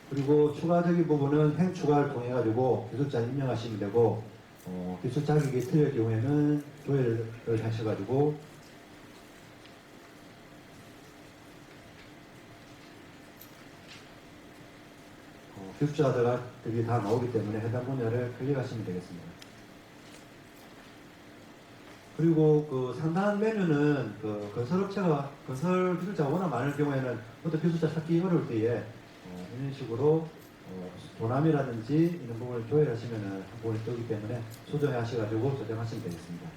그리고 추가적인 부분은 행 추가를 통해 가지고 기술자 임명하시면 되고 기술 자격이 틀릴 경우에는 조회를 하셔가지고 기술자들이 다 나오기 때문에 해당 분야를 클릭하시면 되겠습니다. 그리고 그 상단 메뉴는 그 건설업체가 건설 기술자가 워낙 많을 경우에는 어떤 기술자 찾기 어려울 때에 이런 식으로 도남이라든지 이런 부분을 조회하시면 한 부분이 뜨기 때문에 수정해 하셔가지고 저장하시면 되겠습니다.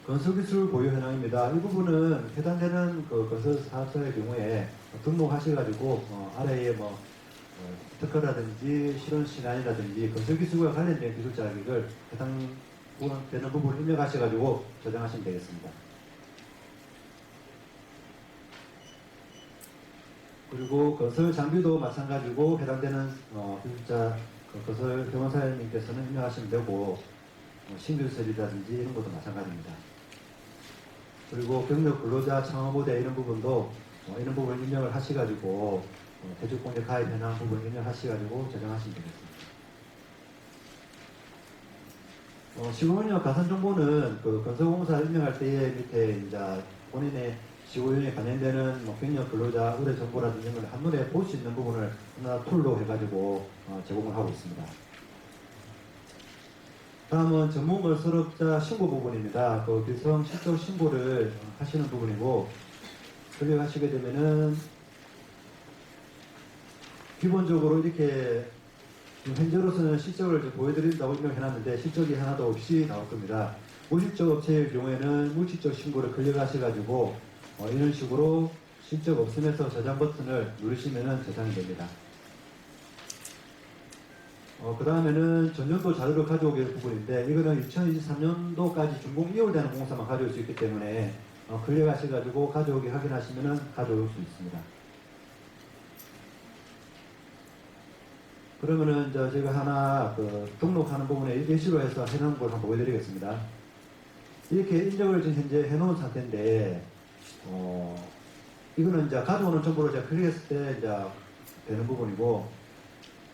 건설기술 보유 현황입니다. 이 부분은 해당되는 그 건설 사업자의 경우에 등록하셔가지고 아래에 특허라든지 실온 신안이라든지 건설기술과 관련된 기술 자격을 해당되는 부분을 입력하셔가지고 저장하시면 되겠습니다. 그리고 건설 장비도 마찬가지고 해당되는 기술자 건설 경험사님께서는 입력하시면 되고 신규설이라든지 이런 것도 마찬가지입니다. 그리고 경력 근로자 창업모대 이런 부분도 이런 부분을 입력을 하셔가지고 대주공제 가입 현황 부분 입력하셔가지고 저장하시면 되겠습니다. 시공운영 가산정보는 그 건설공사 입력할 때에 밑에 이제 본인의 시공운영에 관련되는 경력 근로자 의뢰 정보라든지 이런 걸 한눈에 볼 수 있는 부분을 하나 툴로 해가지고 제공을 하고 있습니다. 다음은 전문 건설업자 신고 부분입니다. 그 기성 실적 신고를 하시는 부분이고 클릭하시게 되면은 기본적으로 이렇게 현재로서는 실적을 보여드린다고 입력해놨는데 실적이 하나도 없이 나올 겁니다. 무실적 업체의 경우에는 무실적 신고를 클릭하셔가지고 이런 식으로 실적 없음에서 저장 버튼을 누르시면 저장이 됩니다. 그 다음에는 전년도 자료를 가져오게 될 부분인데 이거는 2023년도까지 준공 2월 되는 공사만 가져올 수 있기 때문에 클릭하셔가지고 가져오기 확인하시면 가져올 수 있습니다. 그러면은 이제 제가 하나 등록하는 부분에 예시로 해서 해놓은 걸 한번 보여드리겠습니다. 이렇게 입력을 지금 현재 해놓은 상태인데 이거는 이제 가져오는 정보를 제가 클릭했을 때 이제 되는 부분이고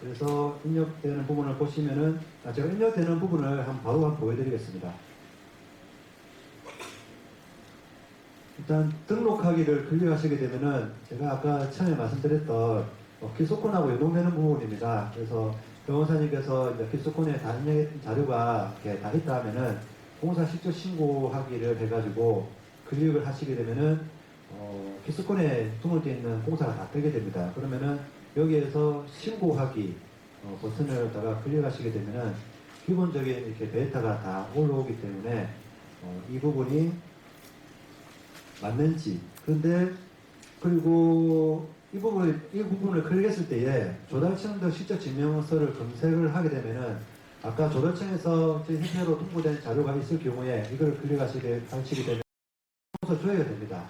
그래서 입력되는 부분을 보시면은 제가 입력되는 부분을 바로 보여드리겠습니다. 일단 등록하기를 클릭하시게 되면은 제가 아까 처음에 말씀드렸던 기소권하고 연동되는 부분입니다. 그래서 변호사님께서 이제 기소권에 다 입력했던 자료가 이렇게 다 있다 하면은 공사 실적 신고하기를 해가지고 클릭을 하시게 되면은 기소권에 등록되어 있는 공사가 다 뜨게 됩니다. 그러면은 여기에서 신고하기 버튼을 클릭하시게 되면은 기본적인 이렇게 데이터가 다 올라오기 때문에 이 부분이 맞는지 그런데 그리고 이 부분을 클릭했을 때에 조달청도 실적 증명서를 검색을 하게 되면은 아까 조달청에서 협회로 통보된 자료가 있을 경우에 이걸 클릭하시게 되면 공사 조회가 됩니다.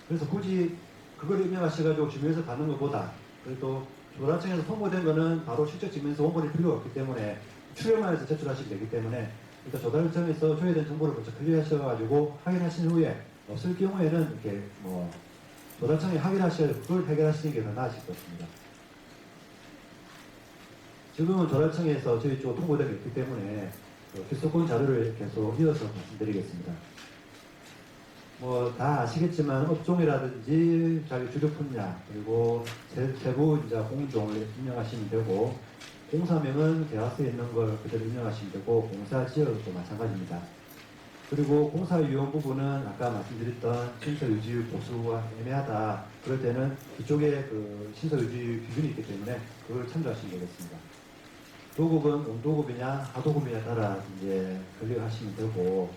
그래서 굳이 그걸 입력하셔가지고 주변에서 받는 것보다 그래도 조달청에서 통보된 거는 바로 실적 증명서 원본이 필요가 없기 때문에 출력만 해서 제출하시면 되기 때문에 일단 조달청에서 조회된 정보를 먼저 클릭하셔가지고 확인하신 후에 없을 경우에는 이렇게 조달청에 확인하셔야 그걸 해결하시는 게 더 나으실 것 같습니다. 지금은 조달청에서 저희 쪽 통보된 게 있기 때문에 기소권 자료를 계속 이어서 말씀드리겠습니다. 다 아시겠지만 업종이라든지 자기 주력 분야 그리고 세부 공종을 입력하시면 되고 공사명은 계약서에 있는 걸 그대로 입력하시면 되고 공사 지역도 마찬가지입니다. 그리고 공사 유형 부분은 아까 말씀드렸던 신설 유지 보수가 애매하다 그럴 때는 이쪽에 그 신설 유지 기준이 있기 때문에 그걸 참조하시면 되겠습니다. 도급은 온도급이냐 하도급이냐에 따라 이제 클릭하시면 되고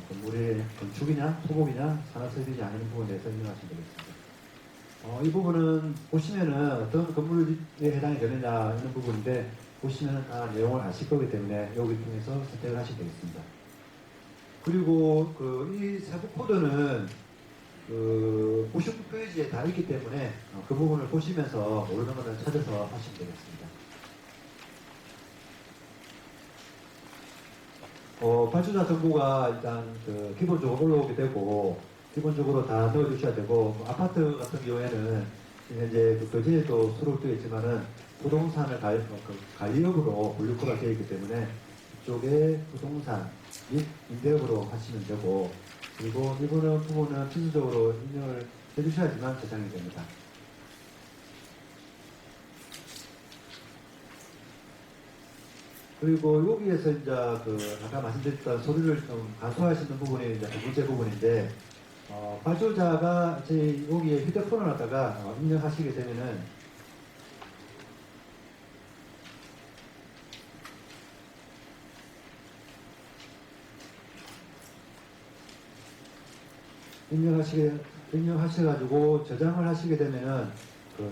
건물의 건축이냐 토목이냐 산업설비냐 아닌 부분에 대해서 설명하시면 되겠습니다. 이 부분은 보시면은 어떤 건물에 해당이 되느냐 이런 부분인데 보시면은 다 내용을 아실 거기 때문에 여기 통해서 선택을 하시면 되겠습니다. 그리고 이 세부 코드는 99페이지에 다 있기 때문에 그 부분을 보시면서 모르는 것을 찾아서 하시면 되겠습니다. 발주자 정보가 일단 기본적으로 올라오게 되고, 기본적으로 다 넣어주셔야 되고, 뭐 아파트 같은 경우에는 이제 그 거제에도 수록되어 있지만은 부동산을 관리업으로 분류가 되어 있기 때문에 이쪽에 부동산 및 임대업으로 하시면 되고, 그리고 이 부분은 필수적으로 입력을 해주셔야지만 저장이 됩니다. 그리고 여기에서 이제 아까 말씀드렸던 서류를 좀 간소화하시는 부분이 이제 두 번째 부분인데, 발주자가 저희 여기에 휴대폰을 갖다가 입력하시게 되면은 입력하셔가지고 저장을 하시게 되면은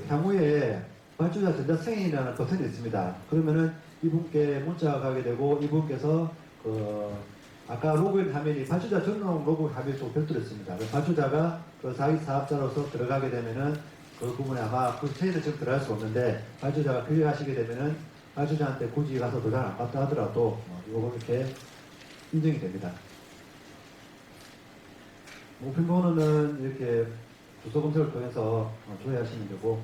향후에 발주자 전자승인이라는 버튼이 있습니다. 그러면은 이분께 문자가 가게 되고 이분께서 아까 로그인 화면이 발주자 전용 로그인 화면이 또 별도로 있습니다. 발주자가 자기 사업자로서 들어가게 되면은 그 부분에 아마 저희는 지금 들어갈 수 없는데 발주자가 클릭하시게 되면은 발주자한테 굳이 가서 도장 안 받다 하더라도 이렇게 인정이 됩니다. 비밀번호는 이렇게 주소 검색을 통해서 조회하시면 되고,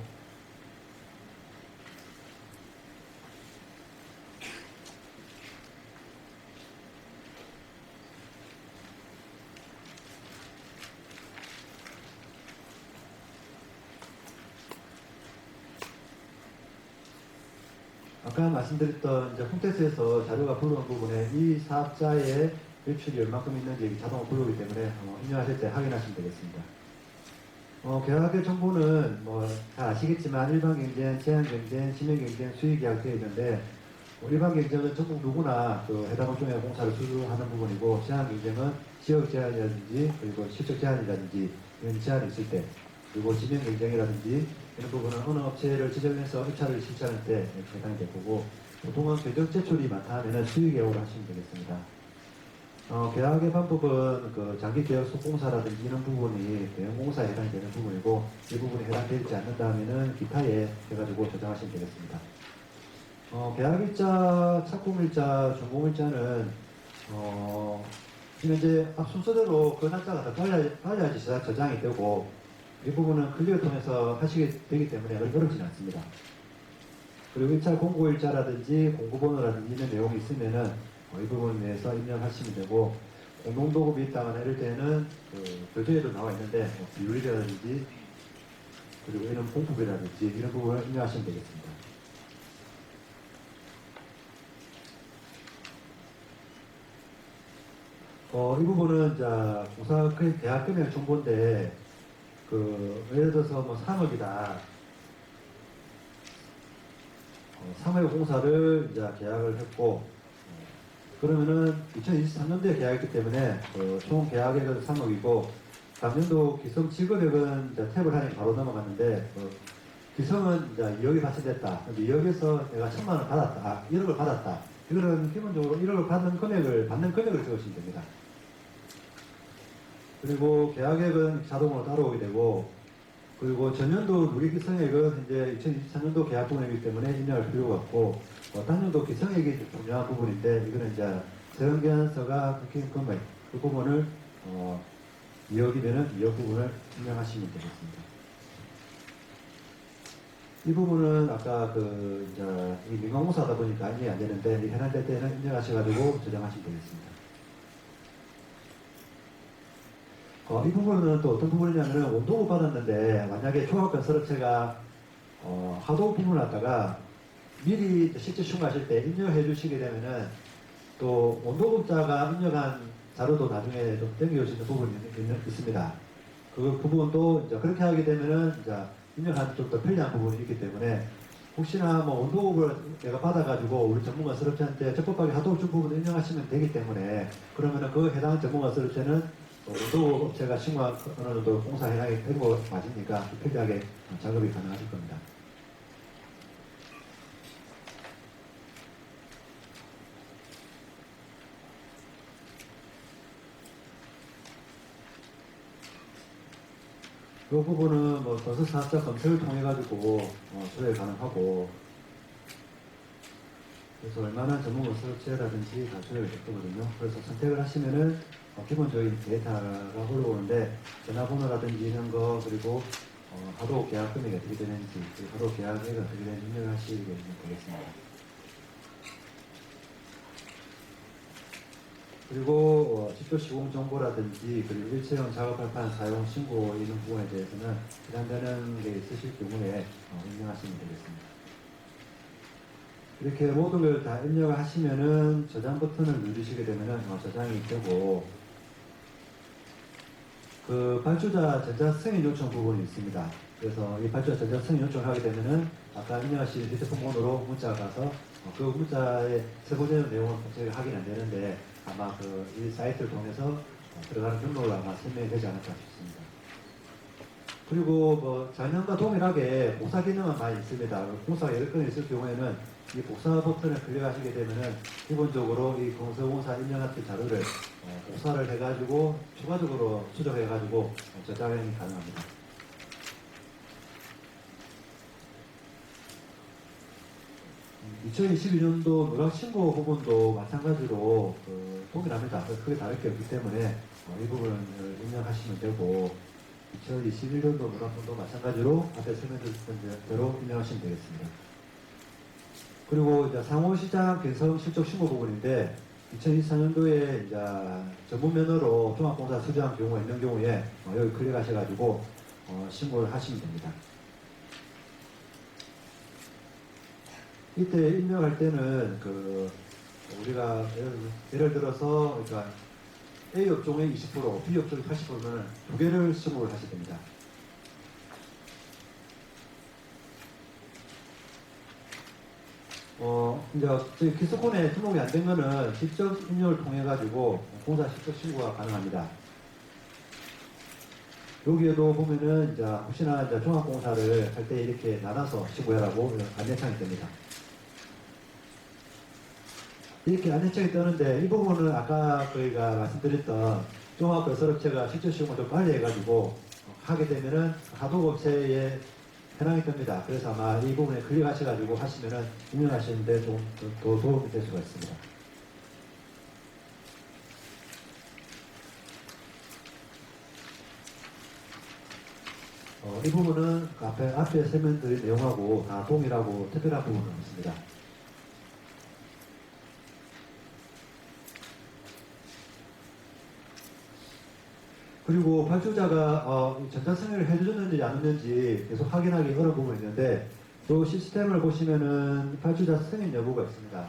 아까 말씀드렸던 이제 홈택스에서 자료가 불러온 부분에 이 사업자의 매출이 얼마큼 있는지 자동으로 불러오기 때문에 입력하실 때 확인하시면 되겠습니다. 계약의 정보는 잘 아시겠지만 일반 경쟁, 제한 경쟁, 지명 경쟁, 수익 계약 되어 있는데 일반 경쟁은 전국 누구나 해당 업종의 공사를 수주하는 부분이고 제한 경쟁은 지역 제한이라든지 그리고 실적 제한이라든지 이런 제한이 있을 때 그리고 지명 경쟁이라든지 이런 부분은 어느 업체를 지정해서 입찰을 실시하는 때 해당이 될 거고 보통은 궤적 제출이 많다 하면 수익 계약으로 하시면 되겠습니다. 계약의 방법은 장기 계약 속공사라든지 이런 부분이 대형공사에 해당이 되는 부분이고 이 부분이 해당되지 않는다 하면은 기타에 해가지고 저장하시면 되겠습니다. 계약일자, 착공일자, 준공일자는 지금 이제 앞 순서대로 그 날짜가 다 달려야지 저장이 되고 이 부분은 클릭을 통해서 하시게 되기 때문에 어렵지는 않습니다. 그리고 일차 공고일자라든지 공고번호라든지 이런 내용이 있으면은 이 부분에 대해서 입력하시면 되고 공동도급이 있다거나 이럴 때는 교재에도 나와 있는데 비율이라든지 그리고 이런 공법이라든지 이런 부분을 입력하시면 되겠습니다. 이 부분은 이제 공사 계약 금액 정보인데 예를 들어서 3억이다. 3억 공사를 이제 계약을 했고 그러면은 2023년도에 계약했기 때문에 총 계약액은 3억이고 작년도 기성 지급액은 이제 탭을 하니 바로 넘어갔는데 기성은 이제 2억이 발생됐다. 2억에서 내가 1,000만 원 받았다. 1억을 받았다. 이거는 기본적으로 1억을 받는 금액을 적으시면 됩니다. 그리고 계약액은 자동으로 따라오게 되고 그리고 전년도 누계기성액은 이제 2023년도 계약 부분이기 때문에 입력할 필요가 없고 단년도 기성액이 중요한 부분인데 이거는 이제 세금계산서가 끊긴 금액 그 부분을 2억이면은 2억 부분을 입력하시면 되겠습니다. 이 부분은 아까 이제 이 민간공사다 보니까 입력이 안 되는데 해당될 때는 입력하셔가지고 저장하시면 되겠습니다. 이 부분은 또 어떤 부분이냐면 원도급 받았는데 만약에 종합건설업체가 하도 부분을 갖다가 미리 실제 추가하실 때 입력해 주시게 되면은 또 원도급자가 입력한 자료도 나중에 좀 땡겨주시는 부분이 있습니다. 그 부분도 이제 그렇게 하게 되면은 이제 입력하는 좀 더 편리한 부분이 있기 때문에 혹시나 원도급을 내가 받아가지고 우리 전문건설업체한테 적법하게 하도급 준 부분을 입력하시면 되기 때문에 그러면은 그 해당 전문건설업체는 원도급 업체가 신고한 어느 정도 공사 해당이 된 거 맞으니까 편리하게 작업이 가능하실 겁니다. 이 부분은 건설 사업자 검색을 통해 가지고 조회 가능하고 그래서 얼마나 전문 서체라든지 다 조회를 했거든요. 그래서 선택을 하시면은 기본적인 데이터가 올라오는데 전화번호라든지 이런 거 그리고 하도 계약 금액이 어떻게 되는지 그리고 하도 계약액이 어떻게 되는지 입력을 하시면 되겠습니다. 그리고 직접 시공 정보라든지 그리고 일체형 작업 발판 사용 신고 이런 부분에 대해서는 해당되는 게 있으실 경우에 입력하시면 되겠습니다. 이렇게 모든 걸 다 입력을 하시면은 저장 버튼을 누르시게 되면은 저장이 되고 그 발주자 전자 승인 요청 부분이 있습니다. 그래서 이 발주자 전자 승인 요청을 하게 되면은 아까 입력하신 휴대폰 번호로 문자가 가서 그 문자에 세부적인 내용은 저희가 확인 안 되는데 아마 이 사이트를 통해서 들어가는 경로로 아마 설명이 되지 않을까 싶습니다. 그리고 작년과 동일하게 복사 기능은 많이 있습니다. 공사가 여러 건이 있을 경우에는 이 복사 버튼을 클릭하시게 되면은 기본적으로 이 건설공사 인증같은 자료를 복사를 해가지고 추가적으로 수정해가지고 저장이 가능합니다. 2022년도 누락신고 부분도 마찬가지로 동일합니다. 크게 다를 게 없기 때문에 이 부분을 입력하시면 되고 2021년도 누락분도 마찬가지로 앞에 설명드렸던 대로 입력하시면 되겠습니다. 그리고 이제 상호시장 개성 실적 신고 부분인데 2024년도에 이제 전문 면허로 종합공사 수주한 경우가 있는 경우에 여기 클릭하셔가지고 신고를 하시면 됩니다. 이때 입력할 때는 우리가 예를 들어서 그러니까 A 업종의 20%, B 업종의 80%는 두 개를 신고를 하셔야 됩니다. 이제 저희 기수권에 등록이 안 된 거는 직접 입력을 통해 가지고 공사 직접 신고가 가능합니다. 여기에도 보면은 이제 혹시나 이제 종합공사를 할 때 이렇게 나눠서 신고해라고 안내창이 뜹니다. 이렇게 안내창이 뜨는데 이 부분은 아까 저희가 말씀드렸던 종합건설업체가 실제 시공을 좀 빨리 해가지고 하게 되면은 하도업체에 해당이 됩니다. 그래서 아마 이 부분에 클릭하셔가지고 하시면은 입력하시는데 좀 더 도움이 될 수가 있습니다. 이 부분은 앞에 설명드린 내용하고 다 동일하고 특별한 부분은 없습니다. 그리고 발주자가 전자승인을 해주셨는지 안 했는지 계속 확인하기 어려운 부분이 있는데 또 시스템을 보시면은 발주자 승인 여부가 있습니다.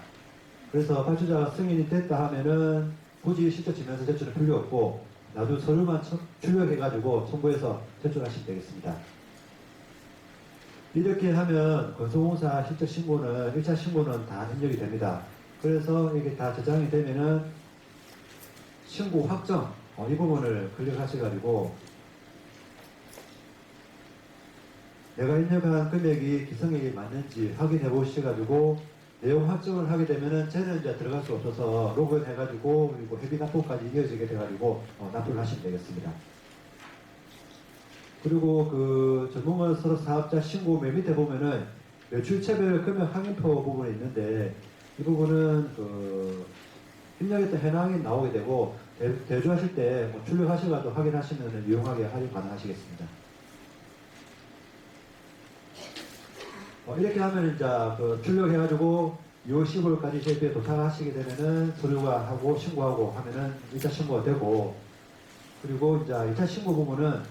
그래서 발주자가 승인이 됐다 하면은 굳이 실적 지면서 제출은 필요 없고 나중에 서류만 출력해가지고 첨부해서 제출하시면 되겠습니다. 이렇게 하면 건설공사 실적 신고는 1차 신고는 다 입력이 됩니다. 그래서 이게 다 저장이 되면은 신고 확정 이 부분을 클릭하셔가지고 내가 입력한 금액이 기성액이 맞는지 확인해 보셔가지고 내용 확정을 하게 되면은 쟤는 이제 들어갈 수 없어서 로그인 해가지고 그리고 회비 납부까지 이어지게 돼가지고 납부를 하시면 되겠습니다. 그리고 전문건설 사업자 신고 맨 밑에 보면은 매출체별 금액 확인표 부분이 있는데 이 부분은 입력했던 현황이 나오게 되고 대조하실 때 출력하셔가지고 확인하시면 유용하게 활용 가능하시겠습니다. 이렇게 하면 이제 출력해가지고 6월 15일까지 저희에 도착하시게 되면은 서류가 하고 신고하고 하면은 1차 신고가 되고 그리고 이제 2차 신고 부분은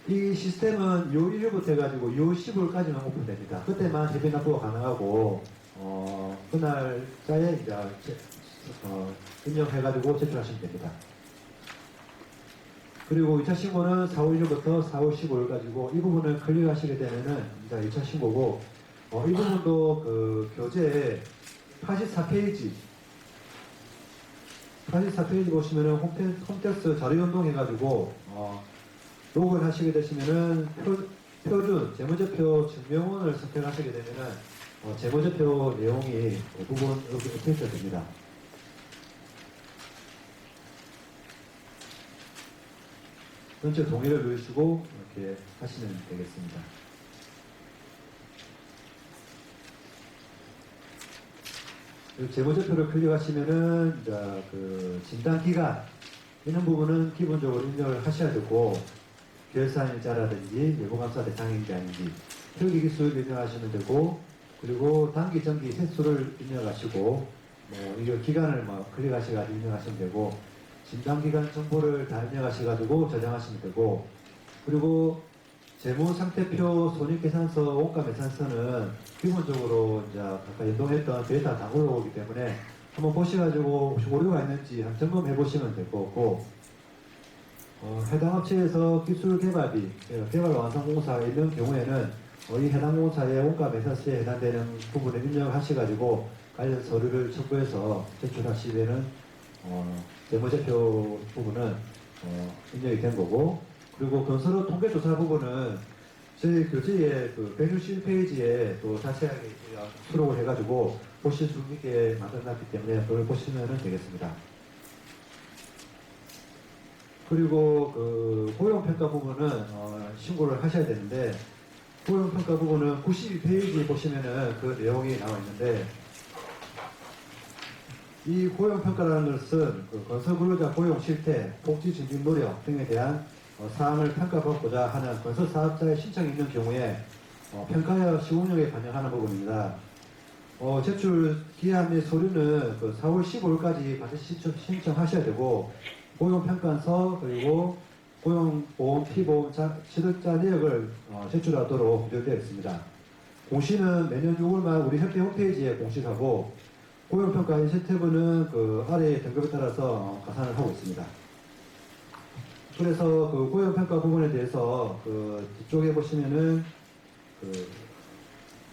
이 시스템은 6월 1일부터 해가지고 6월 15일까지만 오픈됩니다. 그때만 회비 납부가 가능하고 그날짜에 이제 입력해가지고 제출하시면 됩니다. 그리고 2차 신고는 4월 1일부터 4월 15일까지고 이 부분을 클릭하시게 되면은 이제 2차 신고고 이 부분도 교재 84페이지 보시면은 홈택스 자료 연동해가지고 로그인 하시게 되시면은 표준 재무제표 증명원을 선택하시게 되면은 재무제표 내용이 대부분 이렇게 업데이트가 됩니다. 전체 동의를 누르시고 이렇게 하시면 되겠습니다. 재무제표를 클릭하시면은 이제 그 진단 기간 이런 부분은 기본적으로 입력을 하셔야 되고 결산일자라든지 예보감사 대상인지 아닌지 표기기술 입력하시면 되고 그리고 단기 정기 횟수를 입력하시고 뭐 이거 기간을 뭐 클릭하셔가지고 입력하시면 되고 진단기간 정보를 다 입력하셔가지고 저장하시면 되고 그리고 재무상태표 손익계산서 원가매산서는 기본적으로 이제 아까 연동했던 데이터 다 올라오기 때문에 한번 보셔가지고 혹시 오류가 있는지 한번 점검해 보시면 될 거고 해당 업체에서 기술 개발비, 개발 완성공사가 있는 경우에는 이 해당 공사의 원가매산서에 해당되는 부분을 입력하셔가지고 관련 서류를 첨부해서 제출하시면은 재무제표 부분은 입력이 된 거고 그리고 건설업 통계조사 부분은 저희 교재의 그 161페이지에 또 자세하게 수록을 해가지고 보실 수 있게 만들어놨기 때문에 그걸 보시면 되겠습니다. 그리고 그 고용평가 부분은 신고를 하셔야 되는데 고용평가 부분은 92페이지 보시면은 그 내용이 나와 있는데 이 고용평가라는 것은 그 건설근로자 고용 실태, 복지 증진 노력 등에 대한 사항을 평가받고자 하는 건설사업자의 신청이 있는 경우에 평가여 시공령에 반영하는 부분입니다. 제출 기한 및 서류는 그 4월 15일까지 반드시 신청하셔야 되고 고용평가서 그리고 고용보험, 피보험, 취득자 내역을 제출하도록 규정되어 있습니다. 공시는 매년 6월말 우리 협회 홈페이지에 공시하고 고용평가 인센티브는 그 아래의 등급에 따라서 가산을 하고 있습니다. 그래서 그 고용평가 부분에 대해서 그 뒤쪽에 보시면은 그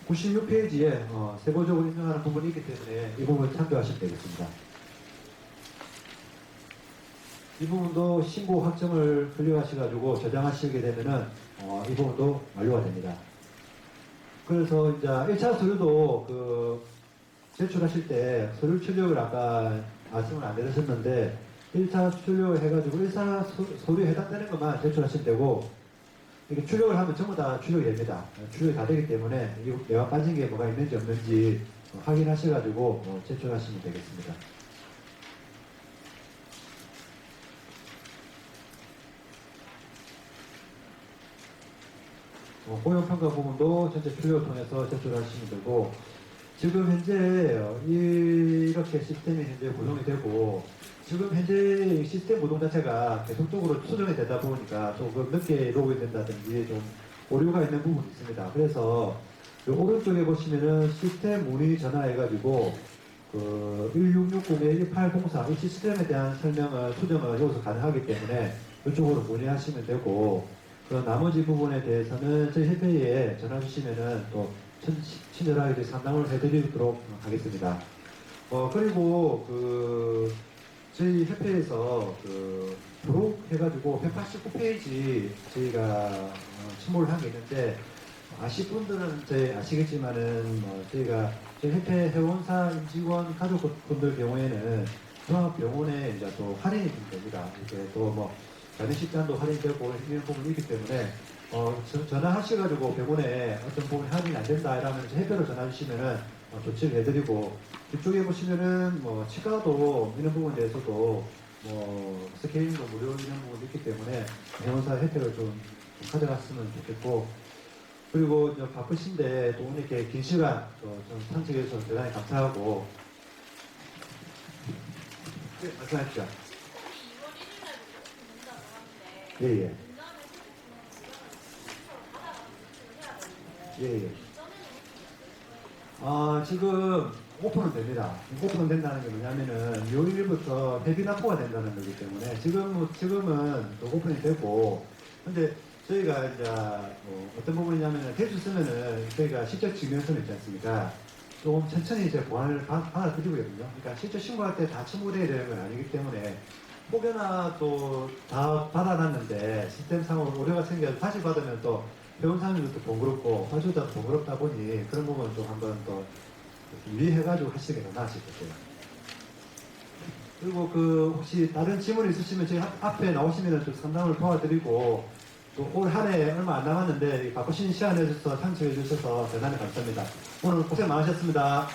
96페이지에 세부적으로 인정하는 부분이 있기 때문에 이 부분 참고하시면 되겠습니다. 이 부분도 신고 확정을 클릭하셔가지고 저장하시게 되면은 이 부분도 완료가 됩니다. 그래서 이제 1차 서류도 그 제출하실 때 서류 출력을 아까 말씀을 안 드렸었는데 1차 출력을 해가지고 1차 서류에 해당되는 것만 제출하시면 되고 이게 출력을 하면 전부 다 출력이 됩니다. 출력이 다 되기 때문에 내가 빠진 게 뭐가 있는지 없는지 확인하셔가지고 제출하시면 되겠습니다. 고용평가 부분도 전체 출력을 통해서 제출하시면 되고 지금 현재 이렇게 시스템이 현재 구성이 되고 지금 현재 시스템 구동 자체가 계속적으로 수정이 되다 보니까 조금 늦게 로그인 된다든지 좀 오류가 있는 부분이 있습니다. 그래서 이 오른쪽에 보시면은 시스템 문의 전화해가지고 그 1660-1804 이 시스템에 대한 설명을 수정을 여기서 가능하기 때문에 이쪽으로 문의하시면 되고 그 나머지 부분에 대해서는 저희 협회에 전화 주시면은 또 친절하게 상담을 해드리도록 하겠습니다. 그리고 그 저희 협회에서 그 부록해가지고 189페이지 저희가 첨부를 한 게 있는데 아실 분들은 저희 아시겠지만은 저희가 저희 협회 회원사 임직원 가족분들 경우에는 종합병원에 이제 또 할인이 좀 됩니다. 이렇게 또 뭐 장례식장도 할인되고 이런 부분이 있기 때문에 전화하셔가지고 병원에 어떤 부분이 할인이 안 된다 이러면 협회로 전화 주시면은 조치를 해드리고 뒤쪽에 보시면은 뭐 치과도 이런 부분에 대해서도 뭐 스케일링도 무료 이런 부분이 있기 때문에 회원사 혜택을 좀 가져갔으면 좋겠고 그리고 바쁘신데 또 오늘 이렇게 긴 시간 좀 참석해 주셔서 대단히 감사하고 네, 말씀하십시오. 예예. 예. 지금 오픈은 됩니다. 오픈은 된다는 게 뭐냐면은 요일부터 회비 납부가 된다는 거기 때문에 지금은 또 오픈이 되고 근데 저희가 이제 어떤 부분이냐면은 대출 쓰면은 저희가 실적 증명서는 있지 않습니까? 조금 천천히 이제 보완을 받아드리거든요. 그러니까 실적 신고할 때 다 첨부돼야 되는 건 아니기 때문에 혹여나 또 다 받아놨는데 시스템상으로 오류가 생겨서 다시 받으면 또 회원사님들도 번거롭고 화주자도 번거롭다 보니 그런 부분 좀 한번 또 유의해가지고 하시는 게 더 나으실 거예요. 그리고 그 혹시 다른 질문 있으시면 저희 앞에 나오시면 좀 상담을 도와드리고 또 올 한 해 얼마 안 남았는데 바쁘신 시간 내주셔서 참석해 주셔서 대단히 감사합니다. 오늘 고생 많으셨습니다.